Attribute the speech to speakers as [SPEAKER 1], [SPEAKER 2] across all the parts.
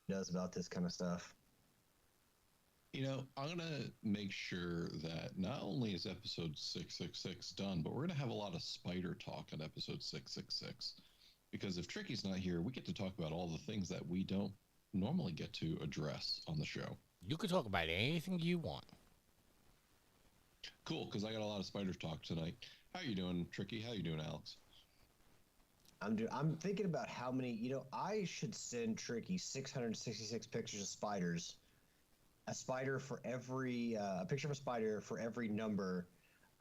[SPEAKER 1] Does about this kind of stuff. I'm going to make sure that not only is episode 666 done, but we're going to have a lot of spider talk on episode 666. Because if Tricky's not here, we get to talk about all the things that we don't normally get to address on the show.
[SPEAKER 2] You can talk about anything you want.
[SPEAKER 1] Cool, because I got a lot of spider talk tonight. How you doing, Tricky? How you doing, Alex?
[SPEAKER 3] I'm thinking about how many. I should send Tricky 666 pictures of spiders. A spider for every a picture of a spider for every number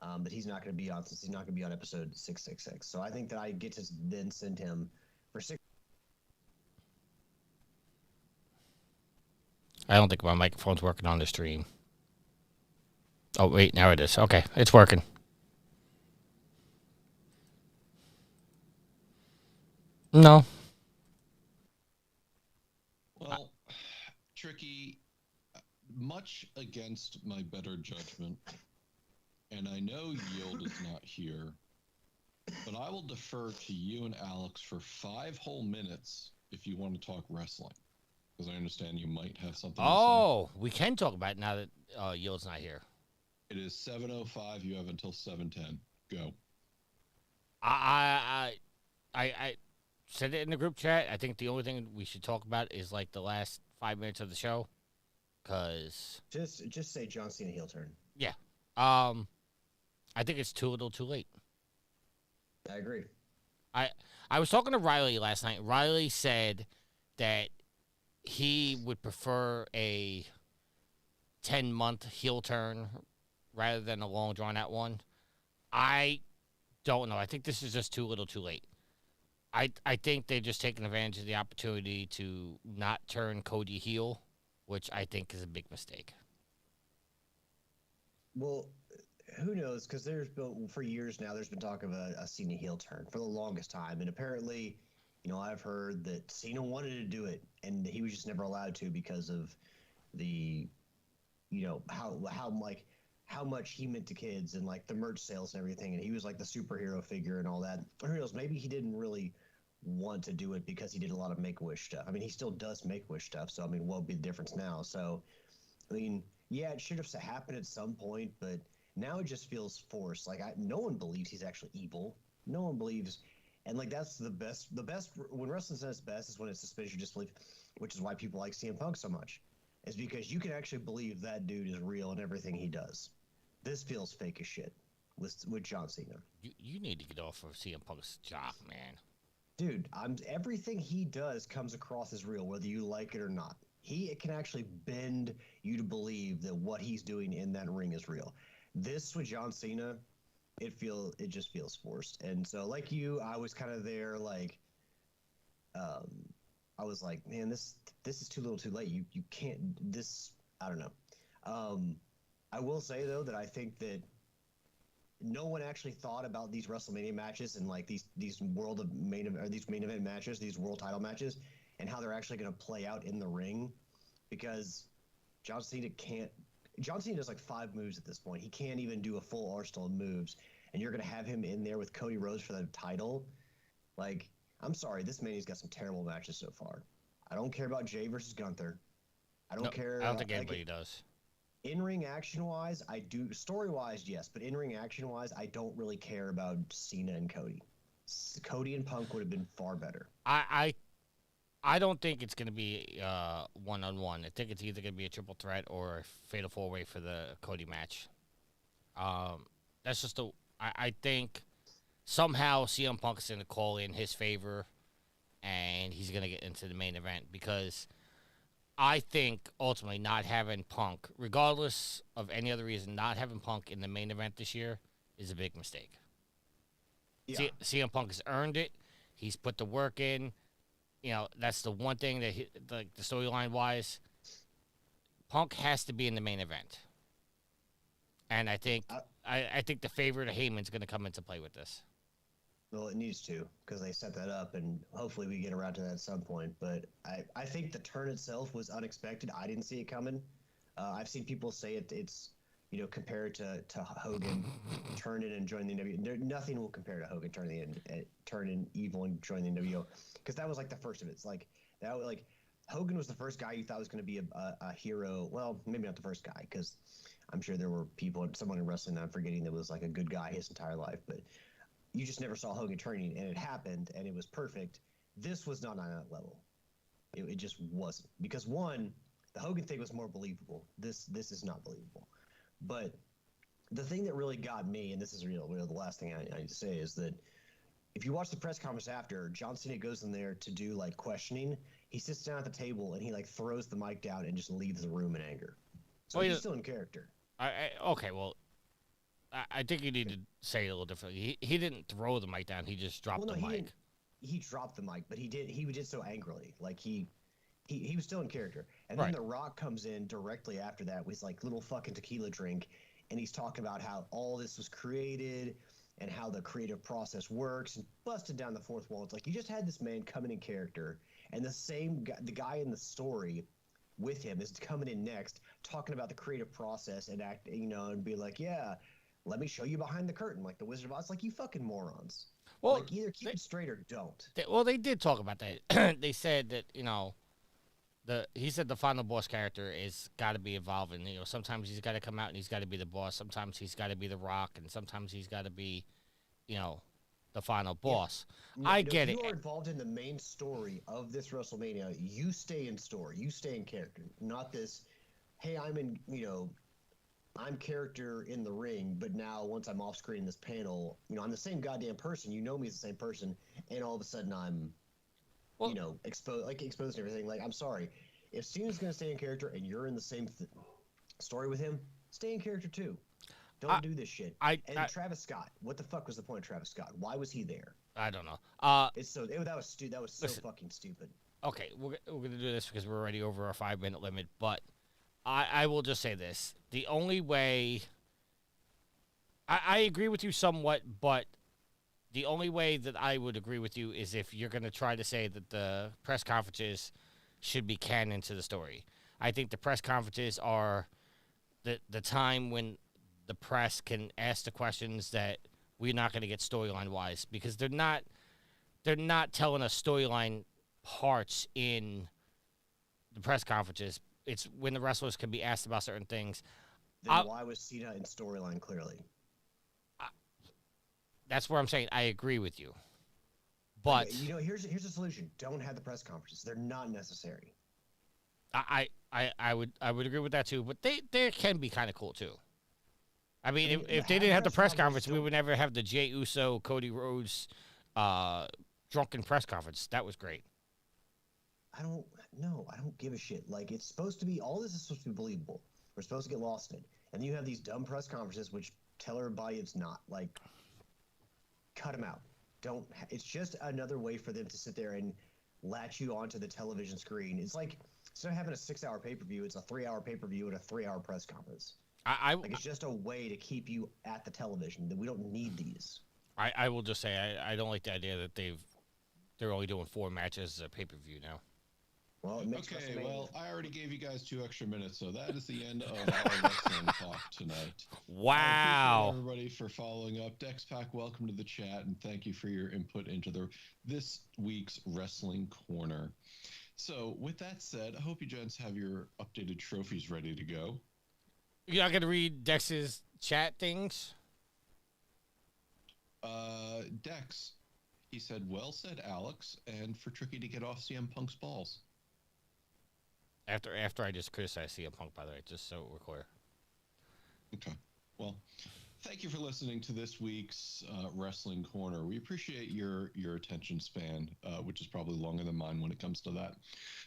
[SPEAKER 3] that he's not going to be on, since he's not going to be on episode 666. So I think that I get to then send him for six.
[SPEAKER 2] I don't think my microphone's working on the stream. Oh, wait, now it is. Okay, it's working. No.
[SPEAKER 1] Well, Tricky, much against my better judgment, and I know Yield is not here, but I will defer to you and Alex for 5 whole minutes if you want to talk wrestling, because I understand you might have something to say.
[SPEAKER 2] Oh, we can talk about it now that Yield's not here.
[SPEAKER 1] It is 7:05. You have until 7:10. Go.
[SPEAKER 2] I said it in the group chat. I think the only thing we should talk about is like the last 5 minutes of the show, cause
[SPEAKER 3] Just say John Cena heel turn.
[SPEAKER 2] yeah, I think it's too little, too late.
[SPEAKER 3] I agree.
[SPEAKER 2] I was talking to Riley last night. Riley said that he would prefer a 10-month heel turn rather than a long drawn out one. I don't know. I think this is just too little, too late. I think they're just taking advantage of the opportunity to not turn Cody heel, which I think is a big mistake.
[SPEAKER 3] Well, who knows? Because there's been, for years now, there's been talk of a Cena heel turn for the longest time, and apparently, I've heard that Cena wanted to do it, and he was just never allowed to because of the, how much he meant to kids and like the merch sales and everything, and he was like the superhero figure and all that. Who knows? Maybe he didn't really want to do it because he did a lot of Make-A-Wish stuff. I mean, he still does Make-A-Wish stuff, so I mean, what would be the difference now? So, I mean, yeah, it should have happened at some point, but now it just feels forced. Like no one believes he's actually evil. No one believes, and like that's the best. The best when wrestling says best is when it's suspicious disbelief, which is why people like CM Punk so much, is because you can actually believe that dude is real in everything he does. This feels fake as shit with John Cena.
[SPEAKER 2] You need to get off of CM Punk's jock, man.
[SPEAKER 3] Dude, everything he does comes across as real, whether you like it or not. He can actually bend you to believe that what he's doing in that ring is real. This with John Cena, it just feels forced. And so, like you, I was kind of there, like, I was like, man, this is too little, too late. You can't. I don't know. I will say though that I think that no one actually thought about these WrestleMania matches and like these main event matches, these world title matches, and how they're actually going to play out in the ring, because John Cena does like 5 moves at this point. He can't even do a full arsenal of moves, and you're going to have him in there with Cody Rhodes for the title. Like, I'm sorry, this Mania's got some terrible matches so far. I don't care about Jay versus Gunther. I don't care.
[SPEAKER 2] I don't think anybody does.
[SPEAKER 3] In-ring action-wise, I do. Story-wise, yes, but in-ring action-wise, I don't really care about Cena and Cody. Cody and Punk would have been far better.
[SPEAKER 2] I don't think it's going to be one-on-one. I think it's either going to be a triple threat or a fatal four-way for the Cody match. That's just I think somehow CM Punk's going to call in his favor, and he's going to get into the main event, because I think ultimately not having Punk, regardless of any other reason, not having Punk in the main event this year is a big mistake.
[SPEAKER 3] Yeah.
[SPEAKER 2] CM Punk has earned it. He's put the work in. That's the one thing that the storyline wise, Punk has to be in the main event. And I think I think the favorite of Heyman's going to come into play with this.
[SPEAKER 3] Well, it needs to, because they set that up, and hopefully we get around to that at some point. But I think the turn itself was unexpected. I didn't see it coming. I've seen people say it's compare it to Hogan turning and joining the NWO. Nothing will compare to Hogan turning evil and joining the NWO, because that was like the first of it. It's like that. Like Hogan was the first guy you thought was going to be a hero. Well, maybe not the first guy, because I'm sure there were someone in wrestling that I'm forgetting that was like a good guy his entire life. But you just never saw Hogan turning, and it happened, and it was perfect. This was not on that level. It just wasn't. Because one, the Hogan thing was more believable. This is not believable. But the thing that really got me, and this is real, the last thing I need to say is that if you watch the press conference after, John Cena goes in there to do like questioning. He sits down at the table and he like throws the mic down and just leaves the room in anger. So he's still in character.
[SPEAKER 2] Okay, well, I think you need to say it a little differently. He didn't throw the mic down. He just dropped the mic.
[SPEAKER 3] He dropped the mic, but he did so angrily. Like he was still in character. And
[SPEAKER 2] Right.
[SPEAKER 3] then The Rock comes in directly after that with like little fucking tequila drink, and he's talking about how all this was created and how the creative process works and busted down the fourth wall. It's like you just had this man coming in character, and the guy in the story with him is coming in next, talking about the creative process and and be like, yeah, let me show you behind the curtain, like the Wizard of Oz. Like, you fucking morons.
[SPEAKER 2] Well,
[SPEAKER 3] like, either keep it straight or don't.
[SPEAKER 2] They did talk about that. They said that he said the final boss character is got to be evolving. Sometimes he's got to come out and he's got to be the boss. Sometimes he's got to be the Rock, and sometimes he's got to be, the final boss.
[SPEAKER 3] Yeah.
[SPEAKER 2] I get it.
[SPEAKER 3] If you are involved in the main story of this WrestleMania, you stay in story. You stay in character. Not this, hey, I'm character in the ring, but now once I'm off screen in this panel, I'm the same goddamn person. You know me as the same person, and all of a sudden I'm, exposed and everything. Like, I'm sorry. If Cena's going to stay in character and you're in the same story with him, stay in character too. Don't do this shit. Travis Scott, what the fuck was the point of Travis Scott? Why was he there?
[SPEAKER 2] I don't know.
[SPEAKER 3] That was so fucking stupid.
[SPEAKER 2] Okay, we're gonna do this because we're already over our 5-minute limit. But I will just say this: the only way I agree with you somewhat, but the only way that I would agree with you is if you're gonna try to say that the press conferences should be canon to the story. I think the press conferences are the time when the press can ask the questions that we're not going to get storyline wise, because they're not telling us storyline parts in the press conferences. It's when the wrestlers can be asked about certain things.
[SPEAKER 3] Then why was Cena in storyline clearly?
[SPEAKER 2] That's where I'm saying I agree with you. But
[SPEAKER 3] here's a solution. Don't have the press conferences. They're not necessary.
[SPEAKER 2] I would agree with that too, but they can be kind of cool too. I mean, if they didn't have the press conference, we would never have the Jey Uso, Cody Rhodes, drunken press conference. That was great.
[SPEAKER 3] I don't give a shit. Like, it's supposed to be, all this is supposed to be believable. We're supposed to get lost in it. And then you have these dumb press conferences which tell everybody it's not. Like, cut them out. It's just another way for them to sit there and latch you onto the television screen. It's like, instead of having a 6-hour pay-per-view, it's a 3-hour payper-view and a 3-hour press conference. It's just a way to keep you at the television. That we don't need these.
[SPEAKER 2] I will just say I don't like the idea that they're only doing 4 matches as a pay-per-view now.
[SPEAKER 3] Well,
[SPEAKER 1] I already gave you guys 2 extra minutes, so that is the end of our wrestling talk tonight.
[SPEAKER 2] Wow!
[SPEAKER 1] Everybody for following up. Dexpack, welcome to the chat, and thank you for your input into this week's Wrestling Corner. So, with that said, I hope you gents have your updated trophies ready to go.
[SPEAKER 2] You're not gonna read Dex's chat things?
[SPEAKER 1] Dex, he said, well said, Alex, and for Tricky to get off CM Punk's balls.
[SPEAKER 2] After I just criticized CM Punk, by the way, just so we're clear.
[SPEAKER 1] Okay. Well, thank you for listening to this week's Wrestling Corner. We appreciate your attention span, which is probably longer than mine when it comes to that.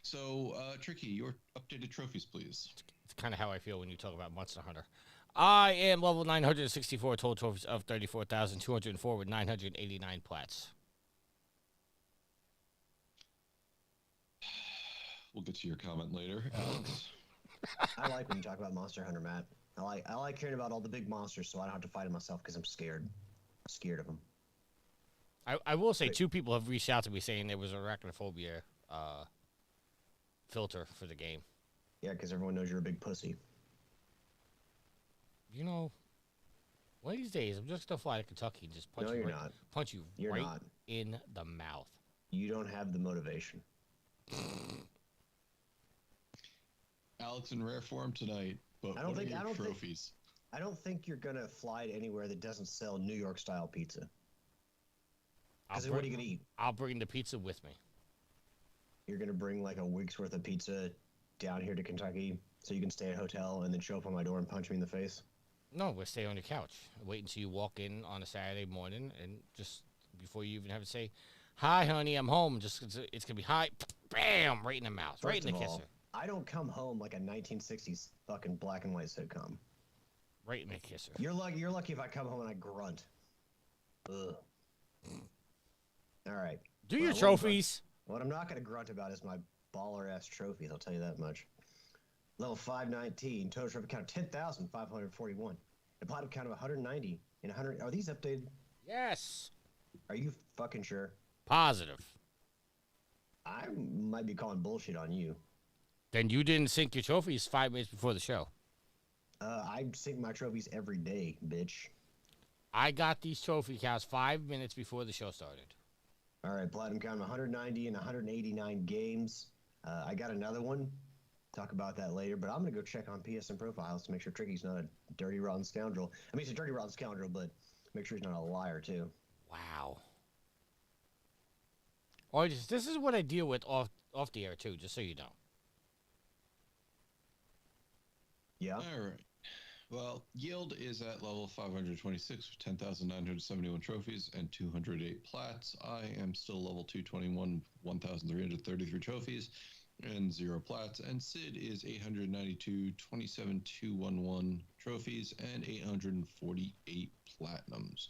[SPEAKER 1] So, Tricky, your updated trophies, please.
[SPEAKER 2] It's kind of how I feel when you talk about Monster Hunter. I am level 964, total trophies of 34,204 with 989 plats.
[SPEAKER 1] We'll get to your comment later, Alex.
[SPEAKER 3] I like when you talk about Monster Hunter, Matt. I like hearing about all the big monsters, so I don't have to fight them myself because I'm scared. I'm scared of them.
[SPEAKER 2] I will say 2 people have reached out to me saying there was arachnophobia filter for the game.
[SPEAKER 3] Yeah, because everyone knows you're a big pussy.
[SPEAKER 2] One of these days, I'm just going to fly to Kentucky and just punch you in the mouth.
[SPEAKER 3] You don't have the motivation.
[SPEAKER 1] Alex in rare form tonight. But what are your trophies?
[SPEAKER 3] I don't think you're gonna fly to anywhere that doesn't sell New York style pizza. Because what are you gonna eat?
[SPEAKER 2] I'll bring the pizza with me.
[SPEAKER 3] You're gonna bring like a week's worth of pizza down here to Kentucky so you can stay at a hotel and then show up on my door and punch me in the face?
[SPEAKER 2] No, we'll stay on your couch. Wait until you walk in on a Saturday morning, and just before you even have to say, "Hi, honey, I'm home." Just it's gonna be hi, bam, right in the mouth, right in the kisser.
[SPEAKER 3] I don't come home like a 1960s fucking black and white sitcom.
[SPEAKER 2] Right in the kisser.
[SPEAKER 3] You're lucky if I come home and I grunt. Ugh. All right.
[SPEAKER 2] Do your trophies.
[SPEAKER 3] What I'm not going to grunt about is my baller-ass trophies, I'll tell you that much. Level 519, total trophy count 10,541. A platinum count of 190 and 100. Are these updated?
[SPEAKER 2] Yes.
[SPEAKER 3] Are you fucking sure?
[SPEAKER 2] Positive.
[SPEAKER 3] I might be calling bullshit on you.
[SPEAKER 2] Then you didn't sync your trophies 5 minutes before the show.
[SPEAKER 3] I sync my trophies every day, bitch.
[SPEAKER 2] I got these trophy counts 5 minutes before the show started.
[SPEAKER 3] All right, platinum count 190 and 189 games. I got another one. Talk about that later, but I'm going to go check on PSN profiles to make sure Tricky's not a dirty, rotten scoundrel. I mean, he's a dirty, rotten scoundrel, but make sure he's not a liar, too.
[SPEAKER 2] Wow. Or this is what I deal with off the air, too, just so you know.
[SPEAKER 3] Yeah?
[SPEAKER 1] All right. Well, Yield is at level 526 with 10,971 trophies and 208 plats. I am still level 221, 1,333 trophies and 0 plats. And Sid is 892, 27,211 trophies and 848 platinums.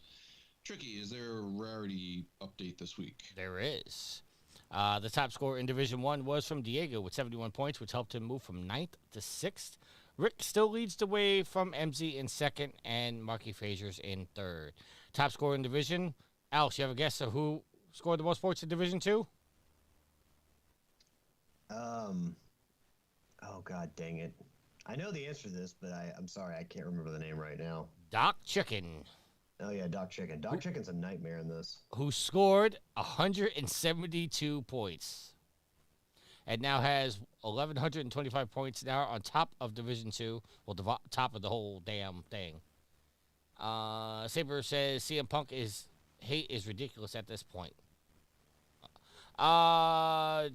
[SPEAKER 1] Tricky, is there a rarity update this week?
[SPEAKER 2] There is. The top scorer in Division 1 was from Diego with 71 points, which helped him move from 9th to 6th. Rick still leads the way from MZ in 2nd and Marky Frazier's in 3rd. Top scorer in Division. Alex, you have a guess of who scored the most points in Division 2?
[SPEAKER 3] Oh, god dang it. I know the answer to this, but I'm sorry, I can't remember the name right now.
[SPEAKER 2] Doc Chicken.
[SPEAKER 3] Oh, yeah, Doc Chicken. Doc Chicken's a nightmare in this.
[SPEAKER 2] Who scored 172 points. And now has 1,125 points now on top of Division 2. Well, the top of the whole damn thing. Saber says CM Punk hate is ridiculous at this point. Other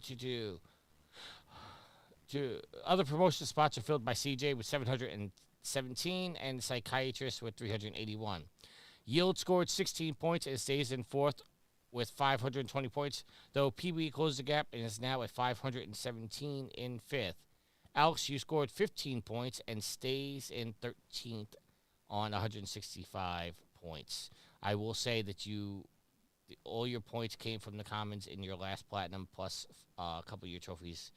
[SPEAKER 2] promotion spots are filled by CJ with 717 and Psychiatrist with 381. Yield scored 16 points and stays in 4th with 520 points, though PB closed the gap and is now at 517 in 5th. Alex, you scored 15 points and stays in 13th on 165 points. I will say that all your points came from the commons in your last platinum, plus a couple of your trophies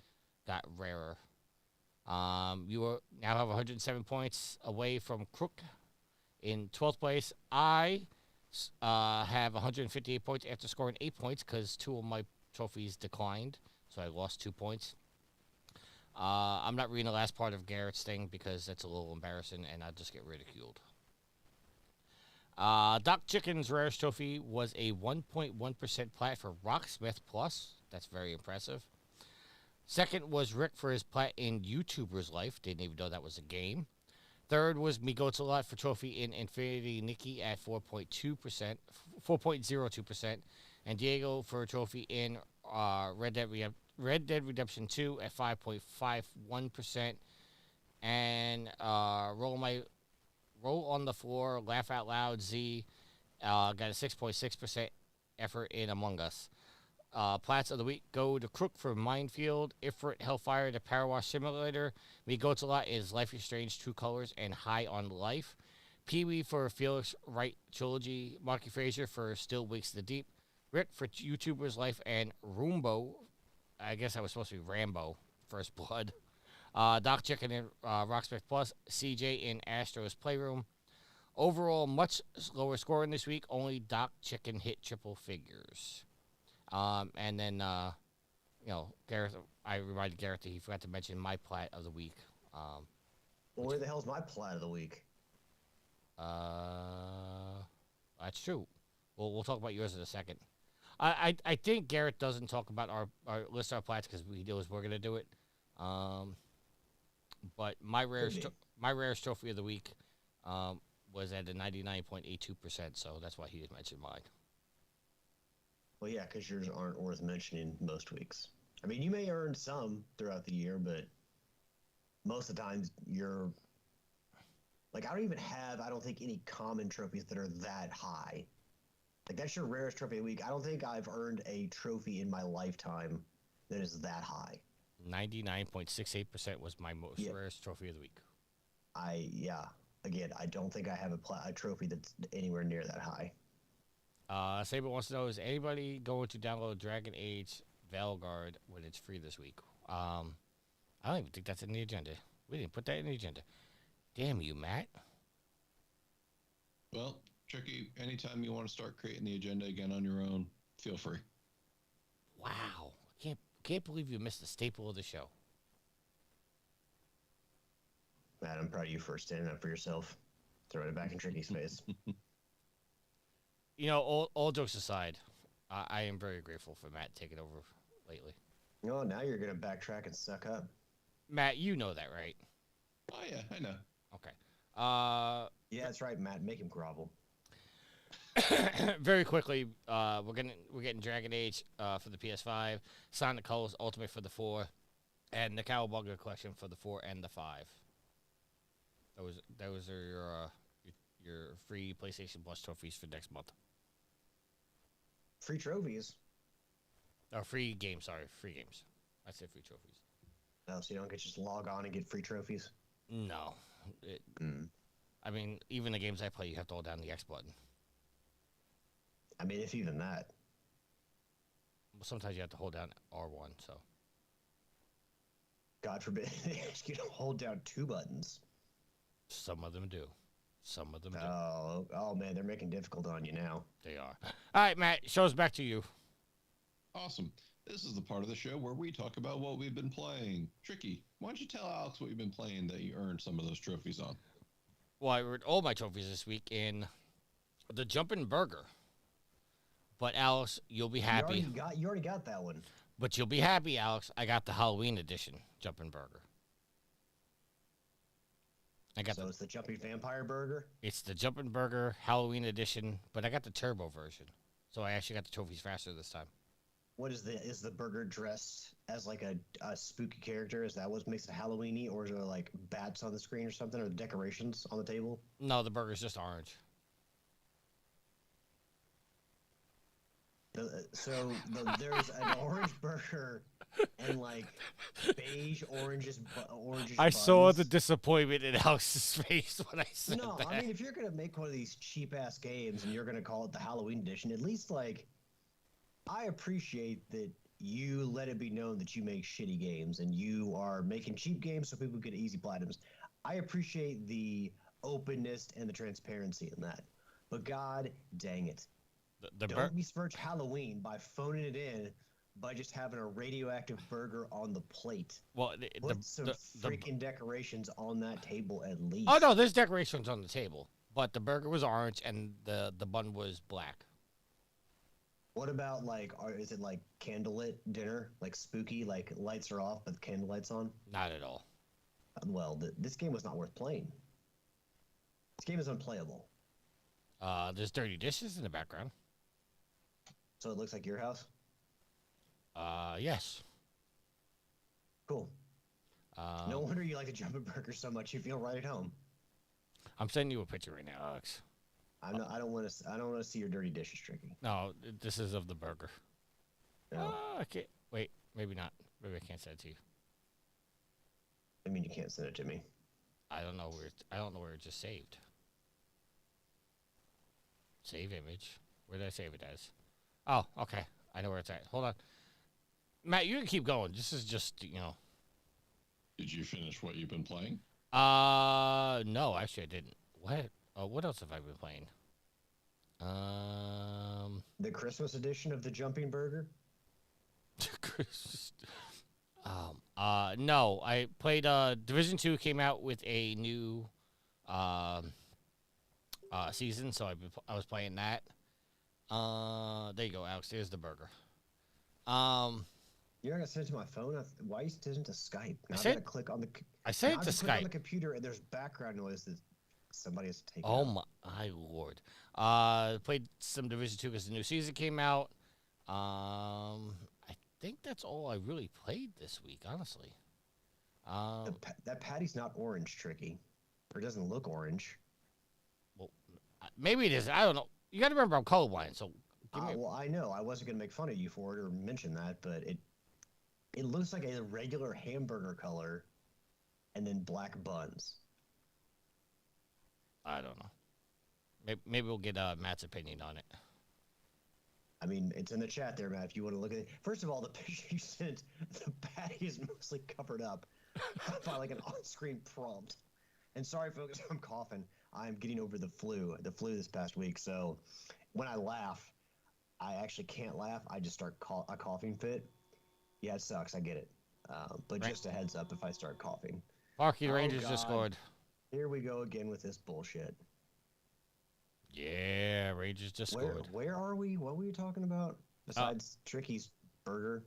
[SPEAKER 2] got rarer. You now have 107 points away from Crook in 12th place. I have 158 points after scoring 8 points because 2 of my trophies declined, so I lost 2 points. I'm not reading the last part of Garrett's thing because that's a little embarrassing and I'll just get ridiculed. Doc Chicken's rarest trophy was a 1.1% plat for Rocksmith Plus. That's very impressive. Second was Rick for his plat in YouTuber's Life. Didn't even know that was a game. Third was Migotalot for trophy in Infinity Nikki at 4.02%, and Diego for a trophy in Red Dead Redemption 2 at 5.51%, and Roll on the Floor, Laugh Out Loud Z got a 6.6% effort in Among Us. Plats of the week go to Crook for Minefield, Ifrit Hellfire the Power Wash Simulator, Me Goats a Lot is Life is Strange True Colors and High on Life, Pee-wee for Felix Wright Trilogy, Marky Frazier for Still Wakes the Deep, Rick for YouTuber's Life, and Roombo, I guess I was supposed to be Rambo, First Blood, Doc Chicken in Rocksmith Plus, CJ in Astro's Playroom. Overall, much lower scoring this week, only Doc Chicken hit triple figures. And then, Gareth, I reminded Gareth that he forgot to mention my plat of the week.
[SPEAKER 3] Well, where the hell's my plat of the week?
[SPEAKER 2] That's true. We'll talk about yours in a second. I think Garrett doesn't talk about our list our plats because he knows we're gonna do it. But my rarest trophy of the week was at a 99.82%, so that's why he didn't mention mine.
[SPEAKER 3] Well, yeah, because yours aren't worth mentioning most weeks. I mean, you may earn some throughout the year, but most of the times you're like, I don't think any common trophies that are that high. Like, that's your rarest trophy of the week. I don't think I've earned a trophy in my lifetime that is that high.
[SPEAKER 2] 99.68% was my most rarest trophy of the week.
[SPEAKER 3] Again, I don't think I have a trophy that's anywhere near that high.
[SPEAKER 2] Saber wants to know, is anybody going to download Dragon Age Valguard when it's free this week? I don't even think that's in the agenda. We didn't put that in the agenda. Damn you, Matt.
[SPEAKER 1] Well, Tricky, anytime you want to start creating the agenda again on your own, feel free.
[SPEAKER 2] Wow. Can't believe you missed a staple of the show.
[SPEAKER 3] Matt, I'm proud of you for standing up for yourself. Throwing it back in Tricky's face.
[SPEAKER 2] You know, all jokes aside, I am very grateful for Matt taking over lately.
[SPEAKER 3] Oh, now you're going to backtrack and suck up.
[SPEAKER 2] Matt, you know that, right?
[SPEAKER 1] Oh, yeah, I know.
[SPEAKER 2] Okay.
[SPEAKER 3] Yeah, that's right, Matt. Make him grovel.
[SPEAKER 2] Very quickly, we're getting Dragon Age for the PS5, Sonic Colors Ultimate for the 4, and the Cowabunga Collection for the 4 and the 5. Those are your free PlayStation Plus trophies for next month.
[SPEAKER 3] Free trophies?
[SPEAKER 2] Or free games, sorry. Free games. I said free trophies.
[SPEAKER 3] Oh, so you don't get just log on and get free trophies?
[SPEAKER 2] No. I mean, even the games I play, you have to hold down the X button.
[SPEAKER 3] I mean, if even that.
[SPEAKER 2] Well, sometimes you have to hold down R1, so.
[SPEAKER 3] God forbid they ask you to hold down 2 buttons.
[SPEAKER 2] Some of them do. Some of them do.
[SPEAKER 3] Oh man, they're making difficult on you now.
[SPEAKER 2] They are. All right, Matt, show's back to you.
[SPEAKER 1] Awesome. This is the part of the show where we talk about what we've been playing. Tricky, why don't you tell Alex what you've been playing that you earned some of those trophies on?
[SPEAKER 2] Well, I earned all my trophies this week in the Jumpin' Burger. But, Alex, you'll be happy.
[SPEAKER 3] You already got that one.
[SPEAKER 2] But you'll be happy, Alex. I got the Halloween edition Jumpin' Burger.
[SPEAKER 3] So it's the Jumping Vampire Burger?
[SPEAKER 2] It's the Jumpin' Burger Halloween edition, but I got the turbo version. So I actually got the trophies faster this time.
[SPEAKER 3] What is the burger dressed as like a spooky character? Is that what makes it Halloween-y, or is there like bats on the screen or something, or decorations on the table?
[SPEAKER 2] No, the burger's just orange.
[SPEAKER 3] There's an orange burger and like beige orangish
[SPEAKER 2] I
[SPEAKER 3] buns.
[SPEAKER 2] saw the disappointment in Alex's face when I said that.
[SPEAKER 3] I mean, if you're gonna make one of these cheap ass games and you're gonna call it the Halloween edition, at least like I appreciate that you let it be known that you make shitty games and you are making cheap games so people get easy platinums. I appreciate the openness and the transparency in that. But god dang it. Don't besmirch Halloween by phoning it in by just having a radioactive burger on the plate.
[SPEAKER 2] Well,
[SPEAKER 3] put some freaking decorations on that table at least.
[SPEAKER 2] Oh no, there's decorations on the table, but the burger was orange and the bun was black.
[SPEAKER 3] What about is it like candlelit dinner, like spooky, like lights are off but the candle lights on?
[SPEAKER 2] Not at all.
[SPEAKER 3] Well, this game was not worth playing. This game is unplayable.
[SPEAKER 2] There's dirty dishes in the background.
[SPEAKER 3] So it looks like your house?
[SPEAKER 2] Yes.
[SPEAKER 3] Cool. No wonder you like the Jumpin' Burger so much. You feel right at home.
[SPEAKER 2] I'm sending you a picture right now, Alex.
[SPEAKER 3] I don't want to see your dirty dishes, Tricky.
[SPEAKER 2] No, this is of the burger.
[SPEAKER 3] No.
[SPEAKER 2] Okay. Wait, maybe not. Maybe I can't send it to you.
[SPEAKER 3] I mean, you can't send it to me.
[SPEAKER 2] I don't know where it just saved. Save image. Where did I save it as? Oh, okay. I know where it's at. Hold on. Matt, you can keep going. This is just,
[SPEAKER 1] Did you finish what you've been playing?
[SPEAKER 2] No, actually I didn't. What else have I been playing?
[SPEAKER 3] The Christmas edition of the Jumping Burger?
[SPEAKER 2] No, I played, Division 2 came out with a new, season, so I was playing that. There you go, Alex. There's the burger.
[SPEAKER 3] Yeah, You're not gonna send it to my phone. Why are you sending it to Skype? Now I
[SPEAKER 2] said-
[SPEAKER 3] gotta click on the.
[SPEAKER 2] I sent
[SPEAKER 3] now
[SPEAKER 2] it to
[SPEAKER 3] have click on
[SPEAKER 2] Skype.
[SPEAKER 3] the computer, and there's background noise that somebody has to take
[SPEAKER 2] Oh
[SPEAKER 3] out.
[SPEAKER 2] my lord. Played some Division 2 because the new season came out. I think that's all I really played this week, honestly.
[SPEAKER 3] That patty's not orange, Tricky, or it doesn't look orange.
[SPEAKER 2] Well, maybe it is. I don't know. You got to remember I'm colorblind, so give me.
[SPEAKER 3] Well, I know I wasn't gonna make fun of you for it or mention that, but it looks like a regular hamburger color, and then black buns.
[SPEAKER 2] I don't know. Maybe we'll get Matt's opinion on it.
[SPEAKER 3] I mean, it's in the chat there, Matt. If you want to look at it. First of all, the picture you sent, the patty is mostly covered up by like an on-screen prompt. And sorry, folks, I'm coughing. I'm getting over the flu this past week. So when I laugh, I actually can't laugh. I just start a coughing fit. Yeah, it sucks. I get it. But
[SPEAKER 2] Right.
[SPEAKER 3] just a heads up if I start coughing.
[SPEAKER 2] Parky
[SPEAKER 3] Oh,
[SPEAKER 2] Rangers just
[SPEAKER 3] God.
[SPEAKER 2] scored.
[SPEAKER 3] Here we go again with this bullshit.
[SPEAKER 2] Yeah, Rangers just scored.
[SPEAKER 3] Where are we? What were you talking about? Besides Tricky's burger?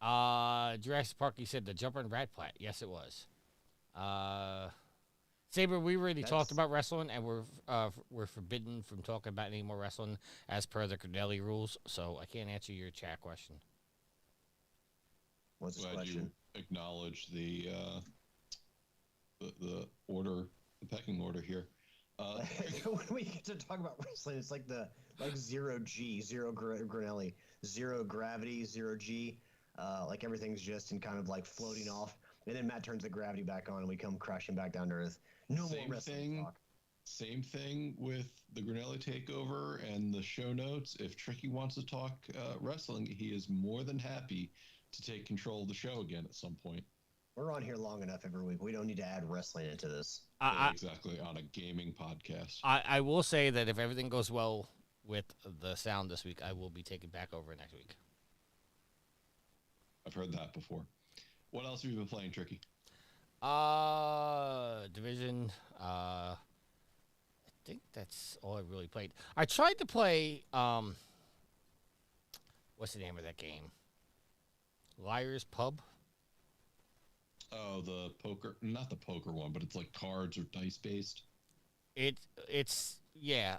[SPEAKER 2] Jurassic Park, you said the Jumper and Rat Plat. Yes, it was. Saber, we already talked about wrestling, and we're forbidden from talking about any more wrestling as per the Cornelli rules, so I can't answer your chat question.
[SPEAKER 3] What's his
[SPEAKER 1] Glad
[SPEAKER 3] question?
[SPEAKER 1] you acknowledge the order, the pecking order here.
[SPEAKER 3] When we get to talk about wrestling, it's like zero G, zero Granelli, zero gravity, zero G. Like everything's just in kind of like floating off, and then Matt turns the gravity back on, and we come crashing back down to earth. No more wrestling talk.
[SPEAKER 1] Same thing with the Granelli takeover and the show notes. If Tricky wants to talk wrestling, he is more than happy to take control of the show again at some point.
[SPEAKER 3] We're on here long enough every week. We don't need to add wrestling into this.
[SPEAKER 1] Exactly, on a gaming podcast.
[SPEAKER 2] I will say that if everything goes well with the sound this week, I will be taking back over next week.
[SPEAKER 1] I've heard that before. What else have you been playing, Tricky?
[SPEAKER 2] Division. I think that's all I really played. I tried to play. What's the name of that game? Liar's Pub.
[SPEAKER 1] Oh, the poker, not the poker one, but it's like cards or dice based.
[SPEAKER 2] It's yeah.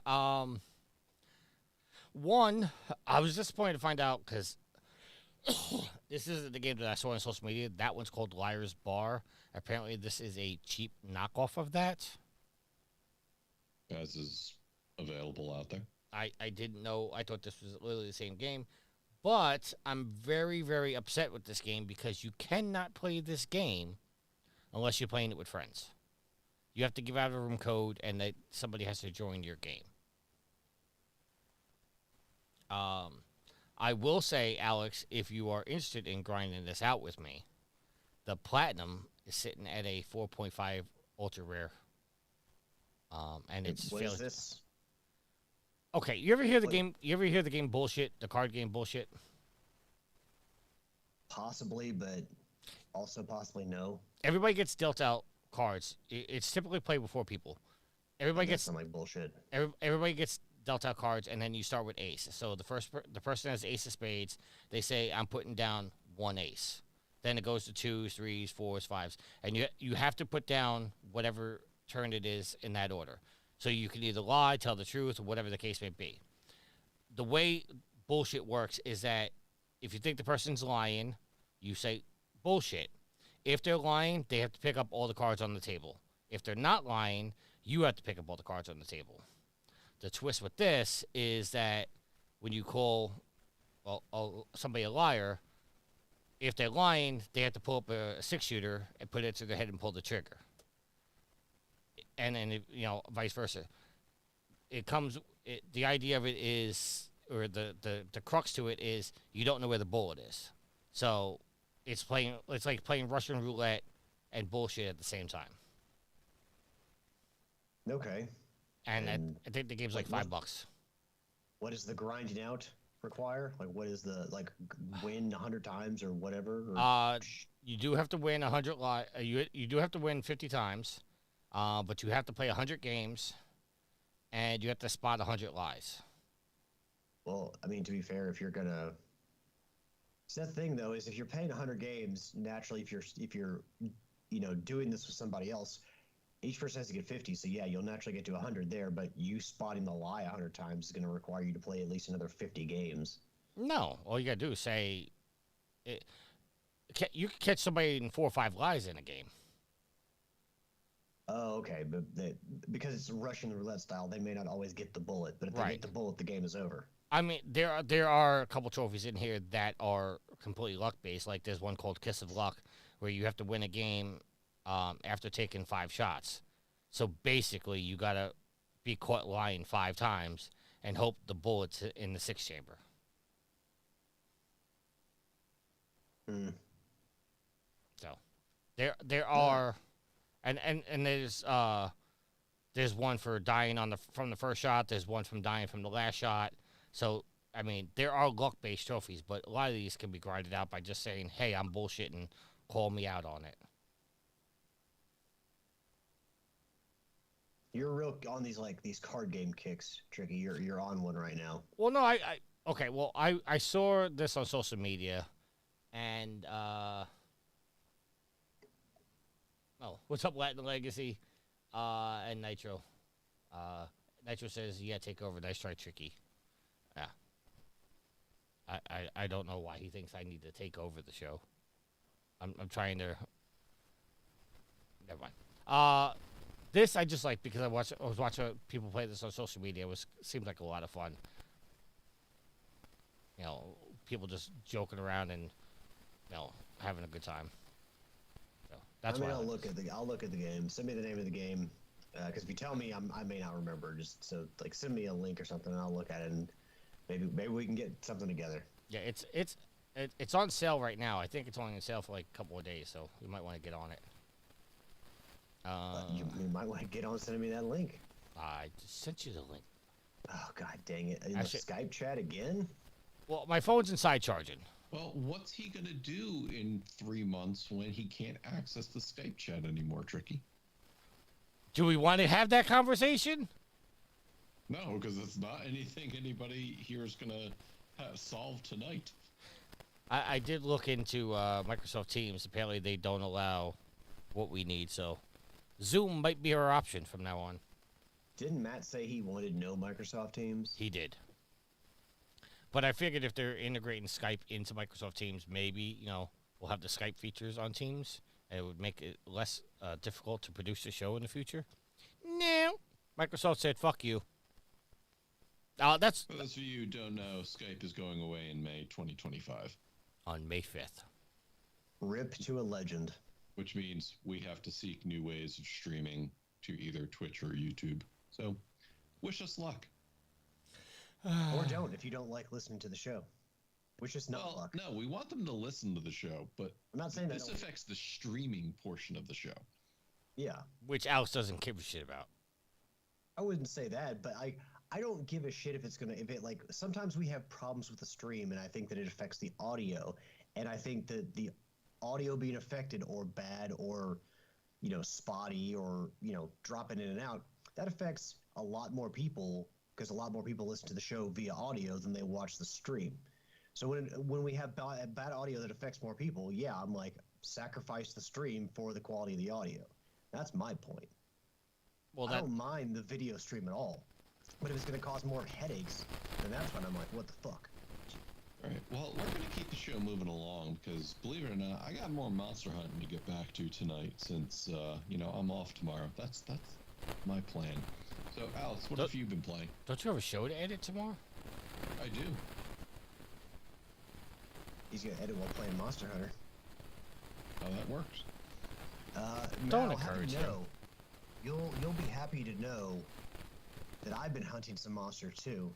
[SPEAKER 2] One, I was disappointed to find out because this isn't the game that I saw on social media. That one's called Liar's Bar. Apparently, this is a cheap knockoff of that.
[SPEAKER 1] As is available out there.
[SPEAKER 2] I didn't know. I thought this was literally the same game. But I'm very, very upset with this game because you cannot play this game unless you're playing it with friends. You have to give out a room code, and that somebody has to join your game. I will say, Alex, if you are interested in grinding this out with me, the platinum is sitting at a 4.5 ultra rare. And it's
[SPEAKER 3] What is this?
[SPEAKER 2] Okay, you ever hear the game? You ever hear the game bullshit? The card game bullshit.
[SPEAKER 3] Possibly, but also possibly no.
[SPEAKER 2] Everybody gets dealt out cards. It's typically played with 4 people. Everybody
[SPEAKER 3] That
[SPEAKER 2] gets
[SPEAKER 3] sound like bullshit.
[SPEAKER 2] everybody gets dealt out cards, and then you start with ace. So the person has ace of spades. They say I'm putting down 1 ace. Then it goes to 2s, 3s, 4s, 5s, and you have to put down whatever turn it is in that order. So you can either lie, tell the truth, or whatever the case may be. The way bullshit works is that if you think the person's lying, you say bullshit. If they're lying, they have to pick up all the cards on the table. If they're not lying, you have to pick up all the cards on the table. The twist with this is that when you call somebody a liar, if they're lying, they have to pull up a 6-shooter and put it to their head and pull the trigger. And then, vice versa. The idea of it is, or the crux to it is, you don't know where the bullet is. So it's like playing Russian roulette and bullshit at the same time.
[SPEAKER 3] Okay.
[SPEAKER 2] And I think the game's like $5.
[SPEAKER 3] What does the grinding out require? Like, what is the win 100 times or whatever? Or...
[SPEAKER 2] You do have to win 100 you do have to win 50 times. But you have to play 100 games, and you have to spot 100 lies.
[SPEAKER 3] Well, I mean, to be fair, if you're gonna So the thing though is if you're paying 100 games, naturally, if you're doing this with somebody else, each person has to get 50. So yeah, you'll naturally get to 100 there. But you spotting the lie 100 times is going to require you to play at least another 50 games.
[SPEAKER 2] No, all you gotta do is say, it, you can catch somebody in 4 or 5 lies in a game.
[SPEAKER 3] Oh, okay, but because it's Russian roulette style, they may not always get the bullet. But if they
[SPEAKER 2] Right.
[SPEAKER 3] get the bullet, the game is over.
[SPEAKER 2] I mean, there are a couple trophies in here that are completely luck based. Like there's one called Kiss of Luck, where you have to win a game after taking 5 shots. So basically, you gotta be caught lying 5 times and hope the bullet's in the 6th chamber.
[SPEAKER 3] Hmm.
[SPEAKER 2] So there are, and there's one for dying from the first shot. There's one from dying from the last shot. So I mean, there are luck based trophies, but a lot of these can be grinded out by just saying, "Hey, I'm bullshitting. Call me out on it."
[SPEAKER 3] You're real on these card game kicks, Tricky. You're on one right now.
[SPEAKER 2] Well, no, okay. Well, I saw this on social media, and what's up, Latin Legacy, and Nitro. Nitro says, "Yeah, take over. Nice try, Tricky." Yeah. I don't know why he thinks I need to take over the show. I'm trying to. Never mind. This I just like because I was watching people play this on social media. It seemed like a lot of fun. People just joking around and having a good time. So that's why
[SPEAKER 3] I'll look at the game. Send me the name of the game, because if you tell me, I may not remember. Just so send me a link or something, and I'll look at it, and maybe we can get something together.
[SPEAKER 2] Yeah, it's on sale right now. I think it's only on sale for like a couple of days, so you might want to get on it.
[SPEAKER 3] You might want to get on sending me that link.
[SPEAKER 2] I just sent you the link.
[SPEAKER 3] Oh god dang it! In the Skype chat again?
[SPEAKER 2] Well, my phone's inside charging.
[SPEAKER 1] Well, what's he gonna do in 3 months when he can't access the Skype chat anymore, Tricky?
[SPEAKER 2] Do we want to have that conversation?
[SPEAKER 1] No, because it's not anything anybody here is gonna solve tonight.
[SPEAKER 2] I did look into Microsoft Teams. Apparently, they don't allow what we need, so Zoom might be our option from now on.
[SPEAKER 3] Didn't Matt say he wanted no Microsoft Teams?
[SPEAKER 2] He did. But I figured if they're integrating Skype into Microsoft Teams, maybe, we'll have the Skype features on Teams, and it would make it less difficult to produce the show in the future. No. Microsoft said, fuck you.
[SPEAKER 1] For those of you who don't know, Skype is going away in May 2025.
[SPEAKER 2] On May 5th.
[SPEAKER 3] Rip to a legend.
[SPEAKER 1] Which means we have to seek new ways of streaming to either Twitch or YouTube. So, wish us luck.
[SPEAKER 3] Or don't, if you don't like listening to the show. Wish us no luck.
[SPEAKER 1] No, we want them to listen to the show, but
[SPEAKER 3] I'm not saying
[SPEAKER 1] this affects the streaming portion of the show.
[SPEAKER 3] Yeah.
[SPEAKER 2] Which Alex doesn't give a shit about.
[SPEAKER 3] I wouldn't say that, but I don't give a shit if sometimes we have problems with the stream, and I think that it affects the audio, and I think that the audio being affected or bad or spotty or dropping in and out, that affects a lot more people, because a lot more people listen to the show via audio than they watch the stream. So when we have bad audio that affects more people, yeah, I'm like, sacrifice the stream for the quality of the audio. That's my point. Well, I don't mind the video stream at all, but if it's going to cause more headaches, then that's when I'm like, what the fuck?
[SPEAKER 1] All right. Well, we're going to keep the show moving along because, believe it or not, I got more monster hunting to get back to tonight since, I'm off tomorrow. That's my plan. So, Alex, what have you been playing?
[SPEAKER 2] Don't you have a show to edit tomorrow?
[SPEAKER 1] I do.
[SPEAKER 3] He's going to edit while playing Monster Hunter.
[SPEAKER 1] How that works.
[SPEAKER 2] Don't encourage him.
[SPEAKER 3] You'll be happy to know that I've been hunting some monsters too.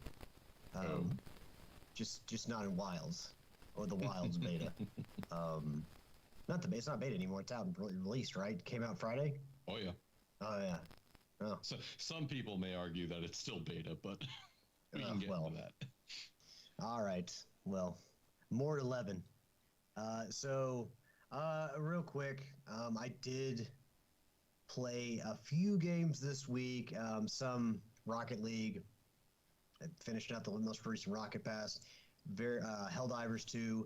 [SPEAKER 3] Just not in Wilds or the Wilds beta. It's not beta anymore. It's out and released, right? Came out Friday.
[SPEAKER 1] Oh yeah.
[SPEAKER 3] Oh yeah. Oh.
[SPEAKER 1] So some people may argue that it's still beta, but we can get into that.
[SPEAKER 3] All right. Well, more 11. Real quick, I did play a few games this week. Some Rocket League. I finished out the most recent Rocket Pass. Helldivers 2.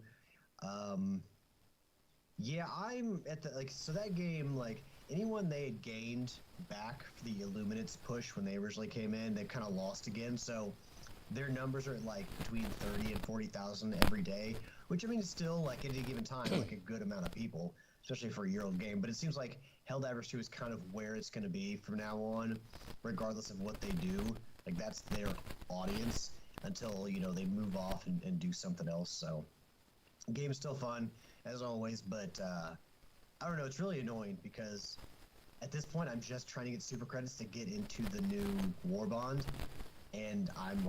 [SPEAKER 3] Yeah, I'm at the so that game, anyone they had gained back for the Illuminates push when they originally came in, they've kind of lost again. So their numbers are at between 30 and 40,000 every day, which I mean is still at any given time a good amount of people, especially for a year-old game. But it seems like Helldivers 2 is kind of where it's going to be from now on, regardless of what they do. That's their audience until they move off and do something else. So the game's still fun as always, but I don't know. It's really annoying because at this point I'm just trying to get super credits to get into the new War Bond, and I'm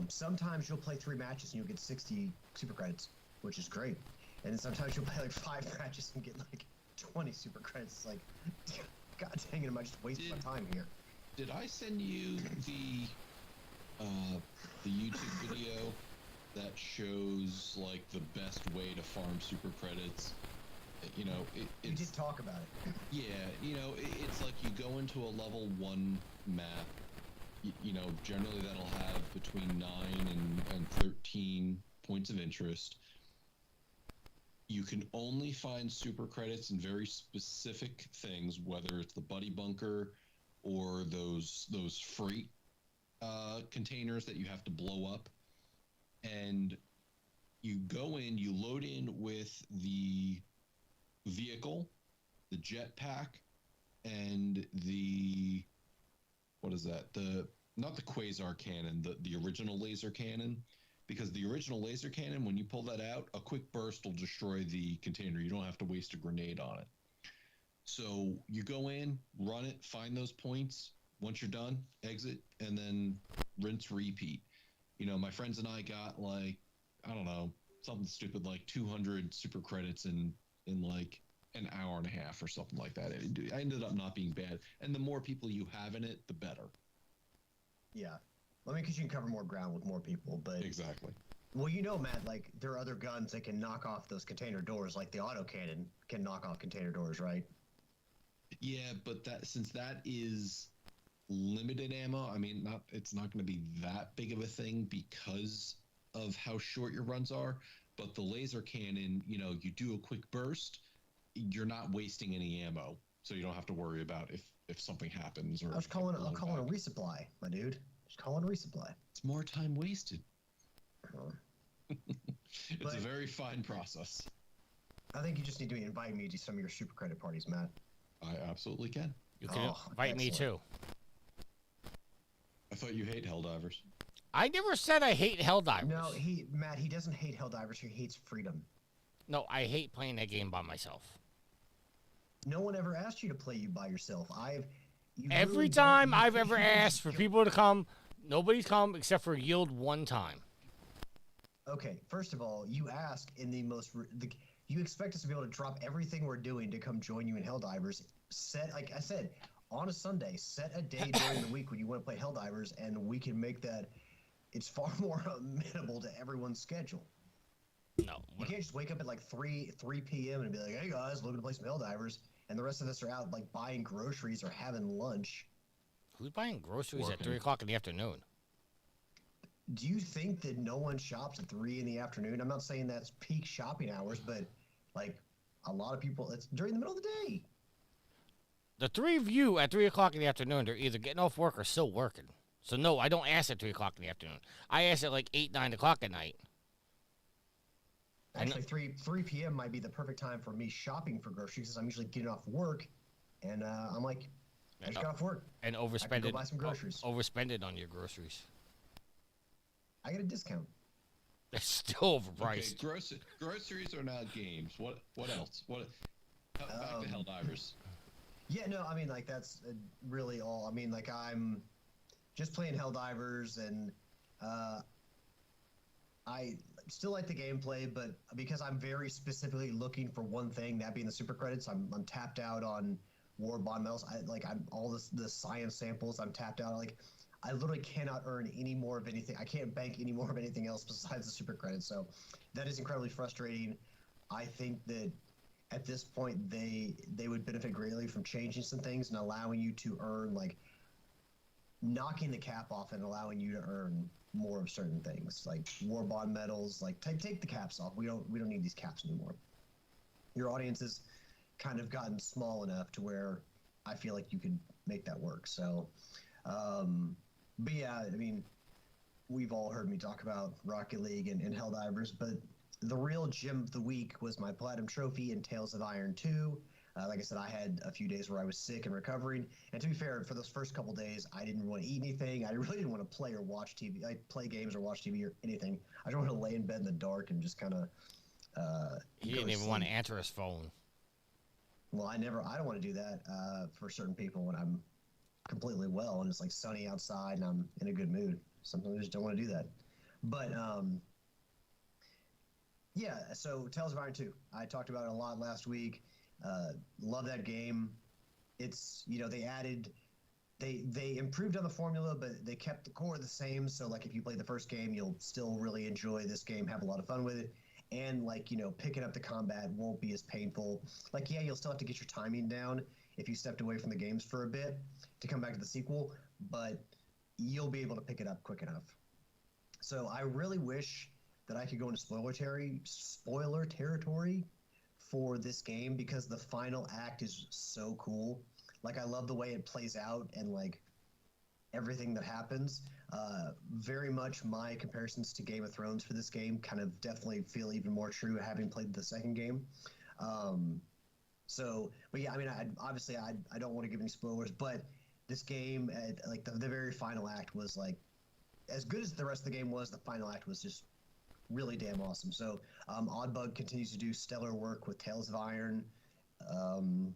[SPEAKER 3] sometimes you'll play 3 matches and you'll get 60 super credits, which is great, and then sometimes you'll play 5 matches and get 20 super credits. It's God dang it, am I just wasting my time here?
[SPEAKER 1] Did I send you the YouTube video that shows the best way to farm super credits? You
[SPEAKER 3] did talk about it.
[SPEAKER 1] Yeah, it's you go into a level 1 map. Generally that'll have between 9 and 13 points of interest. You can only find super credits in very specific things, whether it's the buddy bunker or those freight containers that you have to blow up. And you go in, you load in with the vehicle, the jetpack, and the what is that? Not the quasar cannon, the original laser cannon, because the original laser cannon, when you pull that out, a quick burst will destroy the container. You don't have to waste a grenade on it. So you go in, run it, find those points. Once you're done, exit, and then rinse, repeat. My friends and I got I don't know, something stupid 200 super credits in an hour and a half or something like that. I ended up not being bad. And the more people you have in it, the better.
[SPEAKER 3] Yeah. Well, because you can cover more ground with more people, but...
[SPEAKER 1] Exactly.
[SPEAKER 3] Well, Matt, there are other guns that can knock off those container doors, the autocannon can knock off container doors, right?
[SPEAKER 1] Yeah, but since that is limited ammo, I mean, it's not going to be that big of a thing because of how short your runs are. But the laser cannon, you do a quick burst, you're not wasting any ammo, so you don't have to worry about if something happens. Or
[SPEAKER 3] I'll call it a resupply, my dude. Just call it a resupply.
[SPEAKER 1] It's more time wasted. It's
[SPEAKER 3] But
[SPEAKER 1] a very fine process.
[SPEAKER 3] I think you just need to invite me to some of your super credit parties, Matt.
[SPEAKER 1] I absolutely can.
[SPEAKER 2] You can invite me too.
[SPEAKER 1] I thought you hate Helldivers.
[SPEAKER 2] I never said I hate Helldivers.
[SPEAKER 3] No, Matt, he doesn't hate Helldivers. He hates freedom.
[SPEAKER 2] No, I hate playing that game by myself.
[SPEAKER 3] No one ever asked you to play you by yourself.
[SPEAKER 2] Every time I've ever asked for people to come, nobody's come except for Yield one time.
[SPEAKER 3] Okay, first of all, you ask in the most... you expect us to be able to drop everything we're doing to come join you in Helldivers. Like I said, on a Sunday, set a day during the week when you want to play Helldivers, and we can make that... It's far more amenable to everyone's schedule.
[SPEAKER 2] No.
[SPEAKER 3] You can't just wake up at 3 p.m. and be like, hey guys, looking to play some Helldivers, and the rest of us are out buying groceries or having lunch.
[SPEAKER 2] Who's buying groceries at 3 o'clock in the afternoon?
[SPEAKER 3] Do you think that no one shops at 3 in the afternoon? I'm not saying that's peak shopping hours, but a lot of people, it's during the middle of the day.
[SPEAKER 2] The 3 of you at 3 o'clock in the afternoon, they're either getting off work or still working. So no, I don't ask at 3 o'clock in the afternoon. I ask at 8, 9 o'clock at night.
[SPEAKER 3] Actually, 3 p.m. might be the perfect time for me shopping for groceries, because I'm usually getting off work, and I'm I just got off work.
[SPEAKER 2] And overspend
[SPEAKER 3] I can go
[SPEAKER 2] it.
[SPEAKER 3] buy some groceries.
[SPEAKER 2] Overspend it on your groceries.
[SPEAKER 3] I get a discount.
[SPEAKER 2] It's still overpriced.
[SPEAKER 1] Okay, groceries are not games. What else? Back to Helldivers.
[SPEAKER 3] Yeah, no, I mean, that's really all. I mean, I'm just playing Helldivers, and I still like the gameplay, but because I'm very specifically looking for one thing, that being the super credits, I'm tapped out on war bond medals. I'm all the science samples. I'm tapped out. I literally cannot earn any more of anything. I can't bank any more of anything else besides the super credits. So that is incredibly frustrating. I think that at this point they would benefit greatly from changing some things and allowing you to earn knocking the cap off and allowing you to earn more of certain things, like war bond medals. Like take the caps off. We don't need these caps anymore. Your audience has kind of gotten small enough to where I feel like you could make that work. So, but yeah, I mean, we've all heard me talk about Rocket League and Helldivers, but the real gem of the week was my Platinum Trophy in Tales of Iron 2. Like I said, I had a few days where I was sick and recovering. And to be fair, for those first couple days, I didn't want to eat anything. I really didn't want to play or watch TV. I play games or watch TV or anything. I don't want to lay in bed in the dark and just kind of.
[SPEAKER 2] He didn't even want to answer his phone.
[SPEAKER 3] Well, I don't want to do that for certain people when I'm completely well and it's like sunny outside and I'm in a good mood. Sometimes I just don't want to do that. But yeah, so Tales of Iron 2. I talked about it a lot last week. Love that game. It's, they improved on the formula, but they kept the core the same. So like if you play the first game, you'll still really enjoy this game, have a lot of fun with it. And picking up the combat won't be as painful. Like, yeah, you'll still have to get your timing down if you stepped away from the games for a bit to come back to the sequel, but you'll be able to pick it up quick enough. So I really wish that I could go into spoiler territory for this game, because the final act is so cool. Like, I love the way it plays out and like everything that happens. Very much my comparisons to Game of Thrones for this game kind of definitely feel even more true having played the second game. But yeah, I mean, I don't want to give any spoilers, but this game, like the very final act was like, as good as the rest of the game was, the final act was just really damn awesome. So Oddbug continues to do stellar work with Tales of Iron. And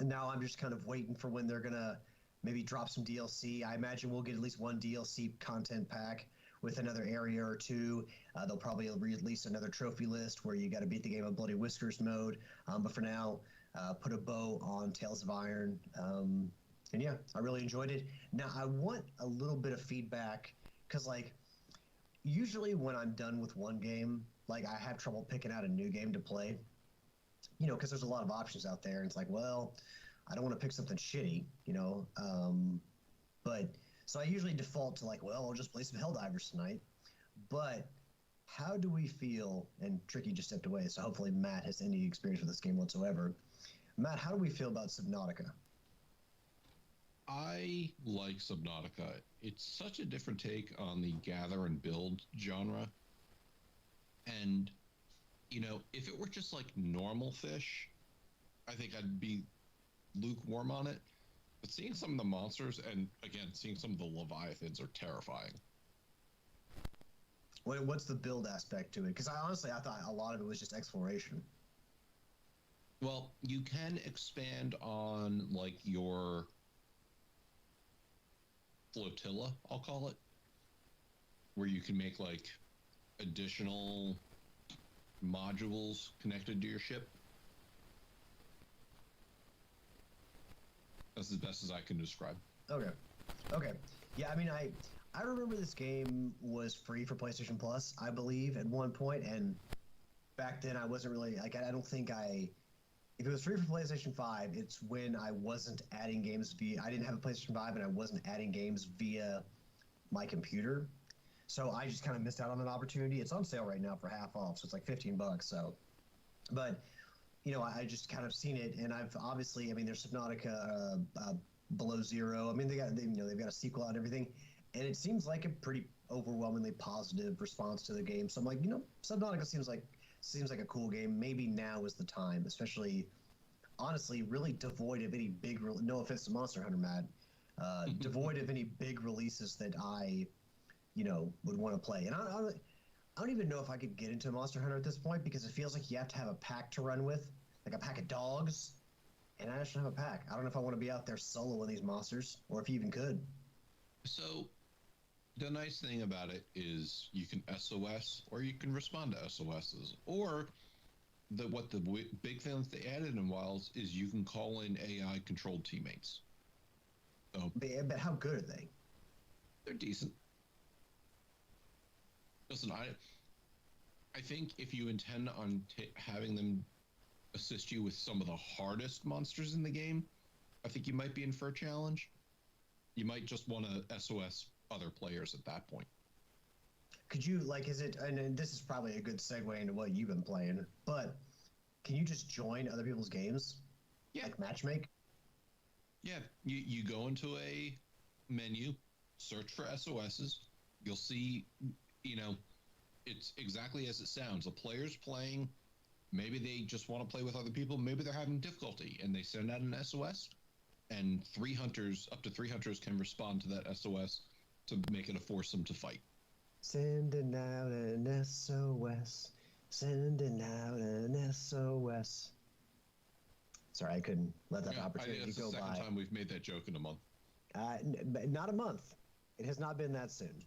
[SPEAKER 3] now I'm just kind of waiting for when they're going to maybe drop some DLC. I imagine we'll get at least one DLC content pack with another area or two. They'll probably release another trophy list where you got to beat the game on Bloody Whiskers mode. But for now, put a bow on Tales of Iron. And yeah, I really enjoyed it. Now, I want a little bit of feedback, because like usually when I'm done with one game, like I have trouble picking out a new game to play, because there's a lot of options out there. And it's like, well, I don't want to pick something shitty, but so I usually default to like, well, I'll just play some Helldivers tonight. But how do we feel? And Tricky just stepped away, so hopefully Matt has any experience with this game whatsoever. Matt, how do we feel about Subnautica?
[SPEAKER 1] I like Subnautica. It's such a different take on the gather and build genre. And, if it were just like normal fish, I think I'd be lukewarm on it. But seeing some of the monsters, and again, seeing some of the Leviathans, are terrifying.
[SPEAKER 3] What's the build aspect to it? Because I thought a lot of it was just exploration.
[SPEAKER 1] Well, you can expand on like your flotilla, I'll call it, where you can make like additional modules connected to your ship. That's as best as I can describe.
[SPEAKER 3] Okay. Yeah, I mean, I remember this game was free for PlayStation Plus, I believe, at one point, and back then I wasn't really like, I don't think if it was free for PlayStation 5, it's when I wasn't adding games I didn't have a PlayStation 5 and I wasn't adding games via my computer. So I just kind of missed out on that opportunity. It's on sale right now for half off, so it's like $15. So, but I just kind of seen it, and I've obviously, I mean, there's Subnautica Below Zero. I mean, they've got a sequel out and everything, and it seems like a pretty overwhelmingly positive response to the game. So I'm like, Subnautica seems like a cool game. Maybe now is the time, especially, honestly, really devoid of any big. No offense to Monster Hunter, Matt. Devoid of any big releases that I, would want to play. And I don't even know if I could get into Monster Hunter at this point, because it feels like you have to have a pack to run with, like a pack of dogs. And I just don't have a pack. I don't know if I want to be out there soloing these monsters, or if you even could.
[SPEAKER 1] So, the nice thing about it is you can SOS, or you can respond to SOSs, or the big thing that they added in Wilds is you can call in AI controlled teammates. So,
[SPEAKER 3] but how good are they?
[SPEAKER 1] They're decent. Listen, I think if you intend on having them assist you with some of the hardest monsters in the game, I think you might be in for a challenge. You might just want to SOS other players at that point.
[SPEAKER 3] Could you, like, is it, and this is probably a good segue into what you've been playing, but can you just join other people's games?
[SPEAKER 1] Yeah.
[SPEAKER 3] Like matchmake?
[SPEAKER 1] Yeah, you go into a menu, search for SOSs. You'll see, it's exactly as it sounds. A player's playing. Maybe they just want to play with other people. Maybe they're having difficulty, and they send out an SOS, and up to three hunters can respond to that SOS to make it a foursome to fight.
[SPEAKER 3] Sending out an SOS. Sending out an SOS. Sorry, I couldn't let that opportunity
[SPEAKER 1] I think
[SPEAKER 3] go by.
[SPEAKER 1] It's the second time we've made that joke in a month.
[SPEAKER 3] Not a month. It has not been that soon.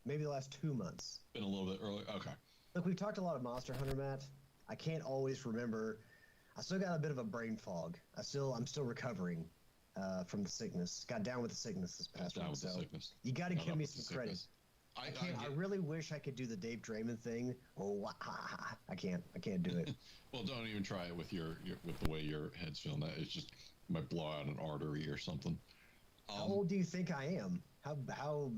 [SPEAKER 3] Maybe the last 2 months.
[SPEAKER 1] Been a little bit early. Okay.
[SPEAKER 3] Look, we've talked a lot of Monster Hunter, Matt. I can't always remember. I still got a bit of a brain fog. I'm still recovering from the sickness. Got down with the sickness this past week. So you got to give me some credit. I really wish I could do the Dave Draymond thing. Oh, I can't. I can't do it.
[SPEAKER 1] Well, don't even try it with with the way your head's feeling. That it's just might blow out an artery or something.
[SPEAKER 3] How old do you think I am? How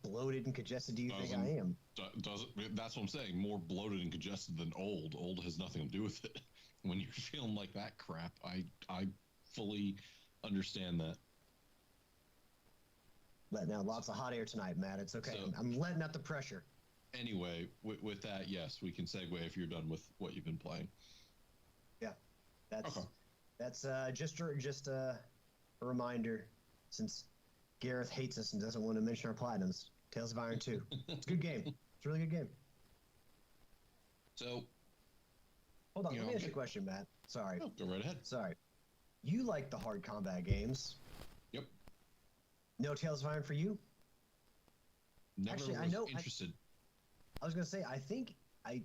[SPEAKER 3] bloated and congested do you think I am?
[SPEAKER 1] That's what I'm saying. More bloated and congested than old. Old has nothing to do with it. When you're feeling like that crap, I fully understand that.
[SPEAKER 3] Letting out lots of hot air tonight, Matt. It's okay. So, I'm letting out the pressure.
[SPEAKER 1] Anyway, with that, yes, we can segue if you're done with what you've been playing.
[SPEAKER 3] Yeah, that's just a reminder, since Gareth hates us and doesn't want to mention our platinums. Tales of Iron 2. It's a good game. It's a really good game.
[SPEAKER 1] So,
[SPEAKER 3] hold on. Let me ask you a question, Matt. Sorry.
[SPEAKER 1] Oh, go right ahead.
[SPEAKER 3] Sorry. You like the hard combat games.
[SPEAKER 1] Yep.
[SPEAKER 3] No Tales of Iron for you?
[SPEAKER 1] Actually, I know. Interested.
[SPEAKER 3] I was gonna say, I think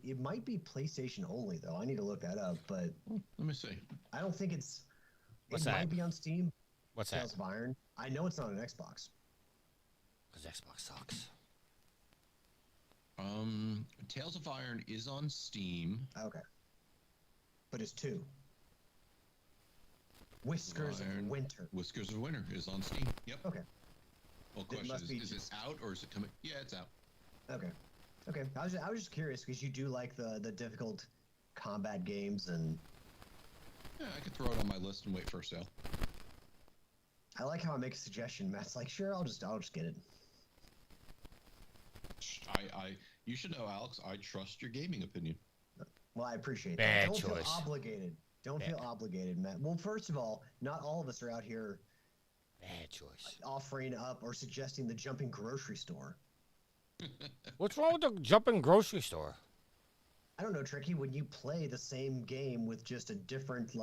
[SPEAKER 3] it might be PlayStation only though. I need to look that up, but
[SPEAKER 1] let me see.
[SPEAKER 3] I don't think it's.
[SPEAKER 2] What's that?
[SPEAKER 3] Might be on Steam.
[SPEAKER 2] What's
[SPEAKER 3] Tales
[SPEAKER 2] that?
[SPEAKER 3] of Iron. I know it's not on Xbox.
[SPEAKER 2] Because Xbox sucks.
[SPEAKER 1] Tales of Iron is on Steam.
[SPEAKER 3] Okay. But it's 2. Whiskers of Winter.
[SPEAKER 1] Whiskers of Winter is on Steam. Yep.
[SPEAKER 3] Okay.
[SPEAKER 1] Well, question is it out or is it coming? Yeah, it's out.
[SPEAKER 3] Okay. Okay. I was just curious because you do like the difficult combat games and.
[SPEAKER 1] Yeah, I could throw it on my list and wait for a sale.
[SPEAKER 3] I like how I make a suggestion. Matt's like, sure, I'll just get it.
[SPEAKER 1] You should know, Alex. I trust your gaming opinion.
[SPEAKER 3] Well, I appreciate
[SPEAKER 2] that.
[SPEAKER 3] Don't
[SPEAKER 2] choice.
[SPEAKER 3] Feel obligated. Don't feel obligated, Matt. Well, first of all, not all of us are out here.
[SPEAKER 2] Bad choice.
[SPEAKER 3] Offering up or suggesting the jumping grocery store.
[SPEAKER 2] What's wrong with the jumping grocery store?
[SPEAKER 3] I don't know, Tricky. When you play the same game with just a different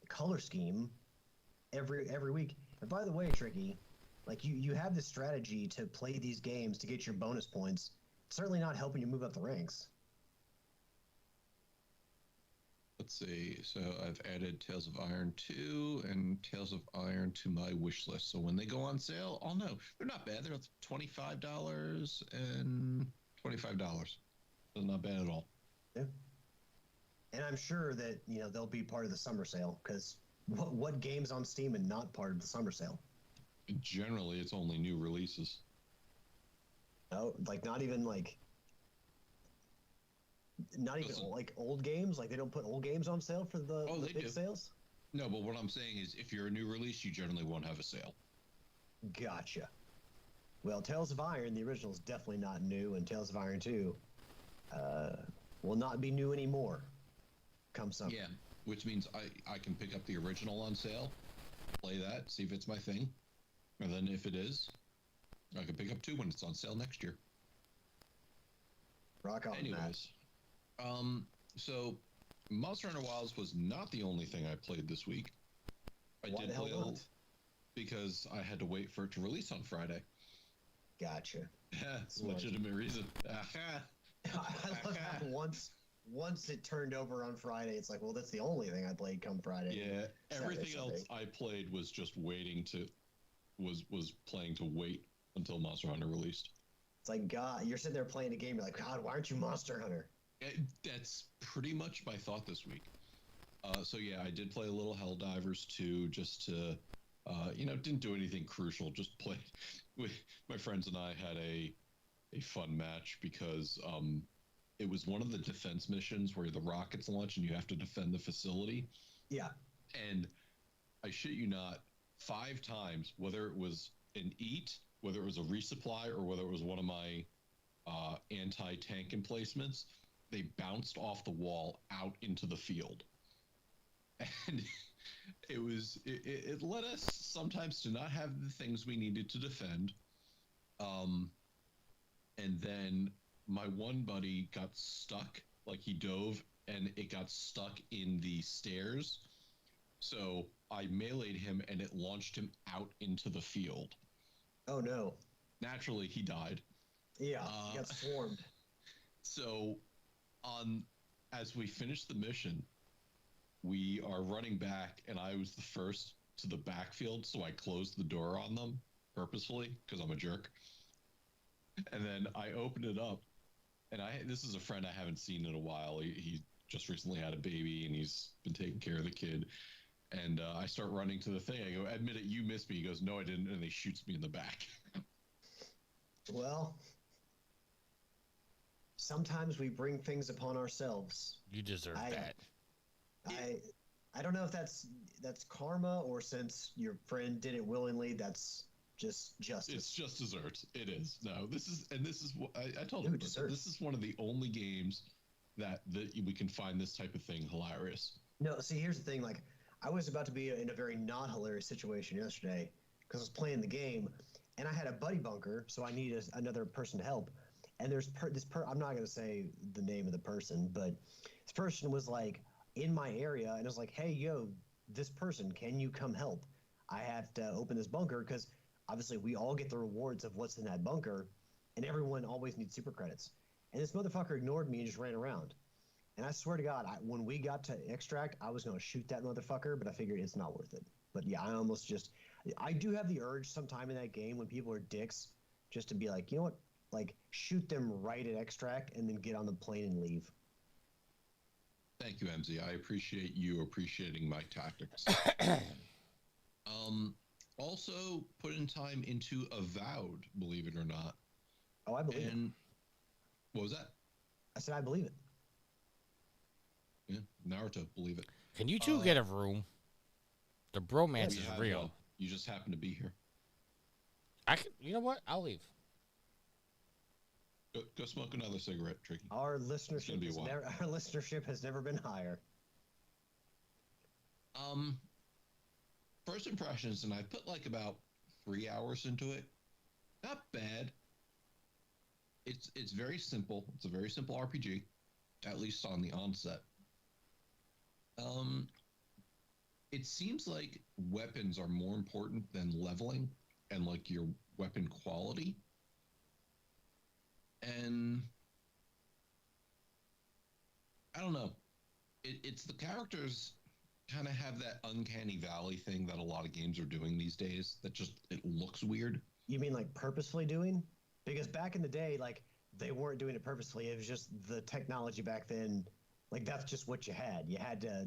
[SPEAKER 3] color scheme every week. And by the way, Tricky, you have this strategy to play these games to get your bonus points. It's certainly not helping you move up the ranks.
[SPEAKER 1] Let's see. So I've added Tales of Iron 2 and Tales of Iron to my wish list. So when they go on sale, I'll know. They're not bad. They're $25 and $25. That's not bad at all.
[SPEAKER 3] Yeah. And I'm sure that, they'll be part of the summer sale because what game's on Steam and not part of the summer sale?
[SPEAKER 1] Generally, it's only new releases.
[SPEAKER 3] No, not even old games. They don't put old games on sale for the big sales.
[SPEAKER 1] No, but what I'm saying is, if you're a new release, you generally won't have a sale.
[SPEAKER 3] Gotcha. Well, Tales of Iron, the original, is definitely not new, and Tales of Iron 2 will not be new anymore. Come summer.
[SPEAKER 1] Yeah, which means I can pick up the original on sale, play that, see if it's my thing, and then if it is, I can pick up 2 when it's on sale next year.
[SPEAKER 3] Rock on,
[SPEAKER 1] anyways. So Monster Hunter Wilds was not the only thing I played this week. I did play because I had to wait for it to release on Friday.
[SPEAKER 3] Gotcha.
[SPEAKER 1] Yeah, it's a legitimate reason.
[SPEAKER 3] I love how once it turned over on Friday, it's like, well, that's the only thing I played come Friday.
[SPEAKER 1] Yeah, everything else I played was just was playing to wait until Monster Hunter released.
[SPEAKER 3] It's like, God, you're sitting there playing a game, you're like, God, why aren't you Monster Hunter?
[SPEAKER 1] That's pretty much my thought this week. So yeah, I did play a little Helldivers 2 just to Didn't do anything crucial. Just played with my friends, and I had a fun match because it was one of the defense missions where the rockets launch and you have to defend the facility.
[SPEAKER 3] Yeah.
[SPEAKER 1] And I shit you not, 5 times, whether it was an eat, whether it was a resupply, or whether it was one of my anti-tank emplacements, they bounced off the wall out into the field. And it led us sometimes to not have the things we needed to defend. And then my one buddy got stuck, like he dove and it got stuck in the stairs. So I meleeed him and it launched him out into the field.
[SPEAKER 3] Oh no.
[SPEAKER 1] Naturally, he died.
[SPEAKER 3] Yeah, he got swarmed.
[SPEAKER 1] So as we finished the mission, we are running back, and I was the first to the backfield, so I closed the door on them purposefully because I'm a jerk. And then I opened it up, and this is a friend I haven't seen in a while. He just recently had a baby, and he's been taking care of the kid. And I start running to the thing. I go, "Admit it, you missed me." He goes, "No, I didn't," and he shoots me in the back.
[SPEAKER 3] Well, sometimes we bring things upon ourselves.
[SPEAKER 2] You deserve that.
[SPEAKER 3] I don't know if that's karma, or since your friend did it willingly, that's just justice.
[SPEAKER 1] It's just desserts. It is. No, this is what I told him. This is one of the only games that we can find this type of thing hilarious.
[SPEAKER 3] No, see, here's the thing. Like, I was about to be in a very non-hilarious situation yesterday because I was playing the game, and I had a buddy bunker, so I needed another person to help. And there's I'm not going to say the name of the person, but this person was like in my area, and I was like, "Hey, yo, this person, can you come help? I have to open this bunker," because obviously we all get the rewards of what's in that bunker, and everyone always needs super credits. And this motherfucker ignored me and just ran around. And I swear to God, when we got to extract, I was going to shoot that motherfucker, but I figured it's not worth it. But yeah, I do have the urge sometime in that game when people are dicks, just to be like, you know what? Like, shoot them right at extract and then get on the plane and leave.
[SPEAKER 1] Thank you, MZ. I appreciate you appreciating my tactics. Also, putting time into Avowed, believe it or not.
[SPEAKER 3] Oh, I believe it.
[SPEAKER 1] What was that?
[SPEAKER 3] I said I believe it.
[SPEAKER 1] Yeah, Naruto, believe it.
[SPEAKER 2] Can you two get a room? The bromance is real.
[SPEAKER 1] You just happen to be here.
[SPEAKER 2] You know what? I'll leave.
[SPEAKER 1] Go smoke another cigarette, Tricky.
[SPEAKER 3] Our listenership has never been higher.
[SPEAKER 1] First impressions, and I put like about 3 hours into it. Not bad. It's very simple. It's a very simple RPG, at least on the onset. It seems like weapons are more important than leveling and like your weapon quality. And I don't know. It's the characters kind of have that uncanny valley thing that a lot of games are doing these days. That just it looks weird.
[SPEAKER 3] You mean like purposefully doing? Because back in the day, like they weren't doing it purposefully. It was just the technology back then. Like that's just what you had. You had to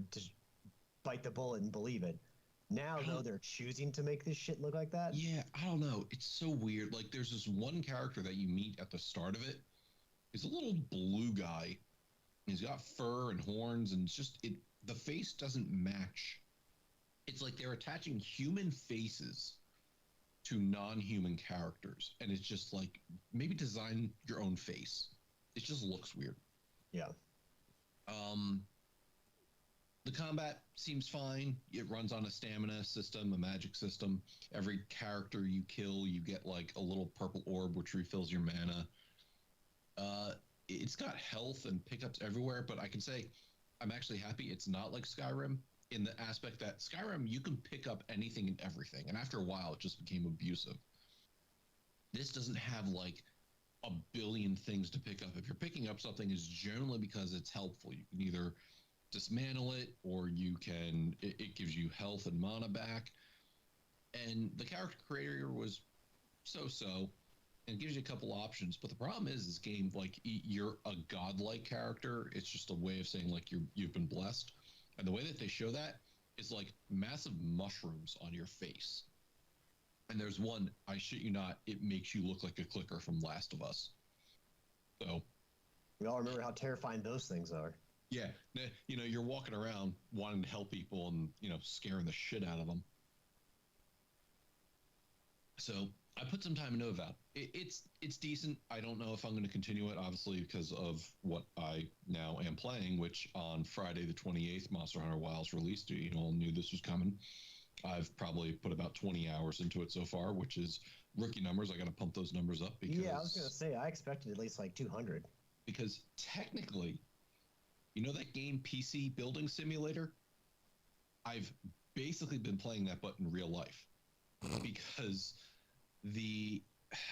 [SPEAKER 3] bite the bullet and believe it. Now, though, they're choosing to make this shit look like that.
[SPEAKER 1] Yeah, I don't know. It's so weird. Like, there's this one character that you meet at the start of it. He's a little blue guy. He's got fur and horns, and it's just the face doesn't match. It's like they're attaching human faces to non-human characters, and it's just like maybe design your own face. It just looks weird.
[SPEAKER 3] Yeah.
[SPEAKER 1] The combat seems fine. It runs on a stamina system, a magic system. Every character you kill, you get like a little purple orb, which refills your mana. It's got health and pickups everywhere, but I can say I'm actually happy it's not like Skyrim in the aspect that Skyrim, you can pick up anything and everything. And after a while, it just became abusive. This doesn't have like a billion things to pick up. If you're picking up something, it's generally because it's helpful. You can either dismantle it, or it gives you health and mana back. And the character creator was so, and gives you a couple options. But the problem is this game, like you're a godlike character. It's just a way of saying like you've been blessed. And the way that they show that is like massive mushrooms on your face. And there's one, I shit you not, it makes you look like a clicker from Last of Us. So
[SPEAKER 3] We all remember how terrifying those things are.
[SPEAKER 1] yeah, you know, you're walking around wanting to help people and, you know, scaring the shit out of them. So I put some time into Avowed. It's decent. I don't know if I'm going to continue it, obviously, because of what I now am playing, which on Friday the 28th, Monster Hunter Wild's released. You all knew this was coming. I've probably put about 20 hours into it so far, which is rookie numbers. I got to pump those numbers up because...
[SPEAKER 3] Yeah, I was going to say, I expected at least like 200.
[SPEAKER 1] Because technically, you know that game PC Building Simulator? I've basically been playing that but in real life. Because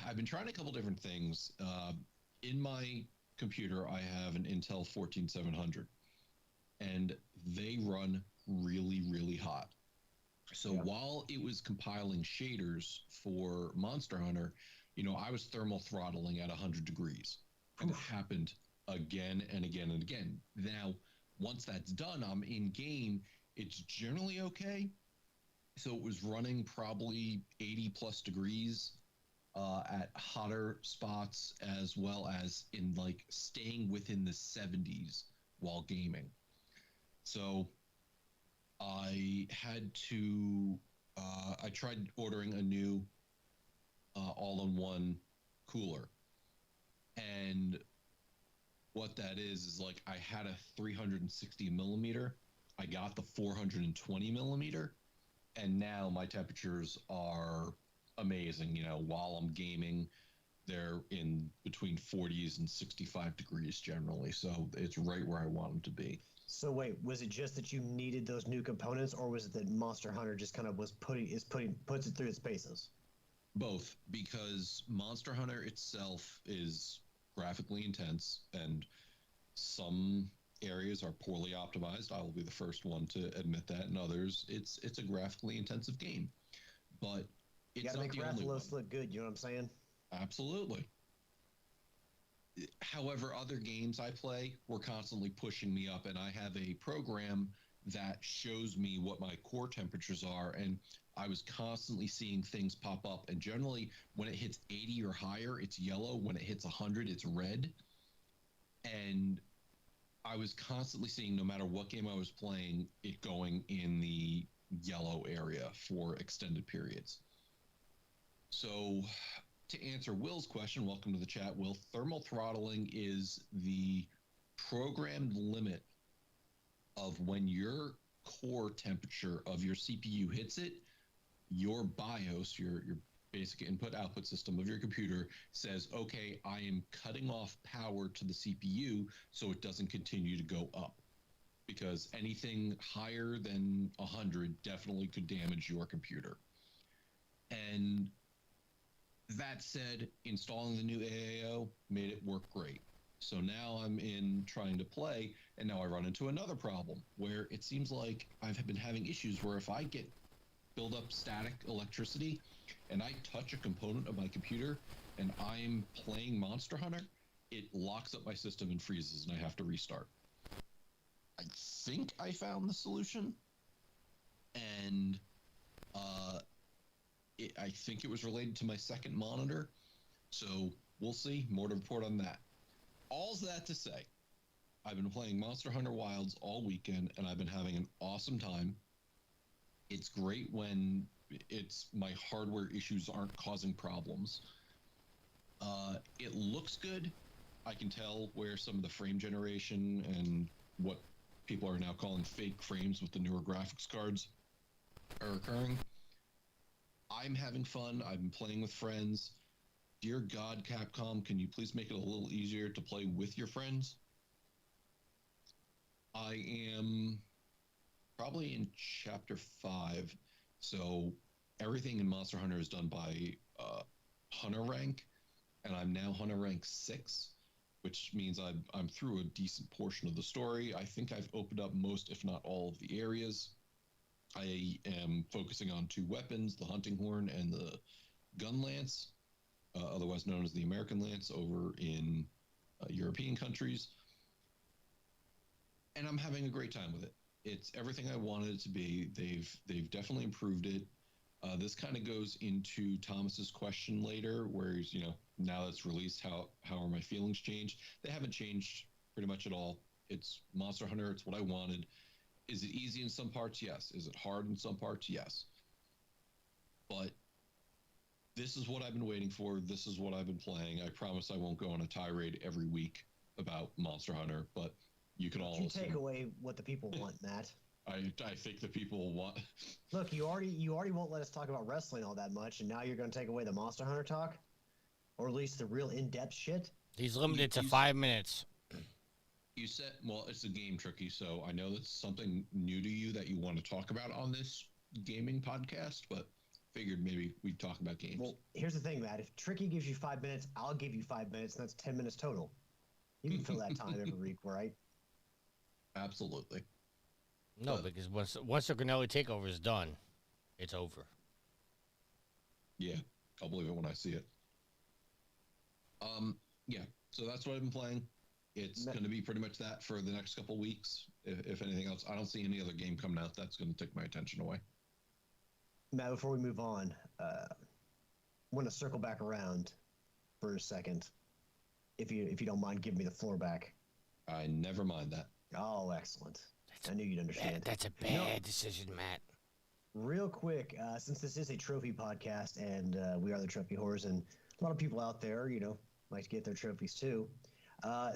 [SPEAKER 1] I've been trying a couple different things. In my computer, I have an Intel 14700. And they run really, really hot. So while it was compiling shaders for Monster Hunter, you know, I was thermal throttling at 100 degrees. And it happened again and again and again. Now, once that's done, I'm in game. It's generally okay. So it was running probably 80 plus degrees at hotter spots, as well as in like staying within the 70s while gaming. So I had to, I tried ordering a new all-in-one cooler. And what that is like I had a 360 millimeter. I got the 420 millimeter. And now my temperatures are amazing. You know, while I'm gaming, they're in between 40s and 65 degrees generally. So it's right where I want them to be.
[SPEAKER 3] So wait, was it just that you needed those new components, or was it that Monster Hunter just kind of puts it through its paces?
[SPEAKER 1] Both, because Monster Hunter itself is graphically intense, and some areas are poorly optimized. I will be the first one to admit that. And others, it's a graphically intensive game, but it's
[SPEAKER 3] you gotta
[SPEAKER 1] not
[SPEAKER 3] make
[SPEAKER 1] the only one.
[SPEAKER 3] Rathalos look good. You know what I'm saying?
[SPEAKER 1] Absolutely. However, other games I play were constantly pushing me up, and I have a program that shows me what my core temperatures are, and I was constantly seeing things pop up. And generally, when it hits 80 or higher, it's yellow. When it hits 100, it's red. And I was constantly seeing, no matter what game I was playing, it going in the yellow area for extended periods. So to answer Will's question, welcome to the chat, Will, thermal throttling is the programmed limit of when your core temperature of your CPU hits it. Your BIOS, your basic input-output system of your computer says, okay, I am cutting off power to the CPU so it doesn't continue to go up. Because anything higher than 100 definitely could damage your computer. And that said, installing the new AAO made it work great. So now I'm in trying to play, and now I run into another problem where it seems like I've been having issues where if I build up static electricity and I touch a component of my computer and I'm playing Monster Hunter, it locks up my system and freezes and I have to restart. I think I found the solution, and I think it was related to my second monitor, so we'll see. More to report on that. All's that to say, I've been playing Monster Hunter Wilds all weekend, and I've been having an awesome time. It's great when my hardware issues aren't causing problems. It looks good. I can tell where some of the frame generation and what people are now calling fake frames with the newer graphics cards are occurring. I'm having fun. I've been playing with friends. Dear God, Capcom, can you please make it a little easier to play with your friends? I am probably in Chapter 5, so everything in Monster Hunter is done by Hunter rank, and I'm now Hunter rank 6, which means I'm through a decent portion of the story. I think I've opened up most, if not all, of the areas. I am focusing on 2 weapons, the hunting horn and the gun lance, otherwise known as the American lance over in European countries. And I'm having a great time with it. It's everything I wanted it to be. They've definitely improved it. This kind of goes into Thomas's question later, where he's, now that's released, how are my feelings changed? They haven't changed pretty much at all. It's Monster Hunter. It's what I wanted. Is it easy in some parts? Yes. Is it hard in some parts? Yes. But this is what I've been waiting for. This is what I've been playing. I promise I won't go on a tirade every week about Monster Hunter, but you can all
[SPEAKER 3] take away what the people want, Matt.
[SPEAKER 1] I think the people want.
[SPEAKER 3] Look, you already won't let us talk about wrestling all that much, and now you're going to take away the Monster Hunter talk, or at least the real in-depth shit.
[SPEAKER 2] He's limited to 5 minutes.
[SPEAKER 1] You said, well, it's a game, Tricky, so I know that's something new to you that you want to talk about on this gaming podcast, but figured maybe we'd talk about games.
[SPEAKER 3] Well, here's the thing, Matt. If Tricky gives you 5 minutes, I'll give you 5 minutes, and that's 10 minutes total. You can fill that time every week, right?
[SPEAKER 1] Absolutely.
[SPEAKER 2] No, because once the Granelli takeover is done, it's over.
[SPEAKER 1] Yeah, I'll believe it when I see it. Yeah, so that's what I've been playing. It's going to be pretty much that for the next couple weeks. If anything else, I don't see any other game coming out that's going to take my attention away.
[SPEAKER 3] Matt, before we move on, I want to circle back around for a second. If you don't mind giving me the floor back.
[SPEAKER 1] I never mind that.
[SPEAKER 3] Oh, excellent. I knew you'd understand.
[SPEAKER 2] That's a bad decision, Matt.
[SPEAKER 3] Real quick, since this is a trophy podcast and we are the Trophy Whores, and a lot of people out there, like to get their trophies too.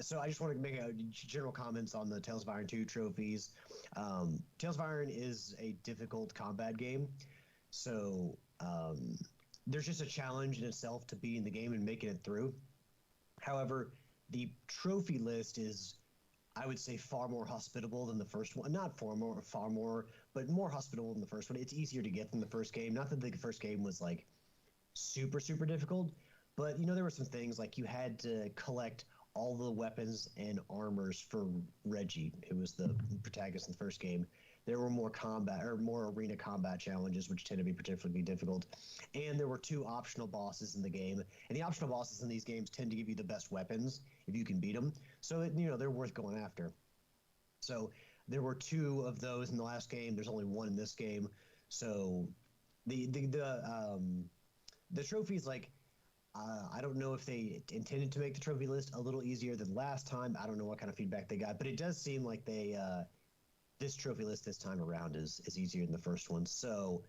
[SPEAKER 3] So I just want to make a general comments on the Tales of Iron 2 trophies. Tales of Iron is a difficult combat game, so there's just a challenge in itself to be in the game and making it through. However, the trophy list is, I would say, far more hospitable than the first one. Not far more, but more hospitable than the first one. It's easier to get than the first game. Not that the first game was like super, super difficult, but there were some things like you had to collect all the weapons and armors for Reggie, who was the protagonist in the first game. There were more arena combat challenges, which tend to be particularly difficult. And there were 2 optional bosses in the game. And the optional bosses in these games tend to give you the best weapons if you can beat them. So, they're worth going after. So there were 2 of those in the last game. There's only 1 in this game. So the trophies, like, I don't know if they intended to make the trophy list a little easier than last time. I don't know what kind of feedback they got, but it does seem like they this trophy list this time around is easier than the first one. So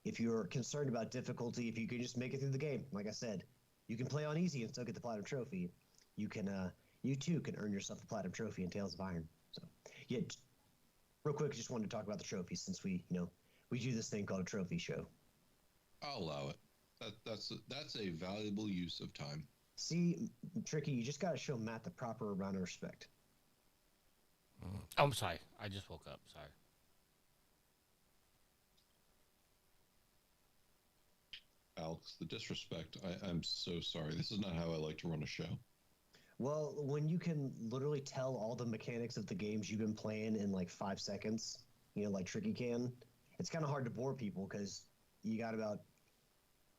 [SPEAKER 3] if you're concerned about difficulty, if you can just make it through the game, like I said, you can play on easy and still get the platinum trophy. You too can earn yourself a platinum trophy in Tales of Iron. So yeah, real quick, just wanted to talk about the trophies since we do this thing called a trophy show.
[SPEAKER 1] I'll allow it. That's a valuable use of time.
[SPEAKER 3] See, Tricky, you just got to show Matt the proper amount of respect.
[SPEAKER 2] Oh, I'm sorry. I just woke up. Sorry.
[SPEAKER 1] Alex, the disrespect. I'm so sorry. This is not how I like to run a show.
[SPEAKER 3] Well, when you can literally tell all the mechanics of the games you've been playing in like 5 seconds, like Tricky can, it's kind of hard to bore people because you got about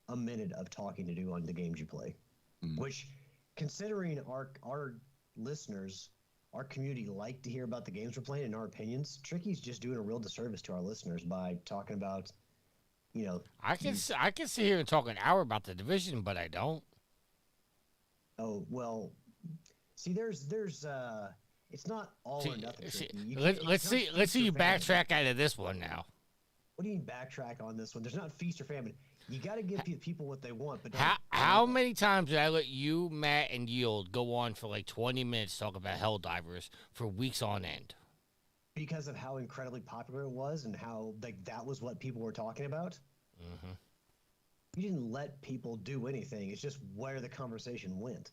[SPEAKER 3] a minute of talking to do on the games you play. Which, considering our listeners, our community like to hear about the games we're playing and our opinions, Tricky's just doing a real disservice to our listeners by talking about,
[SPEAKER 2] I can sit here and talk an hour about the Division, but I don't.
[SPEAKER 3] Oh, well, see, there's it's not all or nothing.
[SPEAKER 2] Let's see you backtrack out of this one now.
[SPEAKER 3] What do you mean backtrack on this one? There's not feast or famine. You got to give people what they want. But
[SPEAKER 2] how many times did I let you, Matt, and Yield go on for like 20 minutes talk about Helldivers for weeks on end?
[SPEAKER 3] Because of how incredibly popular it was and how that was what people were talking about.
[SPEAKER 2] Mm-hmm.
[SPEAKER 3] You didn't let people do anything. It's just where the conversation went.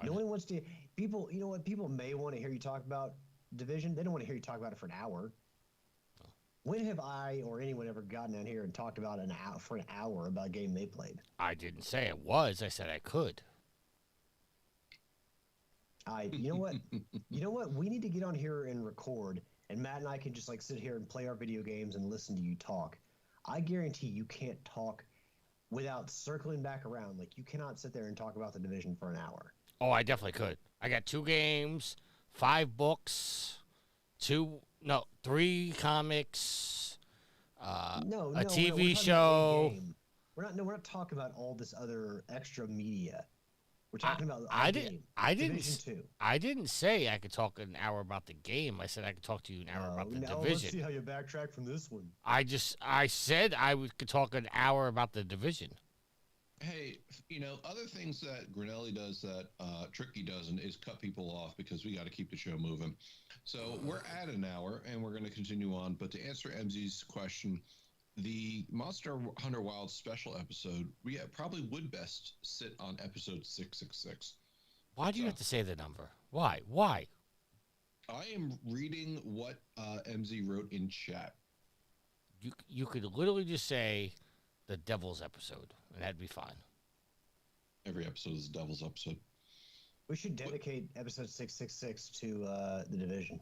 [SPEAKER 3] No one wants to. People, you know what? People may want to hear you talk about Division. They don't want to hear you talk about it for an hour. When have I or anyone ever gotten out here and talked about for an hour about a game they played?
[SPEAKER 2] I didn't say it was. I said I could.
[SPEAKER 3] You know what? We need to get on here and record, and Matt and I can just sit here and play our video games and listen to you talk. I guarantee you can't talk without circling back around. You cannot sit there and talk about the Division for an hour.
[SPEAKER 2] Oh, I definitely could. I got 2 games, 5 books, 3 comics,
[SPEAKER 3] No,
[SPEAKER 2] a
[SPEAKER 3] no, we're
[SPEAKER 2] TV
[SPEAKER 3] talking about a
[SPEAKER 2] show.
[SPEAKER 3] game. We're not talking about all this other extra media. We're
[SPEAKER 2] I,
[SPEAKER 3] talking about
[SPEAKER 2] I
[SPEAKER 3] a
[SPEAKER 2] didn't.
[SPEAKER 3] game.
[SPEAKER 2] I didn't.
[SPEAKER 3] Division 2.
[SPEAKER 2] I didn't say I could talk an hour about the game. I said I could talk to you an hour about the
[SPEAKER 3] Now
[SPEAKER 2] division.
[SPEAKER 3] let's see how you backtrack from this one.
[SPEAKER 2] I said could talk an hour about the division.
[SPEAKER 1] Hey, other things that Grinelli does that Tricky doesn't is cut people off because we got to keep the show moving. So we're at an hour and we're going to continue on. But to answer MZ's question, the Monster Hunter Wild special episode, we probably would best sit on episode 666.
[SPEAKER 2] Why do you have to say the number? Why? Why?
[SPEAKER 1] I am reading what MZ wrote in chat.
[SPEAKER 2] You could literally just say the Devil's episode, and that'd be fine.
[SPEAKER 1] Every episode is a Devil's episode.
[SPEAKER 3] We should dedicate episode 666 to the division.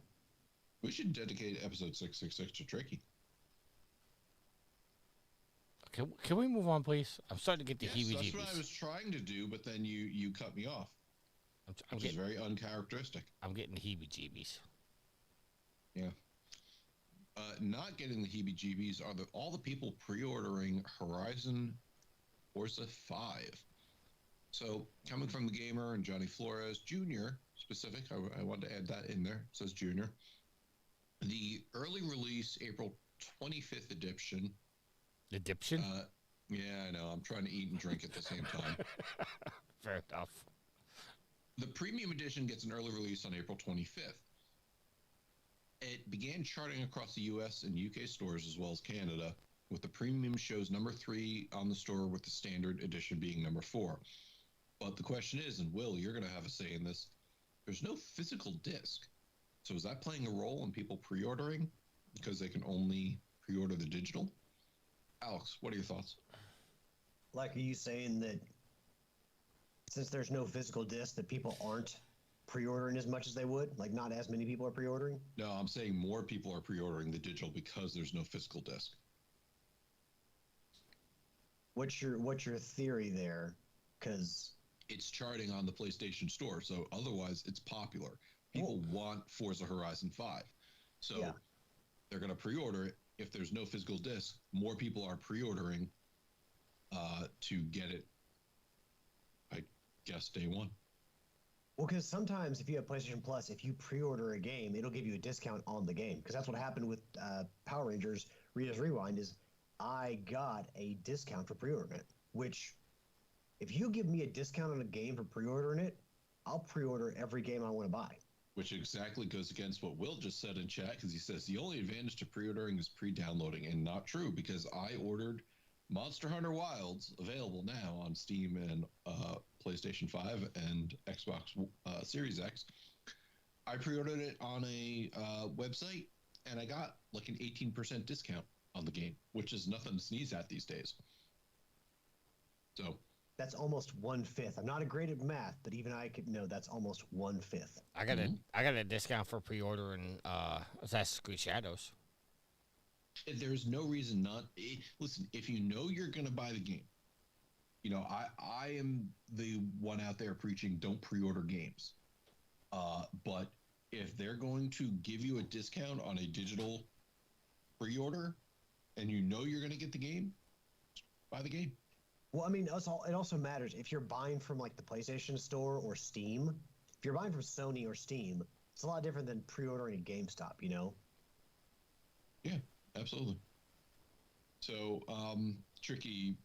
[SPEAKER 1] We should dedicate episode 666 to Tricky.
[SPEAKER 2] Can we move on, please? I'm starting to get the heebie-jeebies.
[SPEAKER 1] That's what I was trying to do, but then you cut me off. Which is very uncharacteristic.
[SPEAKER 2] I'm getting the heebie-jeebies.
[SPEAKER 1] Yeah. Not getting the heebie-jeebies are all the people pre-ordering Horizon Forza 5. So, coming from the gamer and Johnny Flores Jr. specific, I wanted to add that in there. It says Jr. The early release April 25th edition.
[SPEAKER 2] Edition?
[SPEAKER 1] Yeah, I know. I'm trying to eat and drink at the same time.
[SPEAKER 2] Fair enough.
[SPEAKER 1] The premium edition gets an early release on April 25th. It began charting across the US and UK stores as well as Canada, with the premium shows number 3 on the store with the standard edition being number 4. But the question is, and Will, you're going to have a say in this, there's no physical disc. So is that playing a role in people pre-ordering because they can only pre-order the digital? Alex, what are your thoughts?
[SPEAKER 3] Like, are you saying that since there's no physical disc that people aren't pre-ordering as much as they would? Like, not as many people are pre-ordering?
[SPEAKER 1] No, I'm saying more people are pre-ordering the digital because there's no physical disc.
[SPEAKER 3] What's your theory there? Because
[SPEAKER 1] it's charting on the PlayStation Store, so otherwise it's popular. People want Forza Horizon 5. So they're going to pre-order it. If there's no physical disc, more people are pre-ordering to get it, I guess, day one.
[SPEAKER 3] Well, because sometimes if you have PlayStation Plus, if you pre-order a game, it'll give you a discount on the game. Because that's what happened with Power Rangers Rita's Rewind is I got a discount for pre-ordering it, which if you give me a discount on a game for pre-ordering it, I'll pre-order every game I want to buy.
[SPEAKER 1] Which exactly goes against what Will just said in chat, because he says the only advantage to pre-ordering is pre-downloading, and not true, because I ordered Monster Hunter Wilds, available now on Steam and PlayStation 5 and Xbox Series X. I pre-ordered it on a website, and I got like an 18% discount on the game, which is nothing to sneeze at these days. So
[SPEAKER 3] that's almost 1/5. I'm not great at math, but even I could know that's almost 1/5.
[SPEAKER 2] I got a discount for pre-ordering Assassin's Creed Shadows.
[SPEAKER 1] There's no reason not. Listen, if you know you're going to buy the game, I am the one out there preaching don't pre-order games. But if they're going to give you a discount on a digital pre-order, and you know you're going to get the game, buy the game.
[SPEAKER 3] Well, I mean, it also matters if you're buying from like the PlayStation Store or Steam. If you're buying from Sony or Steam, it's a lot different than pre-ordering at GameStop, you know?
[SPEAKER 1] Yeah, absolutely. So, Tricky,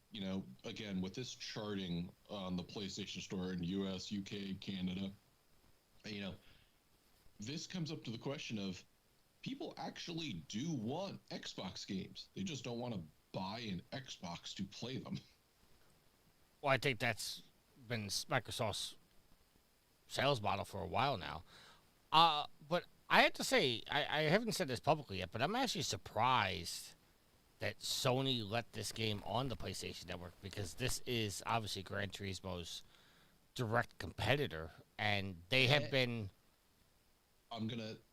[SPEAKER 1] again, with this charting on the PlayStation Store in US, UK, Canada, this comes up to the question of people actually do want Xbox games. They just don't want to buy an Xbox to play them.
[SPEAKER 2] Well, I think that's been Microsoft's sales model for a while now. But I have to say, I haven't said this publicly yet, but I'm actually surprised that Sony let this game on the PlayStation Network, because this is obviously Gran Turismo's direct competitor, and they have been...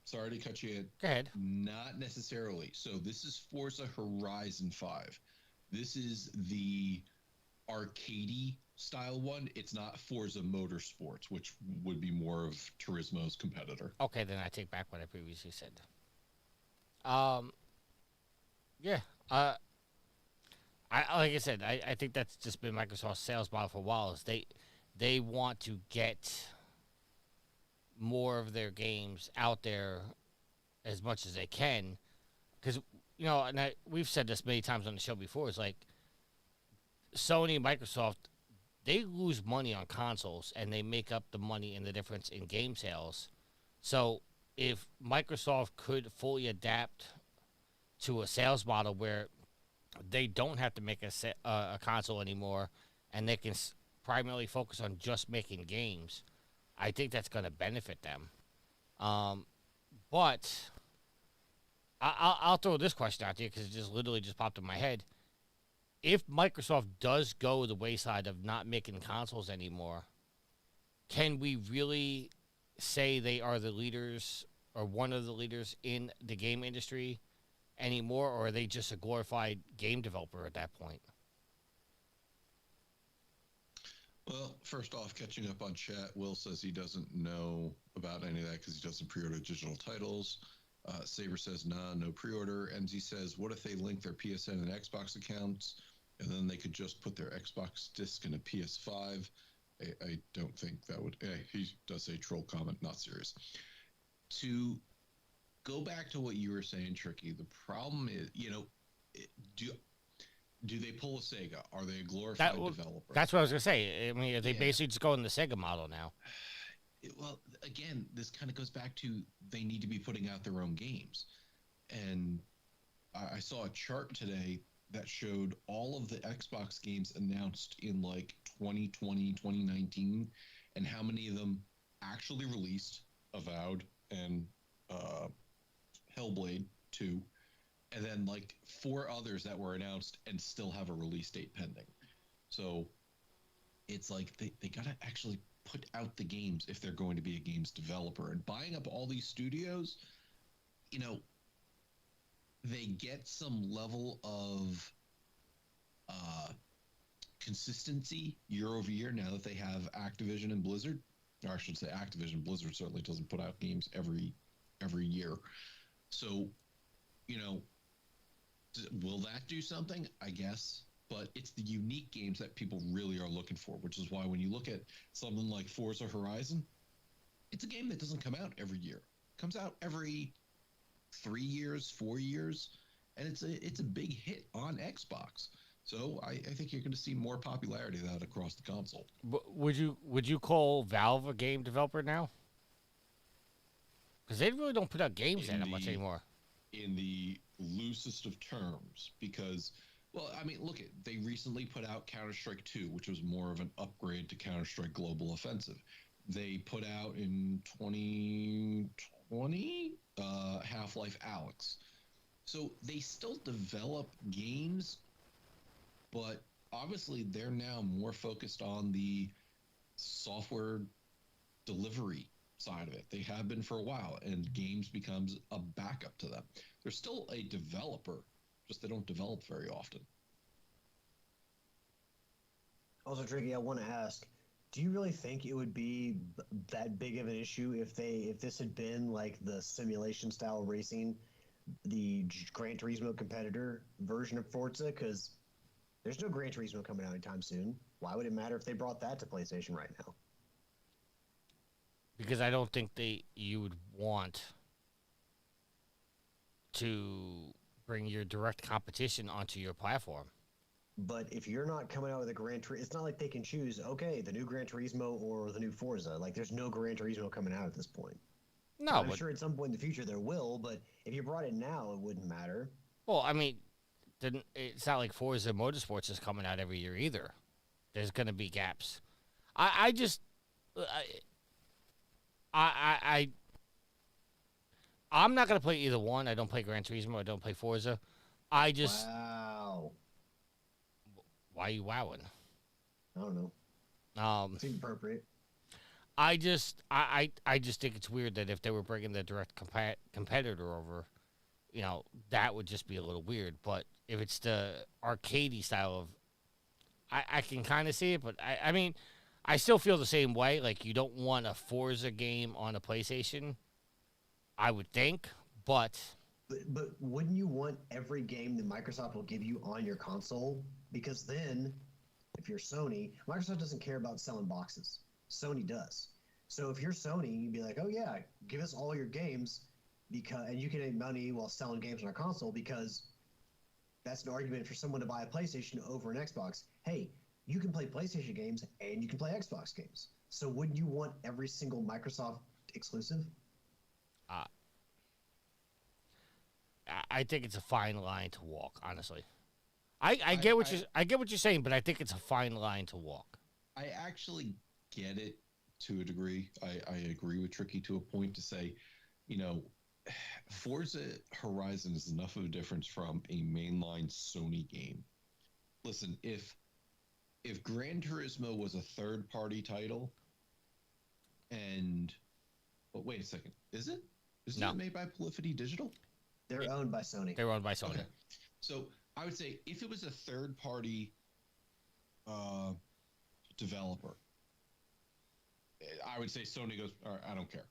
[SPEAKER 1] Sorry to cut you in.
[SPEAKER 2] Go ahead.
[SPEAKER 1] Not necessarily. So this is Forza Horizon 5. This is the arcadey style one. It's not Forza Motorsports, which would be more of Turismo's competitor.
[SPEAKER 2] Okay, then I take back what I previously said. Yeah, Uh, I like I said, I think that's just been Microsoft's sales model for a while. Is they want to get more of their games out there as much as they can, because and we've said this many times on the show before. It's like Sony and Microsoft, they lose money on consoles and they make up the money in the difference in game sales. So if Microsoft could fully adapt to a sales model where they don't have to make a console anymore and they can primarily focus on just making games, I think that's going to benefit them. But I'll throw this question out there because it just literally just popped in my head. If Microsoft does go the wayside of not making consoles anymore, can we really say they are the leaders or one of the leaders in the game industry anymore, or are they just a glorified game developer at that point?
[SPEAKER 1] Well, first off, catching up on chat, Will says he doesn't know about any of that because he doesn't pre-order digital titles. Saber says, nah, no pre-order. MZ says, what if they link their PSN and Xbox accounts and then they could just put their Xbox disc in a PS5? I don't think that would... he does say troll comment, not serious. To go back to what you were saying, Tricky, the problem is, do they pull a Sega? Are they a glorified developer?
[SPEAKER 2] That's what I was going to say. I mean, are they basically just going the Sega model now?
[SPEAKER 1] Well, again, this kind of goes back to they need to be putting out their own games. And I saw a chart today that showed all of the Xbox games announced in like 2020, 2019, and how many of them actually released, Avowed and Hellblade 2, and then like 4 others that were announced and still have a release date pending. So it's like they got to actually put out the games if they're going to be a games developer. And buying up all these studios, they get some level of consistency year over year now that they have Activision and Blizzard. Or I should say Activision. Blizzard certainly doesn't put out games every year. So, will that do something? I guess. But it's the unique games that people really are looking for, which is why when you look at something like Forza Horizon, it's a game that doesn't come out every year. It comes out every 3 years, 4 years, and it's a big hit on Xbox. So I think you're going to see more popularity of that across the console.
[SPEAKER 2] Would you call Valve a game developer now? Because they really don't put out games that much anymore.
[SPEAKER 1] In the loosest of terms, because... Well, I mean, look, they recently put out Counter-Strike 2, which was more of an upgrade to Counter-Strike Global Offensive. They put out in 2020 Half-Life Alyx. So they still develop games, but obviously they're now more focused on the software delivery side of it. They have been for a while, and games becomes a backup to them. They're still a developer, just they don't develop very often.
[SPEAKER 3] Also, Tricky, I want to ask, do you really think it would be that big of an issue if this had been like the simulation style racing, the Gran Turismo competitor version of Forza? Because there's no Gran Turismo coming out anytime soon. Why would it matter if they brought that to PlayStation right now?
[SPEAKER 2] Because I don't think you would want to bring your direct competition onto your platform.
[SPEAKER 3] But if you're not coming out with a Gran Turismo, it's not like they can choose, okay, the new Gran Turismo or the new Forza. Like, there's no Gran Turismo coming out at this point.
[SPEAKER 2] No,
[SPEAKER 3] I'm sure at some point in the future there will, but if you brought it now, it wouldn't matter.
[SPEAKER 2] Well, I mean, it's not like Forza Motorsports is coming out every year either. There's going to be gaps. I'm not going to play either one. I don't play Gran Turismo. I don't play Forza.
[SPEAKER 3] Wow.
[SPEAKER 2] Why are you wowing?
[SPEAKER 3] I don't know. Seems appropriate.
[SPEAKER 2] I just think it's weird that if they were bringing the direct competitor over, that would just be a little weird. But if it's the arcadey style of, I can kind of see it. But I mean, I still feel the same way. Like, you don't want a Forza game on a PlayStation, I would think. But
[SPEAKER 3] But wouldn't you want every game that Microsoft will give you on your console? Because then, if you're Sony, Microsoft doesn't care about selling boxes. Sony does. So if you're Sony, you'd be like, oh yeah, give us all your games, and you can make money while selling games on our console, because that's an argument for someone to buy a PlayStation over an Xbox. Hey, you can play PlayStation games and you can play Xbox games. So wouldn't you want every single Microsoft exclusive?
[SPEAKER 2] Uh, I think it's a fine line to walk, honestly. I get what you're saying, but I think it's a fine line to walk.
[SPEAKER 1] I actually get it to a degree. I agree with Tricky to a point to say, you know, Forza Horizon is enough of a difference from a mainline Sony game. Listen, if Gran Turismo was a third-party title, but wait a second, is it? Isn't it made by Polyphony Digital?
[SPEAKER 3] They're owned by Sony.
[SPEAKER 2] They're owned by Sony.
[SPEAKER 1] Okay. So I would say if it was a third-party developer, I would say Sony goes, all right, I don't care.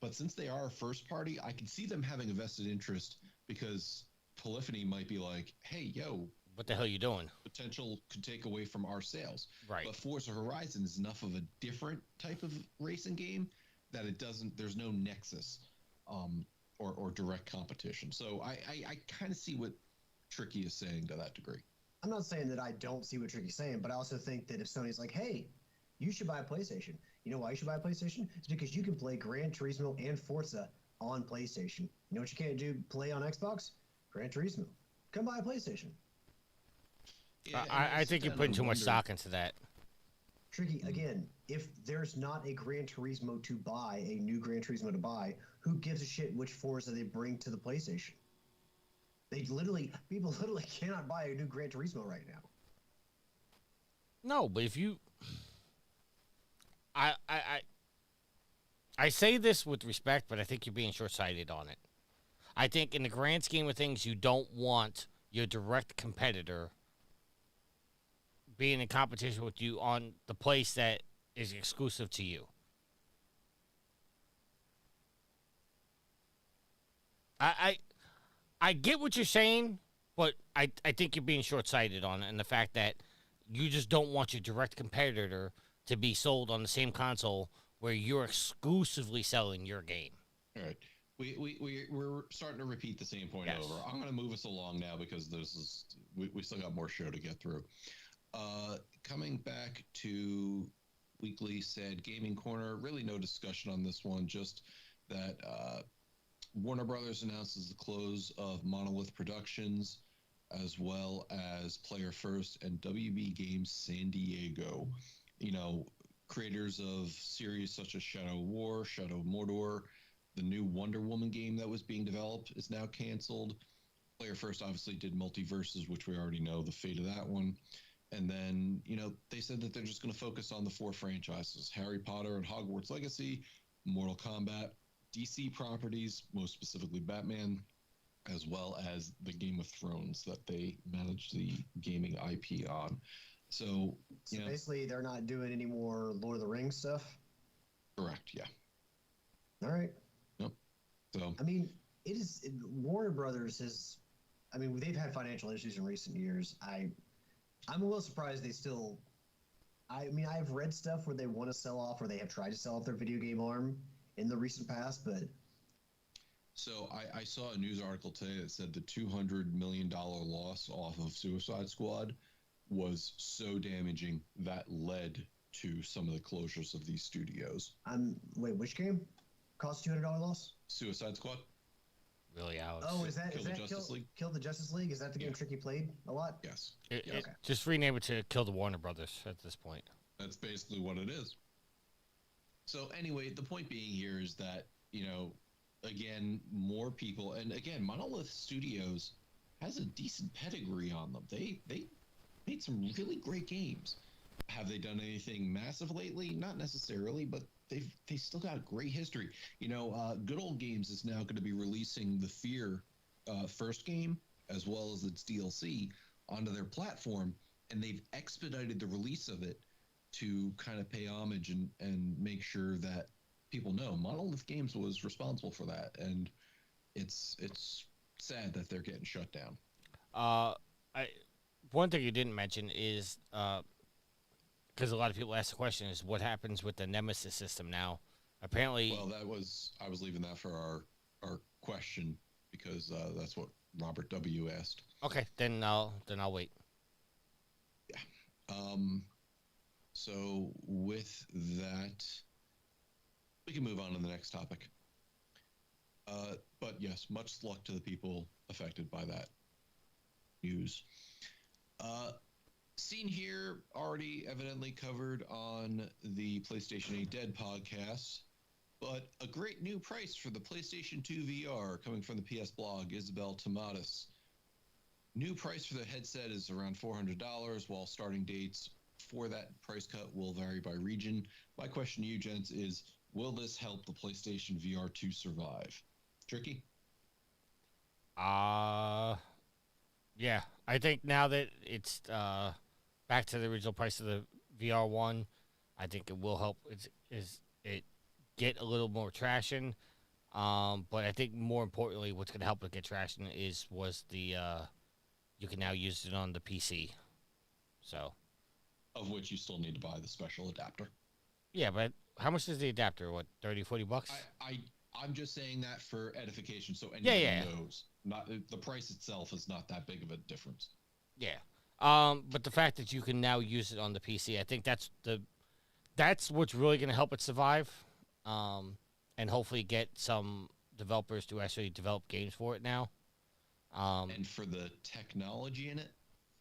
[SPEAKER 1] But since they are a first party, I can see them having a vested interest, because Polyphony might be like, hey, yo,
[SPEAKER 2] what the hell are you doing?
[SPEAKER 1] Potential could take away from our sales.
[SPEAKER 2] Right.
[SPEAKER 1] But Forza Horizon is enough of a different type of racing game that there's no nexus or direct competition. So I kind of see what Tricky is saying to that degree.
[SPEAKER 3] I'm not saying that I don't see what Tricky's saying, but I also think that if Sony's like, hey, you should buy a PlayStation. You know why you should buy a PlayStation? It's because you can play Gran Turismo and Forza on PlayStation. You know what you can't play on Xbox? Gran Turismo. Come buy a PlayStation.
[SPEAKER 2] Yeah, I think you're putting too much stock into that.
[SPEAKER 3] Tricky, again, if there's not a Gran Turismo to buy, a new Gran Turismo to buy, who gives a shit which Forza they bring to the PlayStation? People literally cannot buy a new Gran Turismo right now.
[SPEAKER 2] No, but if you... I say this with respect, but I think you're being short-sighted on it. I think in the grand scheme of things, you don't want your direct competitor being in competition with you on the place that is exclusive to you. I get what you're saying, but I think you're being short-sighted on it, and the fact that you just don't want your direct competitor to be sold on the same console where you're exclusively selling your game.
[SPEAKER 1] All right. We're starting to repeat the same point over. I'm going to move us along now, because we still got more show to get through. Coming back to Weekly Sad Gaming Corner, really no discussion on this one, just that Warner Brothers announces the close of Monolith Productions, as well as Player First and WB Games San Diego. You know, creators of series such as Shadow War, Shadow of Mordor, the new Wonder Woman game that was being developed is now canceled. Player First obviously did Multiverses, which we already know the fate of that one. And then, you know, they said that they're just going to focus on the 4 franchises: Harry Potter and Hogwarts Legacy, Mortal Kombat, DC properties, most specifically Batman, as well as the Game of Thrones that they manage the gaming IP on. So
[SPEAKER 3] basically, they're not doing any more Lord of the Rings stuff?
[SPEAKER 1] Correct, yeah.
[SPEAKER 3] All right.
[SPEAKER 1] Yep. So,
[SPEAKER 3] I mean, Warner Brothers they've had financial issues in recent years. I'm a little surprised they still... I've read stuff where they want to sell off, or they have tried to sell off their video game arm in the recent past, but...
[SPEAKER 1] So I saw a news article today that said the $200 million loss off of Suicide Squad was so damaging that led to some of the closures of these studios.
[SPEAKER 3] Wait, which game cost $200 loss?
[SPEAKER 1] Suicide Squad.
[SPEAKER 2] Really, Alex?
[SPEAKER 3] Oh, is that Kill the Justice League? Is that the game Tricky played a lot?
[SPEAKER 1] Yes.
[SPEAKER 3] Okay.
[SPEAKER 2] Just rename it to Kill the Warner Brothers at this point.
[SPEAKER 1] That's basically what it is. So anyway, the point being here is that, you know, again, more people, and again, Monolith Studios has a decent pedigree on them. They made some really great games. Have they done anything massive lately? Not necessarily, but they still got great history. You know, Good Old Games is now going to be releasing the Fear first game, as well as its DLC, onto their platform, and they've expedited the release of it to kind of pay homage and make sure that people know Monolith Games was responsible for that. And it's sad that they're getting shut down.
[SPEAKER 2] One thing you didn't mention is because a lot of people ask the question is what happens with the Nemesis system now. Apparently,
[SPEAKER 1] Well, I was leaving that for our question because that's what Robert W. asked.
[SPEAKER 2] okay, then I'll wait.
[SPEAKER 1] Yeah. So with that, we can move on to the next topic. But yes, much luck to the people affected by that news. Seen here, already evidently covered on the PlayStation 8 Dead podcast, but a great new price for the PlayStation 2 VR coming from the PS blog, Isabel Tomatis. New price for the headset is around $400, while starting dates for that price cut will vary by region. My question to you, gents, is will this help the PlayStation VR2 survive? Tricky?
[SPEAKER 2] Yeah, I think now that it's back to the original price of the VR1, I think it will help. It get a little more traction. But I think more importantly, what's going to help it get traction was the you can now use it on the PC. So,
[SPEAKER 1] Of which you still need to buy the special adapter.
[SPEAKER 2] yeah, but how much is the adapter? What, 30, 40 bucks?
[SPEAKER 1] I'm just saying that for edification, so anybody
[SPEAKER 2] Yeah.
[SPEAKER 1] knows. Not the price itself is not that big of a difference.
[SPEAKER 2] Yeah. But the fact that you can now use it on the PC, I think that's what's really going to help it survive, and hopefully get some developers to actually develop games for it now.
[SPEAKER 1] And for the technology in it,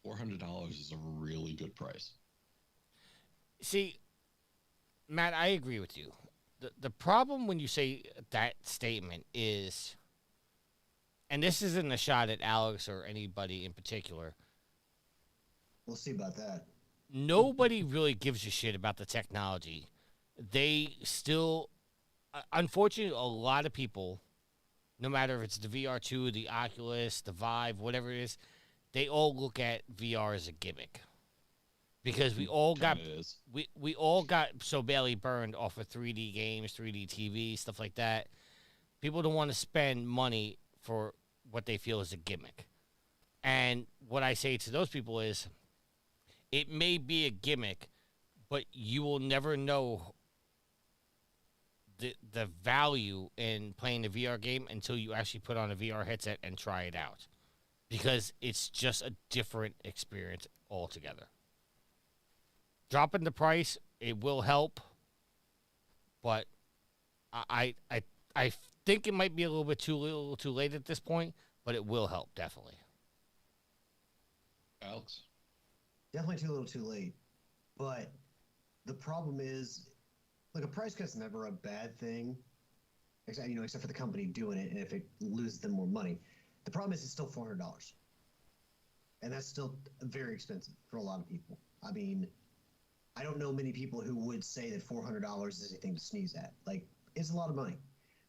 [SPEAKER 1] $400 is a really good price.
[SPEAKER 2] See, Matt, I agree with you. The problem when you say that statement is, and this isn't a shot at Alex or anybody in particular,
[SPEAKER 3] We'll see about that.
[SPEAKER 2] nobody really gives a shit about the technology. They still, unfortunately, a lot of people, no matter if it's the VR2, the Oculus, the Vive, whatever it is, they all look at VR as a gimmick. Because we all got we all got so badly burned off of 3D games, 3D TV, stuff like that. People don't want to spend money for what they feel is a gimmick. And what I say to those people is, it may be a gimmick, but you will never know the value in playing a VR game until you actually put on a VR headset and try it out. Because it's just a different experience altogether. Dropping the price, it will help, but I think it might be a little too late at this point, but it will help, definitely.
[SPEAKER 1] Alex?
[SPEAKER 3] Definitely too little too late. But the problem is, like, a price cut's never a bad thing, except for the company doing it, and if it loses them more money. The problem is it's still $400. And that's still very expensive for a lot of people. I mean, I don't know many people who would say that $400 is anything to sneeze at. Like, it's a lot of money.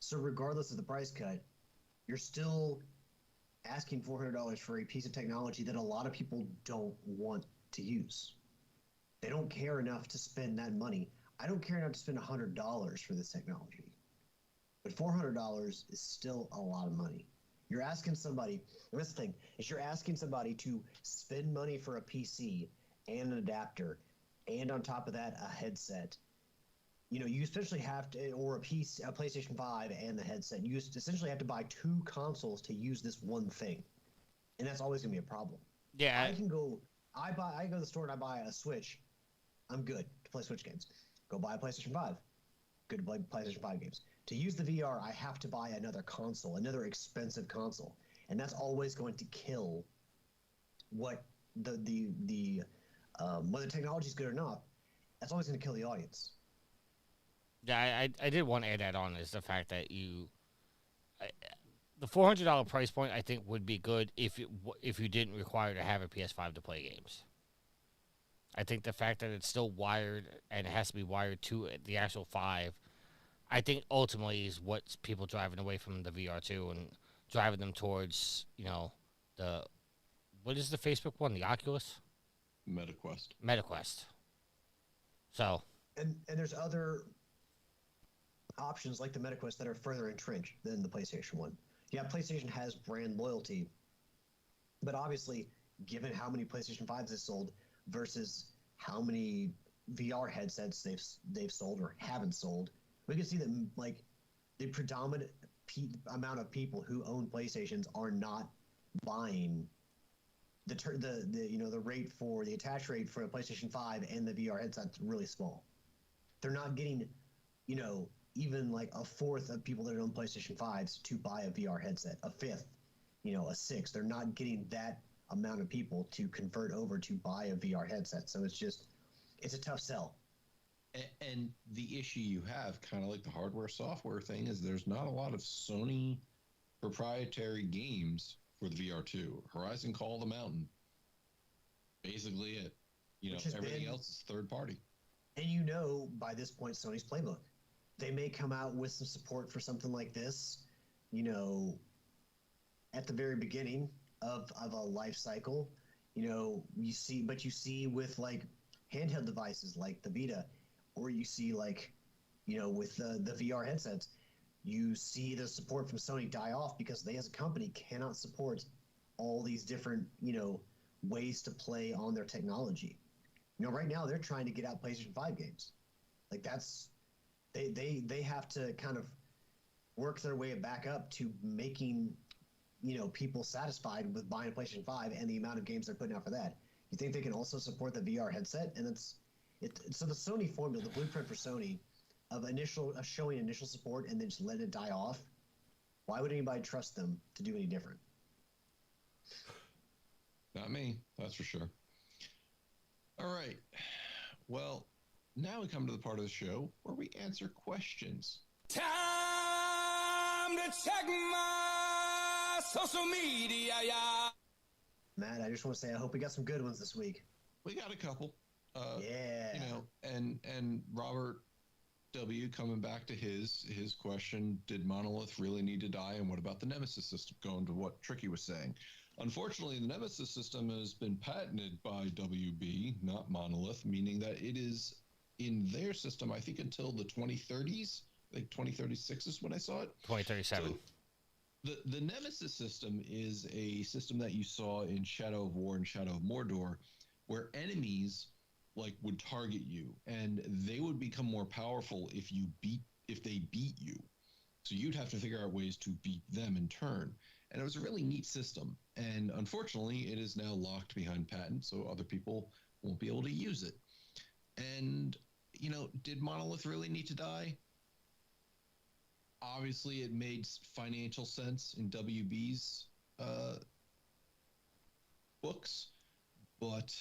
[SPEAKER 3] So regardless of the price cut, you're still asking $400 for a piece of technology that a lot of people don't want to use. They don't care enough to spend that money. I don't care enough to spend $100 for this technology. But $400 is still a lot of money. You're asking somebody, and that's the thing, is you're asking somebody to spend money for a PC and an adapter, and on top of that, a headset. You essentially have to, or a PlayStation 5 and the headset, you essentially have to buy two consoles to use this one thing. And that's always going to be a problem.
[SPEAKER 2] Yeah.
[SPEAKER 3] I go to the store and I buy a Switch. I'm good to play Switch games. Go buy a PlayStation 5. Good to play PlayStation 5 games. To use the VR, I have to buy another console, another expensive console. And that's always going to kill what whether the technology is good or not. That's always going to kill the audience.
[SPEAKER 2] Yeah, I did want to add that on, is the fact that the $400 price point I think would be good if you didn't require to have a PS5 to play games. I think the fact that it's still wired and it has to be wired to the actual 5, I think ultimately is what's people driving away from the VR2 and driving them towards, what is the Facebook one? The Oculus? MetaQuest. So.
[SPEAKER 3] And there's other options like the MetaQuest that are further entrenched than the PlayStation one. Yeah, PlayStation has brand loyalty, but obviously, given how many PlayStation 5s they sold versus how many VR headsets they've sold or haven't sold, we can see that like the predominant amount of people who own PlayStations are not buying the rate for the attach rate for a PlayStation 5 and the VR headset's really small. They're not getting, even like a fourth of people that own PlayStation 5s to buy a VR headset, a fifth, a sixth. They're not getting that amount of people to convert over to buy a VR headset. So it's a tough sell.
[SPEAKER 1] And the issue you have, kind of like the hardware software thing, is there's not a lot of Sony proprietary games for the VR2. Horizon Call of the Mountain. Basically it. Everything else is third party.
[SPEAKER 3] And by this point, Sony's playbook. They may come out with some support for something like this, at the very beginning of a life cycle. You see with like handheld devices like the Vita, or you see like, with the VR headsets, you see the support from Sony die off because they as a company cannot support all these different, ways to play on their technology. Right now they're trying to get out PlayStation 5 games. Like they have to kind of work their way back up to making, people satisfied with buying a PlayStation 5 and the amount of games they're putting out for that. You think they can also support the VR headset? And so the Sony formula, the blueprint for Sony of showing initial support and then just letting it die off. Why would anybody trust them to do any different?
[SPEAKER 1] Not me, that's for sure. All right. Well, now we come to the part of the show where we answer questions.
[SPEAKER 4] Time to check my social media, yeah.
[SPEAKER 3] Matt, I just want to say I hope we got some good ones this week.
[SPEAKER 1] We got a couple.
[SPEAKER 3] Yeah.
[SPEAKER 1] And Robert W. coming back to his question, did Monolith really need to die? And what about the Nemesis system? Going to what Tricky was saying. Unfortunately, the Nemesis system has been patented by WB, not Monolith, meaning that it is in their system, I think, until the 2030s. I think 2036 is when I saw it.
[SPEAKER 2] 2037.
[SPEAKER 1] So the Nemesis system is a system that you saw in Shadow of War and Shadow of Mordor, where enemies would target you, and they would become more powerful if they beat you. So you'd have to figure out ways to beat them in turn. And it was a really neat system. And unfortunately, it is now locked behind patent, so other people won't be able to use it. And, did Monolith really need to die? Obviously, it made financial sense in WB's books. But,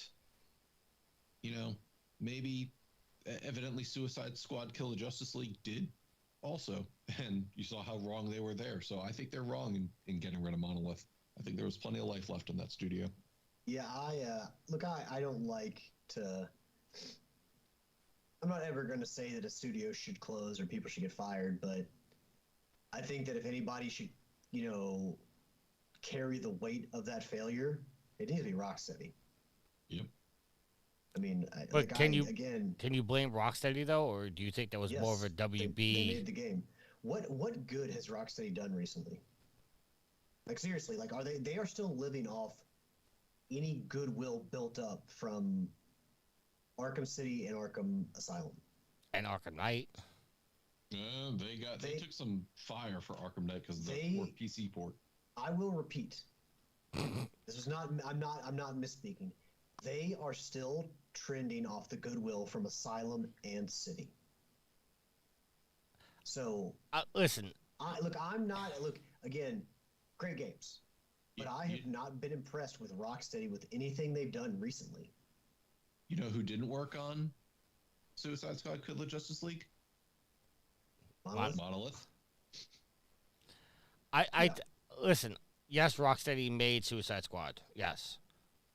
[SPEAKER 1] maybe evidently Suicide Squad Kill the Justice League did also, and you saw how wrong they were there. So I think they're wrong in getting rid of Monolith. I think there was plenty of life left in that studio.
[SPEAKER 3] Yeah, I don't like to. I'm not ever going to say that a studio should close or people should get fired, but I think that if anybody should, carry the weight of that failure, it needs to be Rocksteady.
[SPEAKER 1] Yep.
[SPEAKER 3] I mean,
[SPEAKER 2] but can you blame Rocksteady though, or do you think that was more of a WB?
[SPEAKER 3] They made the game. What good has Rocksteady done recently? Like seriously, they are still living off any goodwill built up from Arkham City and Arkham Asylum
[SPEAKER 2] and Arkham Knight.
[SPEAKER 1] Yeah, they took some fire for Arkham Knight because of the poor PC port.
[SPEAKER 3] I will repeat. This is not. I'm not misspeaking. They are still trending off the goodwill from Asylum and City. So
[SPEAKER 2] listen.
[SPEAKER 3] Again, great games, but I have not been impressed with Rocksteady with anything they've done recently.
[SPEAKER 1] You know who didn't work on Suicide Squad Kill the Justice League? Monolith.
[SPEAKER 2] Listen. Yes, Rocksteady made Suicide Squad. Yes,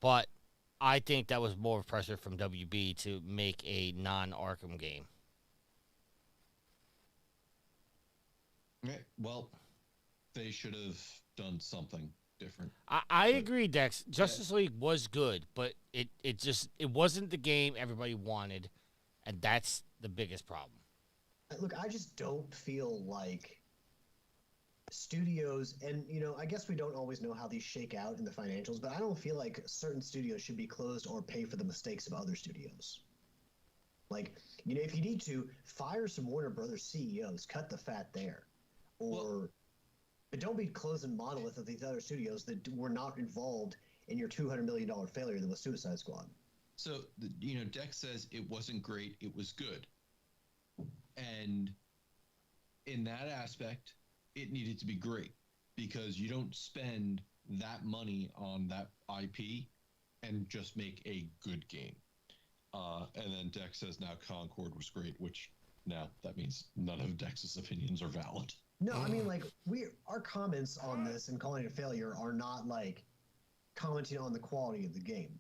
[SPEAKER 2] but I think that was more pressure from WB to make a non-Arkham game.
[SPEAKER 1] Okay, well, they should have done something different.
[SPEAKER 2] I agree, Dex. Justice League was good, but it wasn't the game everybody wanted, and that's the biggest problem.
[SPEAKER 3] Look, I just don't feel like studios, and I guess we don't always know how these shake out in the financials, but I don't feel like certain studios should be closed or pay for the mistakes of other studios. Like, if you need to, fire some Warner Brothers CEOs, cut the fat there. But don't be closing Monolith of these other studios that were not involved in your $200 million failure that was Suicide Squad.
[SPEAKER 1] So, Dex says it wasn't great, it was good. And in that aspect, it needed to be great, because you don't spend that money on that IP and just make a good game. And then Dex says now Concord was great, which now that means none of Dex's opinions are valid.
[SPEAKER 3] No, I mean, like, our comments on this and calling it a failure are not like commenting on the quality of the game.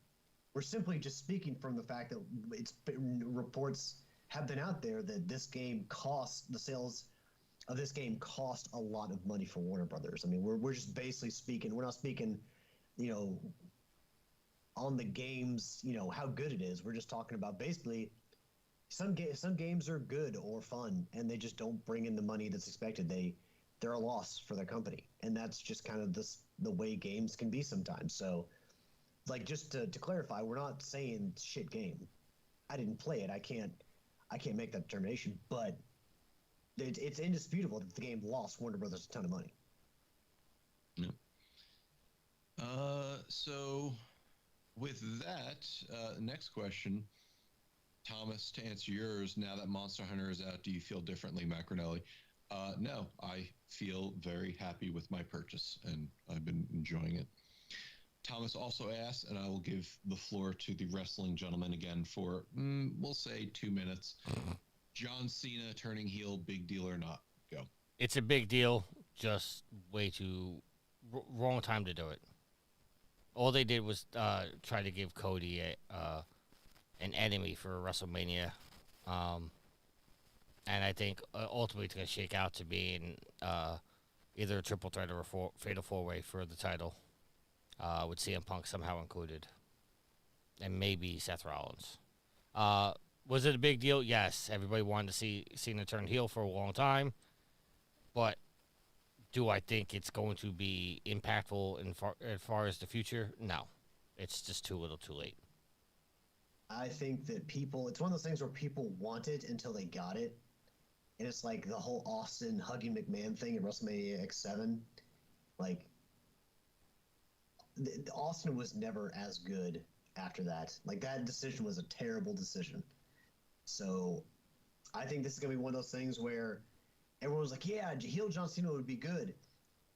[SPEAKER 3] We're simply just speaking from the fact that reports have been out there that the sales of this game cost a lot of money for Warner Brothers. I mean, we're just basically speaking. We're not speaking, on the games, how good it is. We're just talking about basically some games are good or fun, and they just don't bring in the money that's expected. They're a loss for their company, and that's just kind of the way games can be sometimes. So, like, just to clarify, we're not saying shit game. I didn't play it. I can't make that determination, but it's indisputable that the game lost Warner Brothers a ton of money.
[SPEAKER 1] Yeah. So with that, next question, Thomas, to answer yours, now that Monster Hunter is out, do you feel differently, Macronelli? No, I feel very happy with my purchase, and I've been enjoying it. Thomas also asks, and I will give the floor to the wrestling gentleman again for, we'll say 2 minutes. John Cena turning heel, big deal or not? Go.
[SPEAKER 2] It's a big deal, just way too wrong time to do it. All they did was try to give Cody an enemy for WrestleMania. And I think ultimately it's going to shake out to being either a triple threat or a fatal four-way for the title, with CM Punk somehow included. And maybe Seth Rollins. Was it a big deal? Yes. Everybody wanted to see Cena turn heel for a long time. But do I think it's going to be impactful as far as the future? No. It's just too little too late.
[SPEAKER 3] I think that it's one of those things where people want it until they got it. And it's like the whole Austin hugging McMahon thing at WrestleMania X7. Like, Austin was never as good after that. Like, that decision was a terrible decision. So I think this is going to be one of those things where everyone was like, yeah, heel John Cena would be good.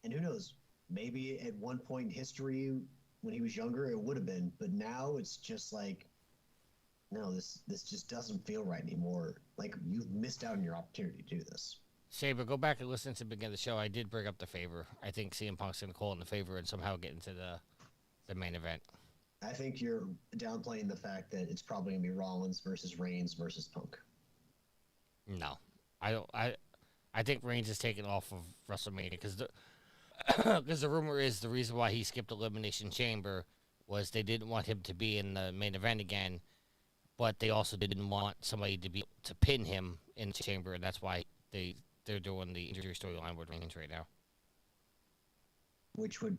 [SPEAKER 3] And who knows? Maybe at one point in history when he was younger, it would have been. But now it's just like, no, this just doesn't feel right anymore. Like, you've missed out on your opportunity to do this.
[SPEAKER 2] Saber, go back and listen to the beginning of the show. I did bring up the favor. I think CM Punk's going to call in the favor and somehow get into the main event.
[SPEAKER 3] I think you're downplaying the fact that it's probably going to be Rollins versus Reigns versus Punk.
[SPEAKER 2] No. I don't. I think Reigns is taken off of WrestleMania because the rumor is the reason why he skipped Elimination Chamber was they didn't want him to be in the main event again, but they also didn't want somebody to pin him in the Chamber, and that's why they're doing the injury storyline with Reigns right now.
[SPEAKER 3] Which would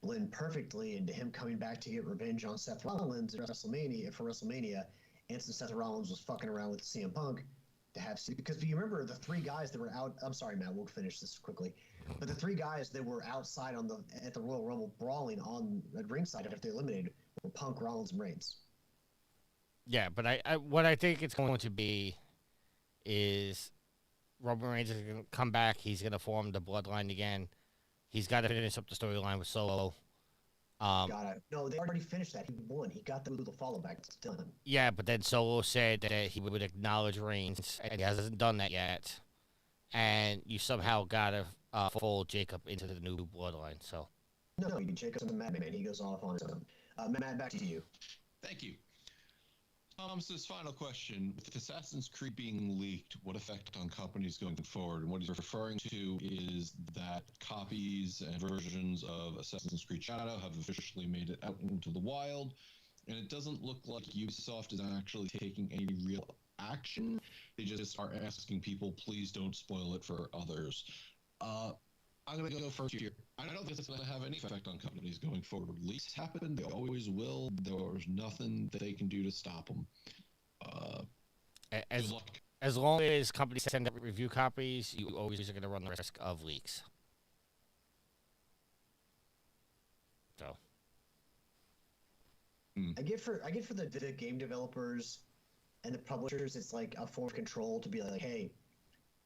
[SPEAKER 3] blend perfectly into him coming back to get revenge on Seth Rollins at WrestleMania, and since Seth Rollins was fucking around with CM Punk, because you remember the three guys that were out. I'm sorry, Matt. We'll finish this quickly. But the three guys that were outside at the Royal Rumble brawling at ringside after they eliminated were Punk, Rollins, and Reigns.
[SPEAKER 2] Yeah, but what I think it's going to be is Roman Reigns is going to come back. He's going to form the bloodline again. He's got to finish up the storyline with Solo.
[SPEAKER 3] No, they already finished that. He won. He got the follow back. It's done.
[SPEAKER 2] Yeah, but then Solo said that he would acknowledge Reigns, and he hasn't done that yet. And you somehow got to fold Jacob into the new bloodline. So.
[SPEAKER 3] No, Jacob's a madman. He goes off on his own. Matt, back to you.
[SPEAKER 1] Thank you. So this final question, with Assassin's Creed being leaked, what effect on companies going forward? And what he's referring to is that copies and versions of Assassin's Creed Shadow have officially made it out into the wild, and it doesn't look like Ubisoft is actually taking any real action. They just are asking people, please don't spoil it for others. I'm going to go first here. I don't think it's going to have any effect on companies going forward. Leaks happen; they always will. There's nothing that they can do to stop them. Good
[SPEAKER 2] As
[SPEAKER 1] luck.
[SPEAKER 2] as long as companies send out review copies, you always are going to run the risk of leaks. So
[SPEAKER 3] I get for the game developers and the publishers, it's like a form of control to be like, hey,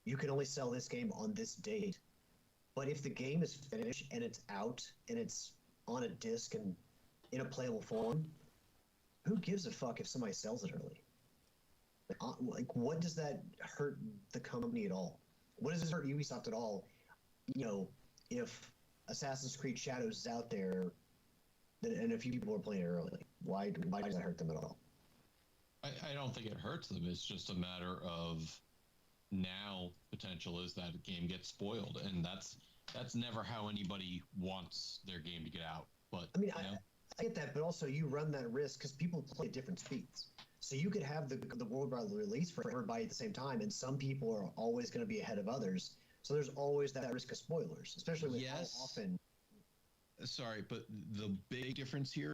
[SPEAKER 3] you can only sell this game on this date. But if the game is finished and it's out and it's on a disc and in a playable form, who gives a fuck if somebody sells it early? Like, what does that hurt the company at all? What does this hurt Ubisoft at all? You know, if Assassin's Creed Shadows is out there and a few people are playing it early, why does that hurt them at all?
[SPEAKER 1] I don't think it hurts them. It's just a matter of now potential is that a game gets spoiled, and that's never how anybody wants their game to get out. But
[SPEAKER 3] I mean, I get that, but also you run that risk because people play at different speeds. So you could have the worldwide release for everybody at the same time, and some people are always going to be ahead of others. So there's always that risk of spoilers, especially with how often.
[SPEAKER 1] Sorry, but the big difference here.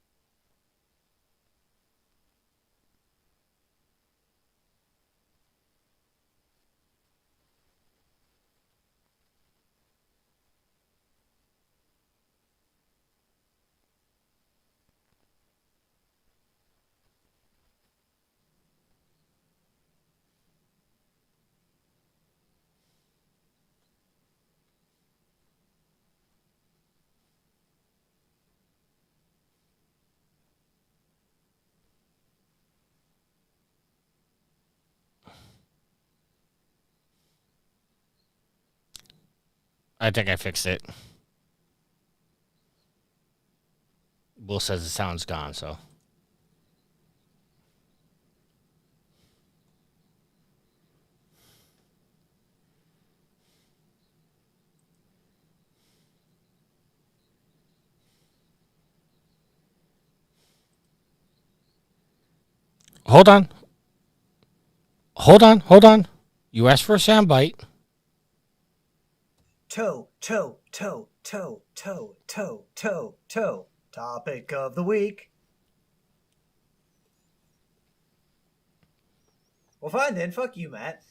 [SPEAKER 2] I think I fixed it. Will says the sound's gone, so. Hold on. Hold on. You asked for a soundbite.
[SPEAKER 5] Toe. Topic of the week. Well, fine then. Fuck you, Matt.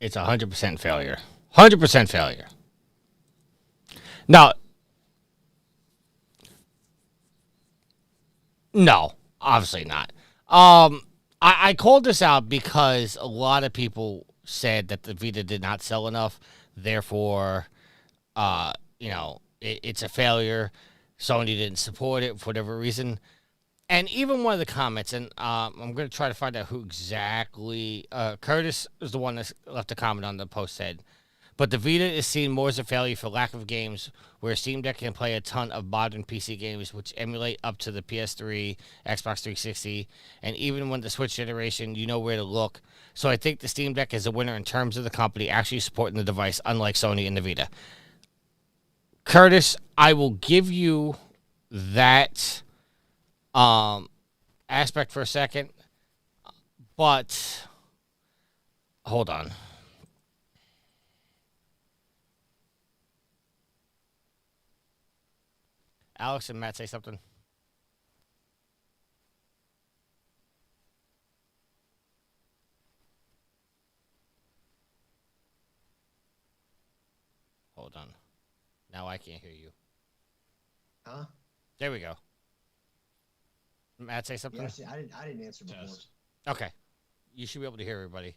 [SPEAKER 2] It's 100% failure. 100% failure. Now, no, obviously not. I called this out because a lot of people said that the Vita did not sell enough. Therefore, it's a failure. Sony didn't support it for whatever reason. And even one of the comments, and I'm going to try to find out who exactly. Curtis is the one that left a comment on the post said, but the Vita is seen more as a failure for lack of games, where Steam Deck can play a ton of modern PC games which emulate up to the PS3, Xbox 360, and even when the Switch generation, you know where to look. So I think the Steam Deck is a winner in terms of the company actually supporting the device, unlike Sony and the Vita. Curtis, I will give you that aspect for a second, but hold on. Alex and Matt say something. Hold on. Now I can't hear you.
[SPEAKER 3] Huh?
[SPEAKER 2] There we go. Matt, say something.
[SPEAKER 3] Yeah, actually, I didn't answer before.
[SPEAKER 1] Test.
[SPEAKER 2] Okay. You should be able to hear everybody.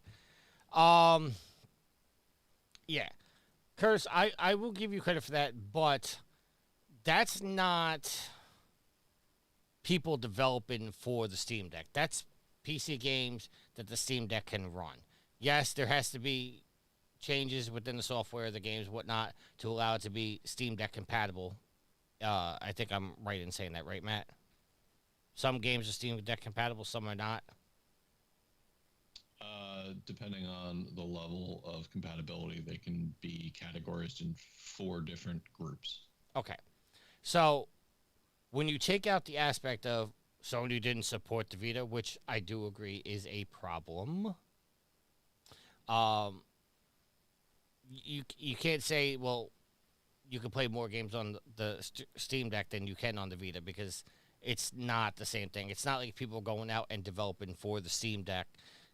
[SPEAKER 2] Yeah. Curse, I will give you credit for that, but that's not people developing for the Steam Deck. That's PC games that the Steam Deck can run. Yes, there has to be changes within the software, the games, whatnot, to allow it to be Steam Deck compatible. I think I'm right in saying that, right, Matt? Some games are Steam Deck compatible, some are not.
[SPEAKER 1] Depending on the level of compatibility, they can be categorized in 4 different groups.
[SPEAKER 2] Okay. So, when you take out the aspect of Sony didn't support the Vita, which I do agree is a problem, you can't say, well, you can play more games on the Steam Deck than you can on the Vita, because it's not the same thing. It's not like people going out and developing for the Steam Deck.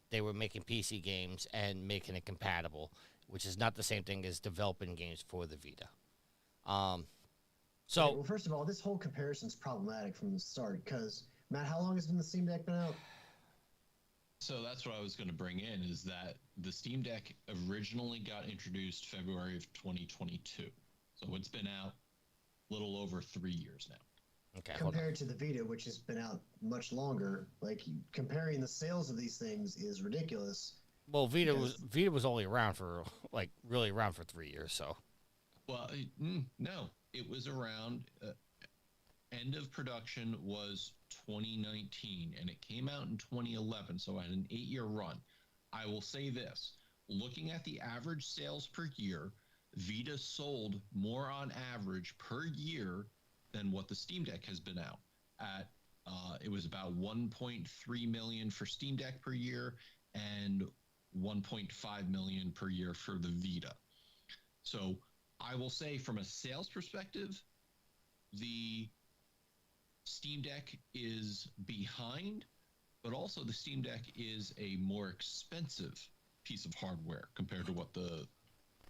[SPEAKER 2] They were making PC games and making it compatible, which is not the same thing as developing games for the Vita.
[SPEAKER 3] Okay, well, first of all, this whole comparison is problematic from the start, because, Matt, how long has the Steam Deck been out?
[SPEAKER 1] So that's what I was going to bring in, is that the Steam Deck originally got introduced February of 2022. So it's been out a little over 3 years now.
[SPEAKER 2] Okay,
[SPEAKER 3] Compared to the Vita, which has been out much longer, like, comparing the sales of these things is ridiculous.
[SPEAKER 2] well, Vita was only around for, like, really around for 3 years, so.
[SPEAKER 1] Well, no, it was around, end of production was 2019, and it came out in 2011, so I had an 8-year run. I will say this, looking at the average sales per year, Vita sold more on average per year than what the Steam Deck has been out at. It was about 1.3 million for Steam Deck per year and 1.5 million per year for the Vita. So I will say, from a sales perspective, the Steam Deck is behind, but also the Steam Deck is a more expensive piece of hardware compared to what the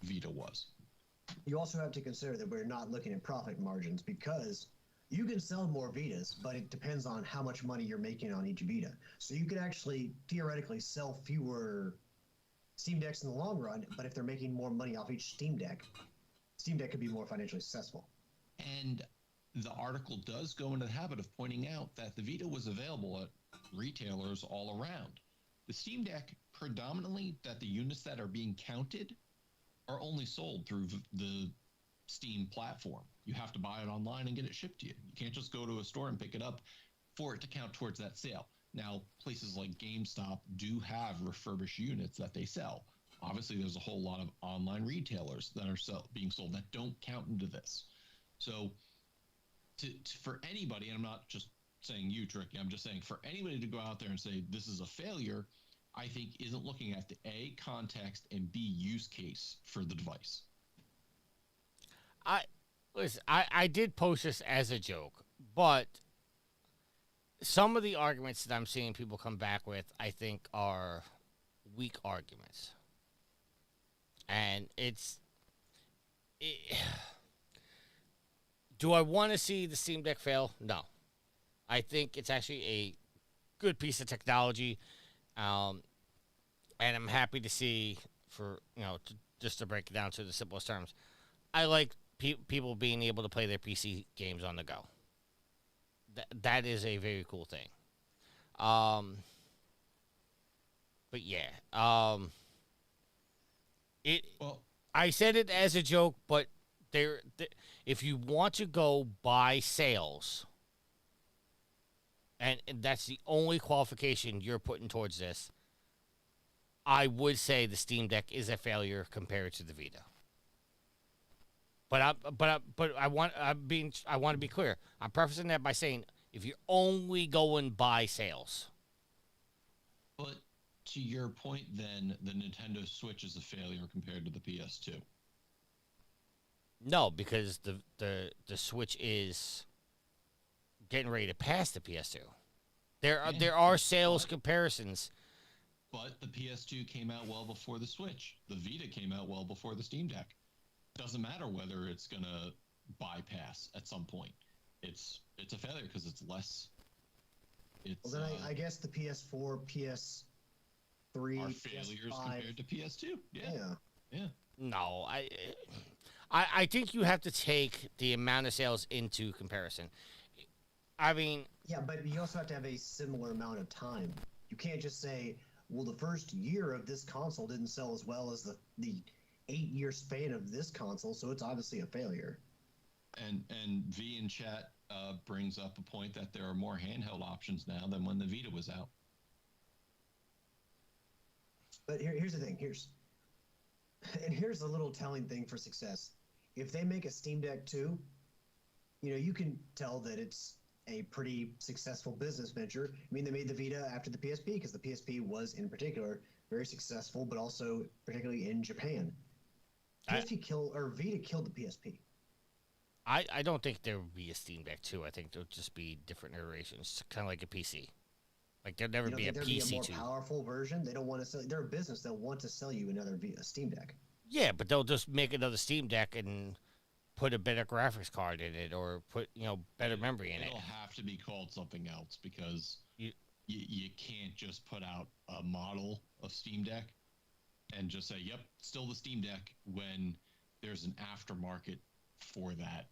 [SPEAKER 1] Vita was.
[SPEAKER 3] You also have to consider that we're not looking at profit margins, because you can sell more Vitas, but it depends on how much money you're making on each Vita. So you could actually theoretically sell fewer Steam Decks in the long run, but if they're making more money off each Steam Deck could be more financially successful.
[SPEAKER 1] And the article does go into the habit of pointing out that the Vita was available at retailers all around. The Steam Deck, predominantly, that the units that are being counted are only sold through the Steam platform. You have to buy it online and get it shipped to you. You can't just go to a store and pick it up for it to count towards that sale. Now, places like GameStop do have refurbished units that they sell. Obviously, there's a whole lot of online retailers that are being sold that don't count into this. So for anybody, and I'm not just saying you, Tricky, I'm just saying for anybody to go out there and say this is a failure, I think isn't looking at the A, context, and B, use case for the device.
[SPEAKER 2] I did post this as a joke, but some of the arguments that I'm seeing people come back with, I think, are weak arguments. And do I want to see the Steam Deck fail? No. I think it's actually a good piece of technology. And I'm happy to see, for, just to break it down to the simplest terms, I like people being able to play their PC games on the go. That is a very cool thing. But yeah, I said it as a joke, but if you want to go by sales, and that's the only qualification you're putting towards this, I would say the Steam Deck is a failure compared to the Vita. But I want to be clear. I'm prefacing that by saying, if you're only going by sales.
[SPEAKER 1] But to your point, then the Nintendo Switch is a failure compared to the PS2.
[SPEAKER 2] No, because the Switch is getting ready to pass the PS2. There are
[SPEAKER 1] Yeah,
[SPEAKER 2] there are
[SPEAKER 1] but-
[SPEAKER 2] sales
[SPEAKER 1] but-
[SPEAKER 2] comparisons.
[SPEAKER 1] But the PS2 came out well before the Switch. The Vita came out well before the Steam Deck. Doesn't matter whether it's gonna bypass at some point. It's a failure because it's less. It's
[SPEAKER 3] Well, then I guess the PS4, PS3,
[SPEAKER 1] are failures
[SPEAKER 3] PS5.
[SPEAKER 1] compared to PS2. Yeah.
[SPEAKER 2] No, I think you have to take the amount of sales into comparison. I mean,
[SPEAKER 3] Yeah, but you also have to have a similar amount of time. You can't just say, well, the first year of this console didn't sell as well as the 8-year span of this console, so it's obviously a failure.
[SPEAKER 1] And V in chat brings up a point that there are more handheld options now than when the Vita was out.
[SPEAKER 3] But here's the thing. Here's a little telling thing for success. If they make a Steam Deck 2, you can tell that it's a pretty successful business venture. I mean, they made the Vita after the PSP because the PSP was, in particular, very successful, but also particularly in Japan. Vita killed the PSP.
[SPEAKER 2] I don't think there would be a Steam Deck 2. I think there'll just be different iterations, kind of like a PC. Like there'll never be a
[SPEAKER 3] there'd
[SPEAKER 2] PC
[SPEAKER 3] be a more
[SPEAKER 2] 2.
[SPEAKER 3] powerful version. They don't want to sell. They're a business. They'll want to sell you a Steam Deck.
[SPEAKER 2] Yeah, but they'll just make another Steam Deck and put a better graphics card in it, or put better memory in it.
[SPEAKER 1] It'll have to be called something else because
[SPEAKER 2] You-
[SPEAKER 1] you can't just put out a model of Steam Deck and just say, "Yep, still the Steam Deck," when there's an aftermarket for that.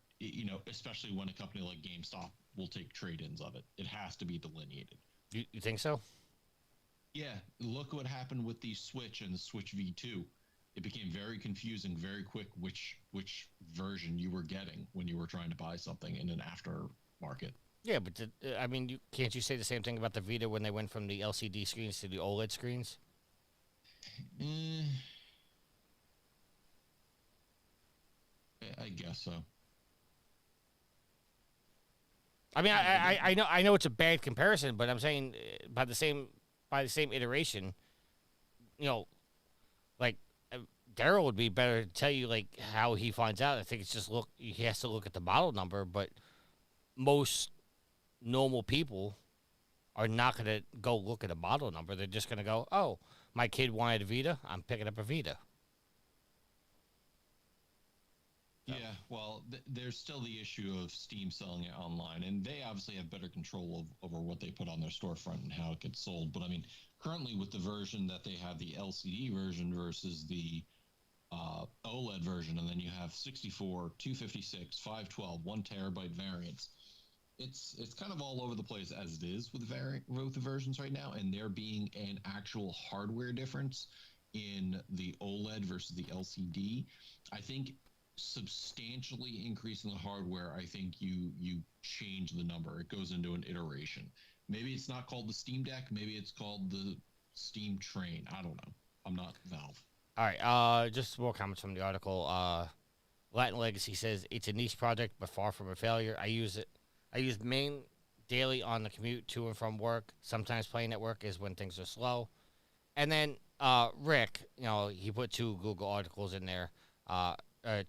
[SPEAKER 1] Especially when a company like GameStop will take trade-ins of it. It has to be delineated.
[SPEAKER 2] You think so?
[SPEAKER 1] Yeah, look what happened with the Switch and the Switch V2. It became very confusing very quick which version you were getting when you were trying to buy something in an aftermarket.
[SPEAKER 2] Yeah, but can't you say the same thing about the Vita when they went from the LCD screens to the OLED screens?
[SPEAKER 1] I guess so.
[SPEAKER 2] I mean, I know it's a bad comparison, but I'm saying by the same iteration, like Daryl would be better to tell you like how he finds out. I think it's just he has to look at the model number, but most normal people are not going to go look at a model number. They're just going to go, "Oh, my kid wanted a Vita. I'm picking up a Vita."
[SPEAKER 1] Yeah, well, there's still the issue of Steam selling it online, and they obviously have better control over what they put on their storefront and how it gets sold. But I mean, currently with the version that they have, the LCD version versus the OLED version, and then you have 64, 256, 512, 1 terabyte variants. It's kind of all over the place as it is with the versions right now, and there being an actual hardware difference in the OLED versus the LCD. I think substantially increasing the hardware, I think you change the number. It goes into an iteration. Maybe it's not called the Steam Deck. Maybe it's called the Steam Train. I don't know. I'm not Valve.
[SPEAKER 2] All right, just more comments from the article. Latin Legacy says it's a niche project, but far from a failure. I use main daily on the commute to and from work. Sometimes playing at work is when things are slow. And then Rick, he put 2 Google articles in there.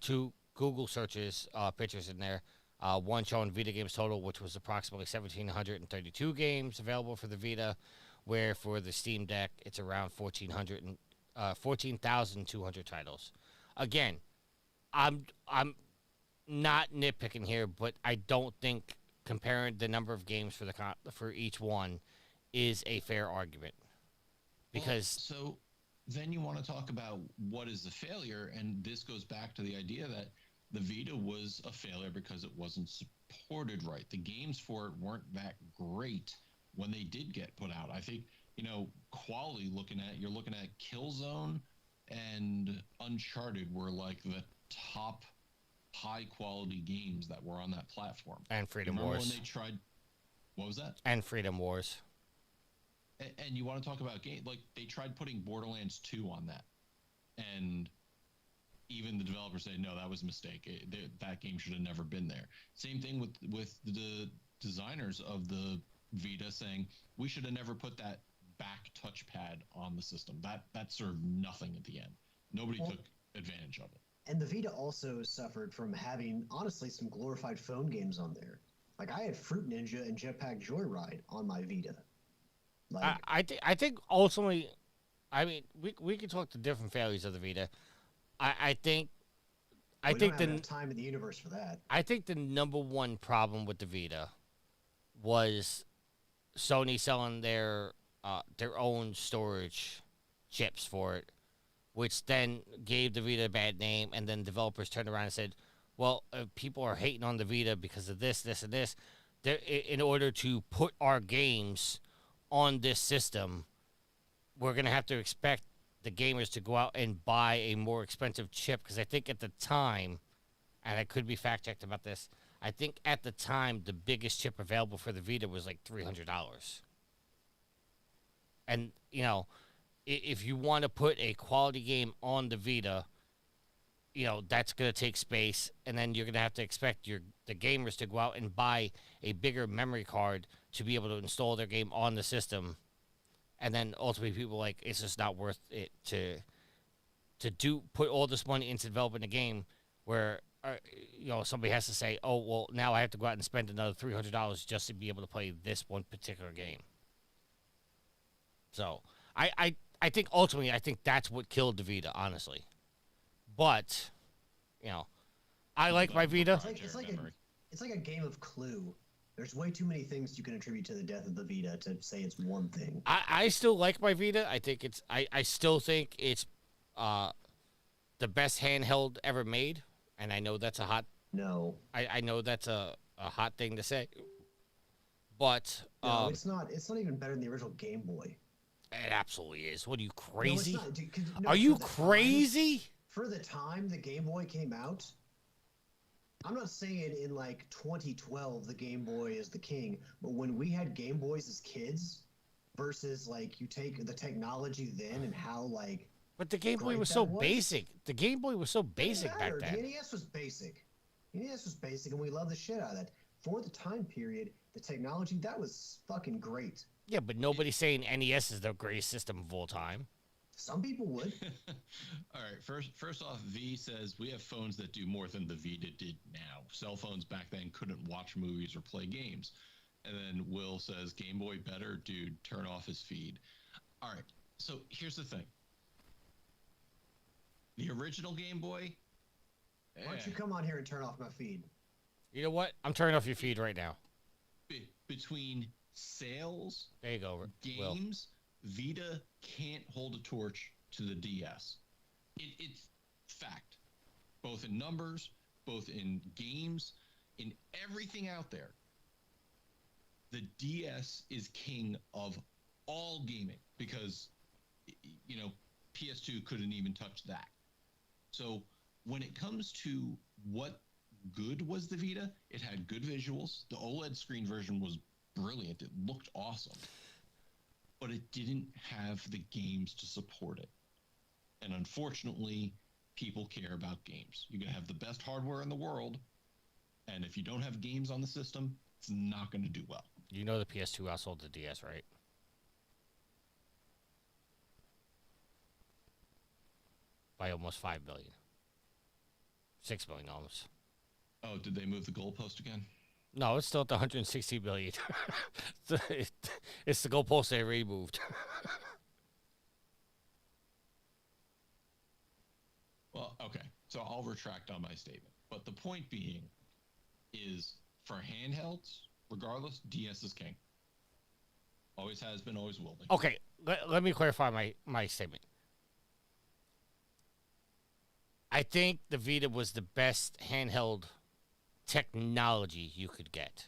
[SPEAKER 2] 2 Google searches, pictures in there. One showing Vita games total, which was approximately 1,732 games available for the Vita, where for the Steam Deck, it's around 14,200 titles. Again, I'm not nitpicking here, but I don't think comparing the number of games for each one is a fair argument. Because
[SPEAKER 1] then you want to talk about what is the failure, and this goes back to the idea that the Vita was a failure because it wasn't supported right. The games for it weren't that great when they did get put out. I think, quality you're looking at Killzone and Uncharted were like the top high quality games that were on that platform.
[SPEAKER 2] And Freedom Wars.
[SPEAKER 1] When they tried, what was that?
[SPEAKER 2] And Freedom Wars.
[SPEAKER 1] And you want to talk about game, like they tried putting Borderlands 2 on that, and even the developers said no, that was a mistake. That game should have never been there. Same thing with the designers of the Vita saying we should have never put that back touchpad on the system. That served nothing at the end. Nobody took advantage of it.
[SPEAKER 3] And the Vita also suffered from having, honestly, some glorified phone games on there. Like I had Fruit Ninja and Jetpack Joyride on my Vita. Like
[SPEAKER 2] I think ultimately, I mean, we can talk to different failures of the Vita. I think I
[SPEAKER 3] we
[SPEAKER 2] think
[SPEAKER 3] don't have
[SPEAKER 2] the
[SPEAKER 3] enough time in the universe for that.
[SPEAKER 2] I think the number one problem with the Vita was Sony selling their own storage chips for it, which then gave the Vita a bad name, and then developers turned around and said, "Well, people are hating on the Vita because of this, this, and this. In order to put our games on this system, we're gonna have to expect the gamers to go out and buy a more expensive chip." Because I think at the time, and I could be fact checked about this, I think at the time the biggest chip available for the Vita was like $300. And you know, if you want to put a quality game on the Vita, you know that's going to take space, and then you're going to have to expect the gamers to go out and buy a bigger memory card to be able to install their game on the system, and then ultimately people are like it's just not worth it to put all this money into developing a game where you know somebody has to say, oh well, now I have to go out and spend another $300 just to be able to play this one particular game. So I think ultimately I think that's what killed the Vita, honestly. But you know, I like my Vita.
[SPEAKER 3] It's like a game of Clue. There's way too many things you can attribute to the death of the Vita to say it's one thing.
[SPEAKER 2] I still like my Vita. I think I still think it's the best handheld ever made, and I know that's a hot.
[SPEAKER 3] No.
[SPEAKER 2] I know that's a hot thing to say, but
[SPEAKER 3] no, it's not. It's not even better than the original Game Boy.
[SPEAKER 2] It absolutely is. What are you crazy?
[SPEAKER 3] No, it's not, dude,
[SPEAKER 2] are you crazy?
[SPEAKER 3] For the time the Game Boy came out, I'm not saying in like 2012 the Game Boy is the king, but when we had Game Boys as kids versus like you take the technology then and how like.
[SPEAKER 2] But the Game Boy was so basic. The Game Boy was so basic back then.
[SPEAKER 3] The NES was basic. The NES was basic, and we loved the shit out of that. For the time period, the technology, that was fucking great.
[SPEAKER 2] Yeah, but nobody's saying NES is the greatest system of all time.
[SPEAKER 3] Some people would.
[SPEAKER 1] All right. First off, V says we have phones that do more than the Vita did now. Cell phones back then couldn't watch movies or play games. And then Will says Game Boy better, dude. Turn off his feed. All right. So here's the thing. The original Game Boy.
[SPEAKER 3] Why don't you come on here and turn off my feed?
[SPEAKER 2] You know what? I'm turning off your feed right now.
[SPEAKER 1] Between sales,
[SPEAKER 2] there you go.
[SPEAKER 1] Games, Vita can't hold a torch to the DS. It's fact. Both in numbers, both in games, in everything out there. The DS is king of all gaming because, you know, PS2 couldn't even touch that. So when it comes to what good was the Vita, it had good visuals. The OLED screen version was brilliant. It looked awesome. But it didn't have the games to support it. And unfortunately, people care about games. You can have the best hardware in the world, and if you don't have games on the system, it's not going to do well.
[SPEAKER 2] You know the PS2 outsold the DS, right? By almost 5 billion. 6 billion almost.
[SPEAKER 1] Oh, did they move the goalpost again?
[SPEAKER 2] No, it's still at the 160 billion. It's the goalpost they removed.
[SPEAKER 1] Well, okay. So I'll retract on my statement. But the point being is for handhelds, regardless, DS is king. Always has been, always will be.
[SPEAKER 2] Okay, let me clarify my statement. I think the Vita was the best handheld technology you could get.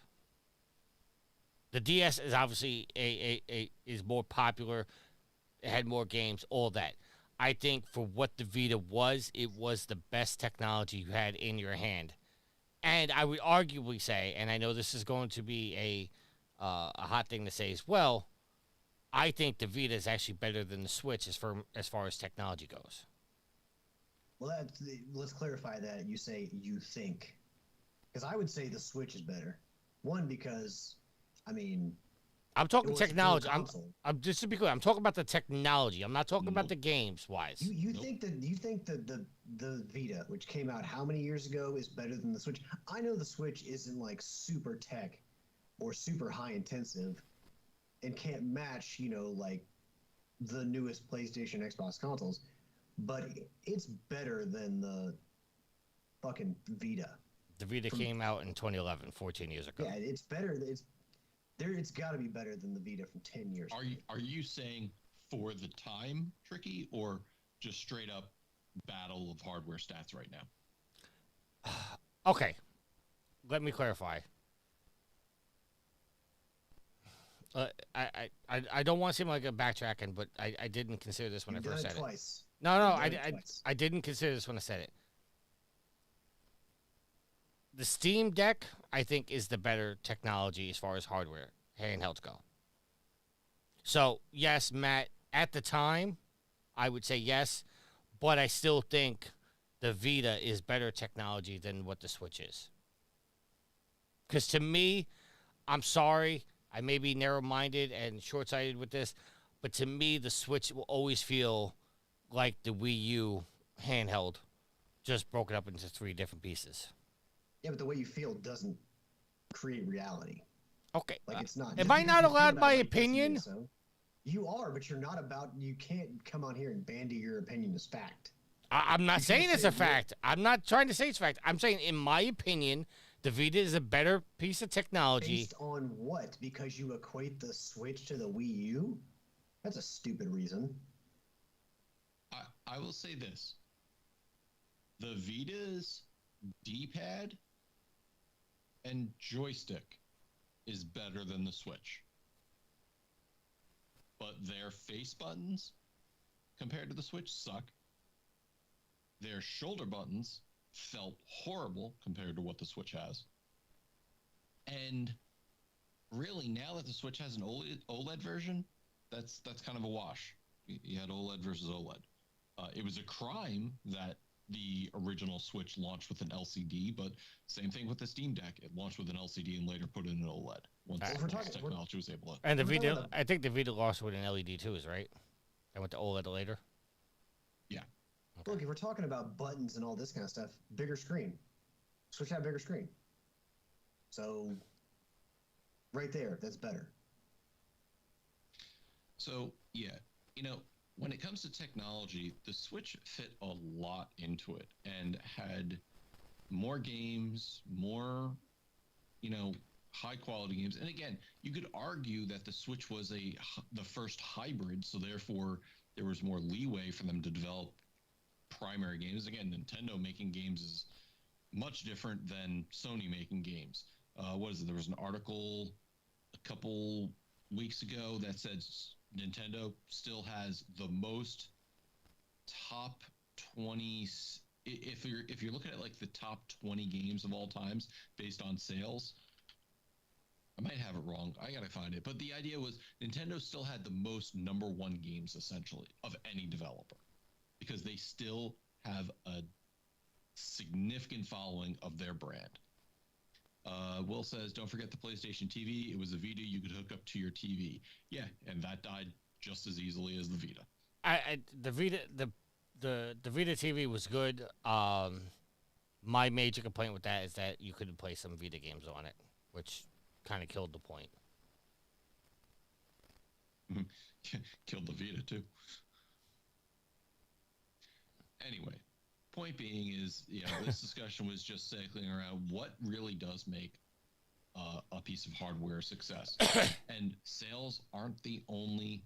[SPEAKER 2] The DS is obviously is more popular. It had more games, all that. I think for what the Vita was, it was the best technology you had in your hand. And I would arguably say, and I know this is going to be a hot thing to say as well, I think the Vita is actually better than the Switch as far as technology goes.
[SPEAKER 3] Well, let's clarify that. You say you think. Because I would say the Switch is better. One, because, I mean,
[SPEAKER 2] I'm talking
[SPEAKER 3] It was a full
[SPEAKER 2] technology.
[SPEAKER 3] console.
[SPEAKER 2] I'm just to be clear. I'm talking about the technology. I'm not talking about
[SPEAKER 1] Nope.
[SPEAKER 2] the games wise.
[SPEAKER 3] You
[SPEAKER 1] Nope.
[SPEAKER 3] think that the Vita, which came out how many years ago, is better than the Switch? I know the Switch isn't like super tech or super high intensive and can't match, like the newest PlayStation, Xbox consoles, but it's better than the fucking Vita.
[SPEAKER 2] The Vita came out in 2011, 14 years ago.
[SPEAKER 3] Yeah, it's better. It's got to be better than the Vita from 10 years.
[SPEAKER 1] Are you saying for the time, Tricky, or just straight up battle of hardware stats right now?
[SPEAKER 2] Okay, let me clarify. I don't want to seem like a backtracking, but I didn't consider this when
[SPEAKER 3] You've
[SPEAKER 2] I first
[SPEAKER 3] done it
[SPEAKER 2] said
[SPEAKER 3] twice.
[SPEAKER 2] it. No,
[SPEAKER 3] You've done it twice.
[SPEAKER 2] I didn't consider this when I said it. The Steam Deck, I think, is the better technology as far as hardware, handhelds go. So, yes, Matt, at the time, I would say yes, but I still think the Vita is better technology than what the Switch is. Because to me, I'm sorry, I may be narrow-minded and short-sighted with this, but to me, the Switch will always feel like the Wii U handheld, just broken up into 3 different pieces.
[SPEAKER 3] Yeah, but the way you feel doesn't create reality.
[SPEAKER 2] Okay.
[SPEAKER 3] Like it's not.
[SPEAKER 2] Am
[SPEAKER 3] just
[SPEAKER 2] I
[SPEAKER 3] because
[SPEAKER 2] not
[SPEAKER 3] you feel
[SPEAKER 2] allowed
[SPEAKER 3] that
[SPEAKER 2] my
[SPEAKER 3] way doesn't mean
[SPEAKER 2] opinion?
[SPEAKER 3] so. You are, but you're not about. You can't come on here and bandy your opinion as fact.
[SPEAKER 2] I'm not
[SPEAKER 3] You
[SPEAKER 2] saying
[SPEAKER 3] can't
[SPEAKER 2] it's
[SPEAKER 3] say
[SPEAKER 2] a fact. I'm not trying to say it's a fact. I'm saying, in my opinion, the Vita is a better piece of technology.
[SPEAKER 3] Based on what? Because you equate the Switch to the Wii U? That's a stupid reason.
[SPEAKER 1] I will say this: the Vita's D-pad and joystick is better than the Switch, but their face buttons compared to the Switch suck. Their shoulder buttons felt horrible compared to what the Switch has. And really, now that the Switch has an OLED version, that's kind of a wash. You had OLED versus OLED. It was a crime that the original Switch launched with an LCD, but same thing with the Steam Deck. It launched with an LCD and later put in an OLED once
[SPEAKER 2] If
[SPEAKER 3] we're
[SPEAKER 1] once
[SPEAKER 3] talking-
[SPEAKER 1] technology was able to.
[SPEAKER 2] And the
[SPEAKER 3] We're talking
[SPEAKER 2] Vita,
[SPEAKER 3] about-
[SPEAKER 2] I think the Vita launched with an LED too, is right? And went to OLED later.
[SPEAKER 1] Yeah.
[SPEAKER 3] Look, if we're talking about buttons and all this kind of stuff, bigger screen. Switch had a bigger screen. So, right there, that's better.
[SPEAKER 1] So, yeah, when it comes to technology, the Switch fit a lot into it and had more games, more, high quality games. And again, you could argue that the Switch was the first hybrid, so therefore there was more leeway for them to develop primary games. Again, Nintendo making games is much different than Sony making games. What is it? There was an article a couple weeks ago that said Nintendo still has the most top 20. If you're looking at like the top 20 games of all times based on sales, I might have it wrong. I gotta find it. But the idea was Nintendo still had the most number 1 games essentially of any developer because they still have a significant following of their brand. Will says, don't forget the PlayStation TV. It was a Vita you could hook up to your TV. Yeah, and that died just as easily as the Vita.
[SPEAKER 2] The Vita TV was good. My major complaint with that is that you couldn't play some Vita games on it, which kind of killed the point.
[SPEAKER 1] Killed the Vita too. Anyway, point being is, this discussion was just circling around what really does make a piece of hardware a success. And sales aren't the only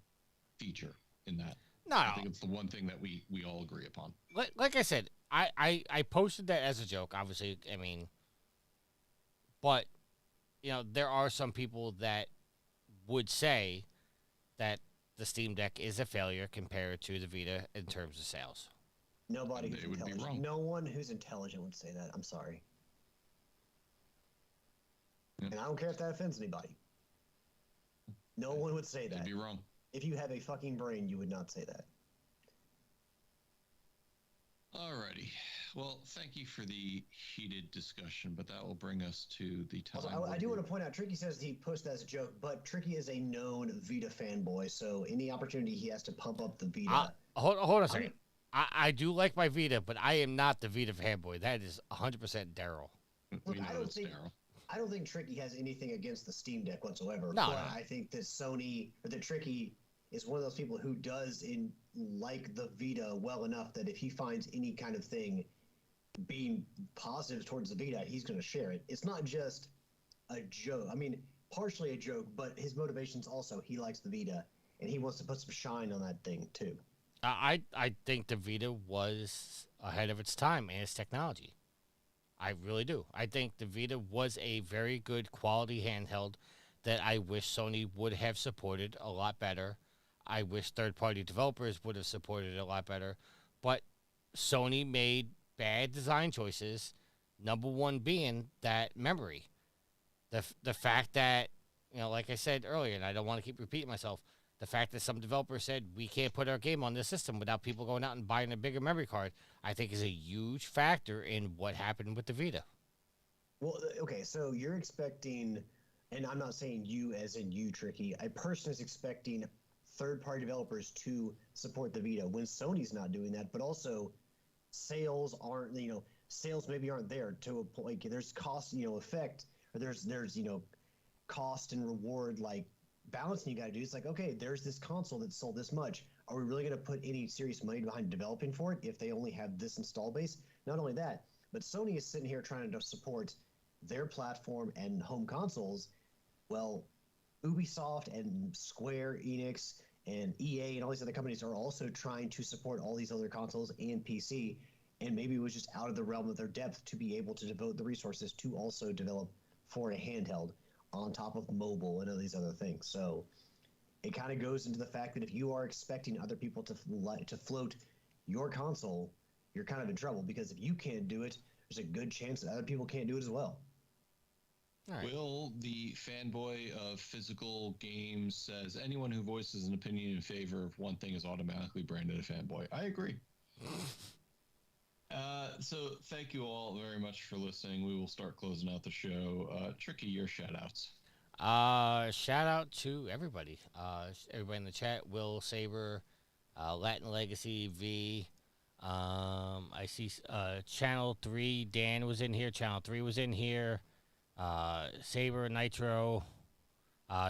[SPEAKER 1] feature in that.
[SPEAKER 2] No,
[SPEAKER 1] I think it's the one thing that we all agree upon.
[SPEAKER 2] like I said, I posted that as a joke, obviously. I mean, but, there are some people that would say that the Steam Deck is a failure compared to the Vita in terms of sales.
[SPEAKER 3] Nobody
[SPEAKER 1] They
[SPEAKER 3] who's
[SPEAKER 1] would be
[SPEAKER 3] intelligent.
[SPEAKER 1] wrong.
[SPEAKER 3] No one who's intelligent would say that. I'm sorry.
[SPEAKER 1] Yeah.
[SPEAKER 3] And I don't care if that offends anybody. No one would say
[SPEAKER 1] They'd
[SPEAKER 3] that.
[SPEAKER 1] be wrong.
[SPEAKER 3] If you have a fucking brain, you would not say that.
[SPEAKER 1] Alrighty. Well, thank you for the heated discussion, but that will bring us to the time.
[SPEAKER 3] Also, I do want to point out, Tricky says he pushed that as a joke, but Tricky is a known Vita fanboy, so any opportunity he has to pump up the Vita.
[SPEAKER 2] Hold on a second. I do like my Vita, but I am not the Vita fanboy. That is 100% Daryl.
[SPEAKER 3] Look,
[SPEAKER 1] We know it's Daryl.
[SPEAKER 3] I don't think Tricky has anything against the Steam Deck whatsoever.
[SPEAKER 2] No,
[SPEAKER 3] but
[SPEAKER 2] no.
[SPEAKER 3] I think that that Tricky is one of those people who does like the Vita well enough that if he finds any kind of thing being positive towards the Vita, he's going to share it. It's not just a joke. I mean, partially a joke, but his motivation's also he likes the Vita and he wants to put some shine on that thing too.
[SPEAKER 2] I think the Vita was ahead of its time and its technology. I really do. I think the Vita was a very good quality handheld that I wish Sony would have supported a lot better. I wish third-party developers would have supported it a lot better. But Sony made bad design choices, number one being that memory. The fact that, like I said earlier, and I don't want to keep repeating myself, the fact that some developers said we can't put our game on this system without people going out and buying a bigger memory card, I think is a huge factor in what happened with the Vita.
[SPEAKER 3] Well, okay, so you're expecting, and I'm not saying you as in you, Tricky, I personally was expecting third-party developers to support the Vita when Sony's not doing that, but also sales aren't, sales maybe aren't there to a point. Like, there's cost, effect, or there's cost and reward, like, balancing you got to do. It's like, okay, there's this console that sold this much. Are we really going to put any serious money behind developing for it if they only have this install base? Not only that, but Sony is sitting here trying to support their platform and home consoles. Well, Ubisoft and Square Enix and EA and all these other companies are also trying to support all these other consoles and PC, and maybe it was just out of the realm of their depth to be able to devote the resources to also develop for a handheld on top of mobile and all these other things. So it kind of goes into the fact that if you are expecting other people to float your console, you're kind of in trouble, because if you can't do it, there's a good chance that other people can't do it as well.
[SPEAKER 2] All right.
[SPEAKER 1] Will the fanboy of physical games says anyone who voices an opinion in favor of one thing is automatically branded a fanboy? I agree. So thank you all very much for listening. We will start closing out the show. Tricky, your shout-outs.
[SPEAKER 2] Shout out to everybody. Everybody in the chat, Will, Saber, Latin Legacy, V. I see Channel 3, Dan was in here. Channel 3 was in here. Saber, Nitro,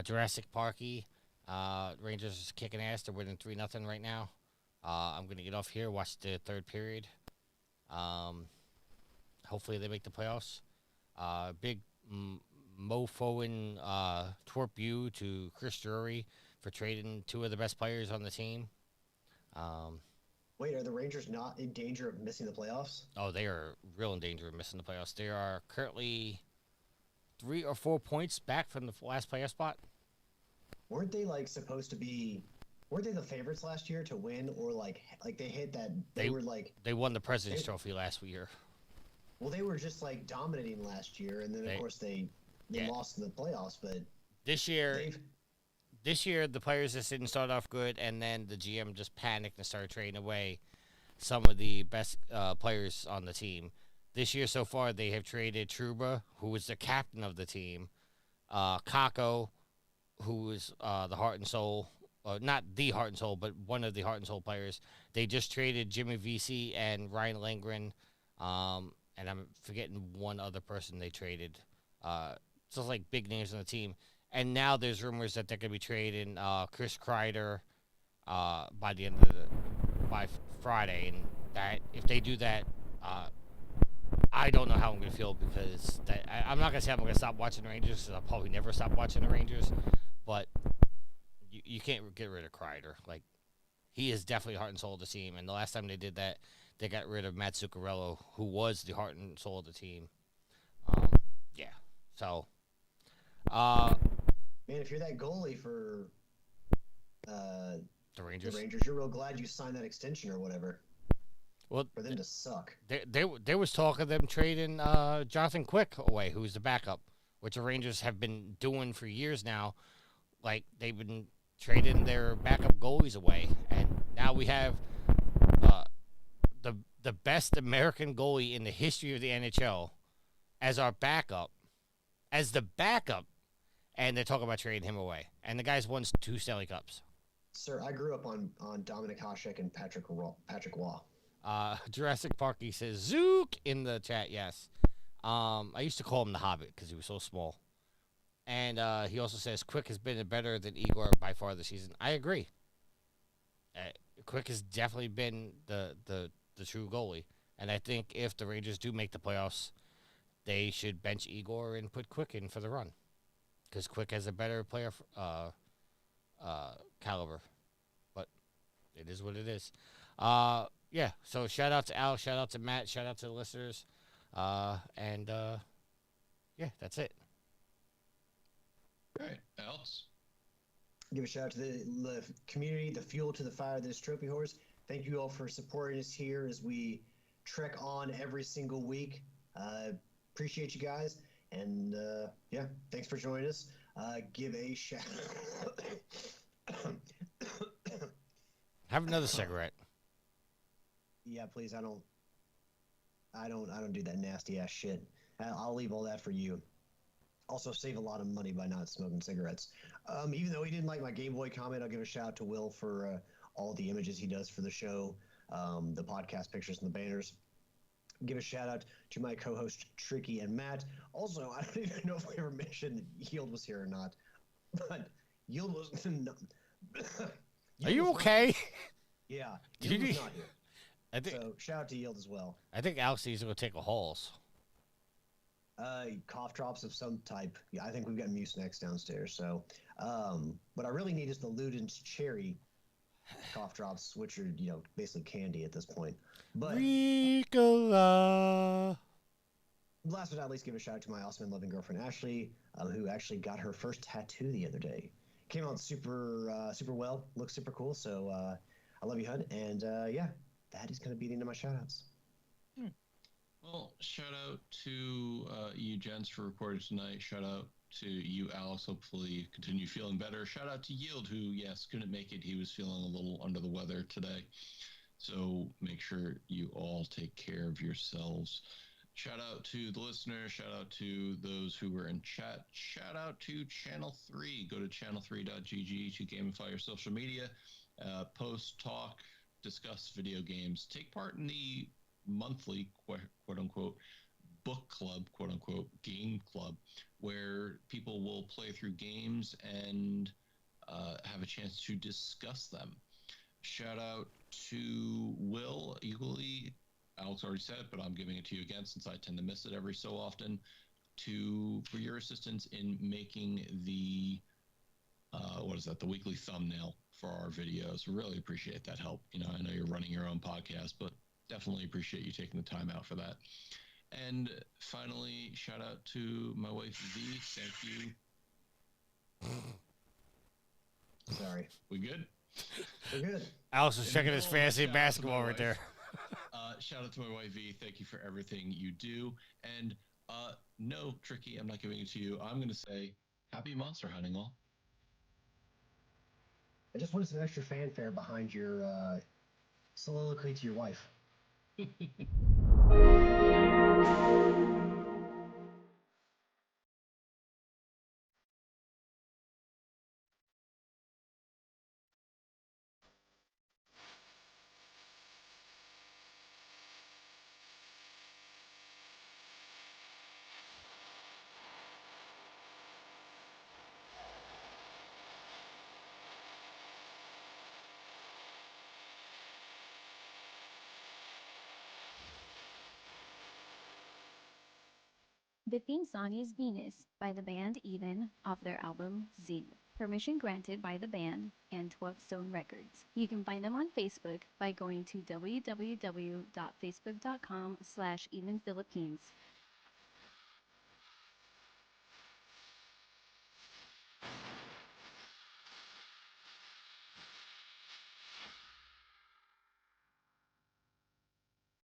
[SPEAKER 2] Jurassic Parky. Rangers is kicking ass. They're winning 3-0 right now. I'm going to get off here, watch the third period. Hopefully they make the playoffs. Big mofo and twerp you to Chris Drury for trading two of the best players on the team.
[SPEAKER 3] Wait, are the Rangers not in danger of missing the playoffs?
[SPEAKER 2] Oh, they are real in danger of missing the playoffs. They are currently 3 or 4 points back from the last playoff spot.
[SPEAKER 3] Weren't they supposed to be? Weren't they the favorites last year to win, or like they hit that? They
[SPEAKER 2] won the President's Trophy last year.
[SPEAKER 3] Well, they were just dominating last year, and then of course they lost in the playoffs. But
[SPEAKER 2] this year the players just didn't start off good, and then the GM just panicked and started trading away some of the best players on the team. This year so far, they have traded Truba, who was the captain of the team, Kako, who is the heart and soul. Not the heart and soul, but one of the heart and soul players. They just traded Jimmy VC and Ryan Langren, and I'm forgetting one other person they traded. Just big names on the team. And now there's rumors that they're going to be trading Chris Kreider by Friday, and that if they do that, I don't know how I'm going to feel, because I'm not going to say I'm going to stop watching the Rangers, because I'll probably never stop watching the Rangers, but you can't get rid of Kreider. He is definitely heart and soul of the team, and the last time they did that, they got rid of Matt Zuccarello, who was the heart and soul of the team. Yeah. So,
[SPEAKER 3] man, if you're that goalie for
[SPEAKER 2] the Rangers,
[SPEAKER 3] you're real glad you signed that extension or whatever.
[SPEAKER 2] Well,
[SPEAKER 3] for them to suck.
[SPEAKER 2] There was talk of them trading Jonathan Quick away, who's the backup, which the Rangers have been doing for years now. They've been trading their backup goalies away, and now we have the best American goalie in the history of the NHL as our backup, as the backup, and they're talking about trading him away. And the guy's won 2 Stanley Cups.
[SPEAKER 3] Sir, I grew up on Dominic Hasek and Patrick Waugh.
[SPEAKER 2] Jurassic Park, he says Zook in the chat. Yes. I used to call him the Hobbit because he was so small. And he also says Quick has been better than Igor by far this season. I agree. Quick has definitely been the true goalie. And I think if the Rangers do make the playoffs, they should bench Igor and put Quick in for the run. Because Quick has a better player caliber. But it is what it is. Yeah, so shout out to Al, shout out to Matt, shout out to the listeners. Yeah, that's it.
[SPEAKER 1] All right, Alex.
[SPEAKER 3] Give a shout out to the community, the fuel to the fire that is Trophy Horse. Thank you all for supporting us here as we trek on every single week. Appreciate you guys. And yeah, thanks for joining us. Give a shout.
[SPEAKER 2] Have another cigarette.
[SPEAKER 3] Yeah, please. I don't do that nasty ass shit. I'll leave all that for you. Also, save a lot of money by not smoking cigarettes. Even though he didn't like my Game Boy comment, I'll give a shout out to Will for all the images he does for the show, the podcast pictures and the banners. Give a shout out to my co-host Tricky and Matt. Also, I don't even know if we ever mentioned that Yield was here or not, but Yield was.
[SPEAKER 2] Are you okay?
[SPEAKER 3] Yeah, Yield was not here. So shout out to Yield as well.
[SPEAKER 2] I think Alex needs to go take a halls.
[SPEAKER 3] Cough drops of some type. Yeah, I think we've got Mucinex downstairs. So, what I really need is the Luden's cherry cough drops, which are basically candy at this point. But
[SPEAKER 2] Ricola.
[SPEAKER 3] Last but not least, give a shout out to my awesome and loving girlfriend Ashley, who actually got her first tattoo the other day. Came out super well, looks super cool. So I love you, hun, and yeah. That is going to be the end of my shout-outs.
[SPEAKER 1] Well, shout out to you gents for recording tonight. Shout out to you, Alex. Hopefully you continue feeling better. Shout out to Yield, who, yes, couldn't make it. He was feeling a little under the weather today. So make sure you all take care of yourselves. Shout out to the listeners. Shout out to those who were in chat. Shout out to Channel 3. Go to channel3.gg to gamify your social media. Post, talk, discuss video games, take part in the monthly quote-unquote book club, quote-unquote game club, where people will play through games and have a chance to discuss them. Shout out to Will, equally, Alex already said it, but I'm giving it to you again since I tend to miss it every so often, for your assistance in making the the weekly thumbnail for our videos. Really appreciate that help. I know you're running your own podcast, but definitely appreciate you taking the time out for that. And finally, shout out to my wife V. Thank you.
[SPEAKER 3] Sorry.
[SPEAKER 1] We good?
[SPEAKER 3] We're good.
[SPEAKER 2] Alex was checking his fantasy basketball right there.
[SPEAKER 1] Shout out to my wife V. Thank you for everything you do. And no, Tricky, I'm not giving it to you. I'm going to say happy monster hunting, all.
[SPEAKER 3] I just wanted some extra fanfare behind your soliloquy to your wife.
[SPEAKER 6] The theme song is Venus by the band Eden off their album Z. Permission granted by the band and 12 Stone Records. You can find them on Facebook by going to www.facebook.com/EdenPhilippines.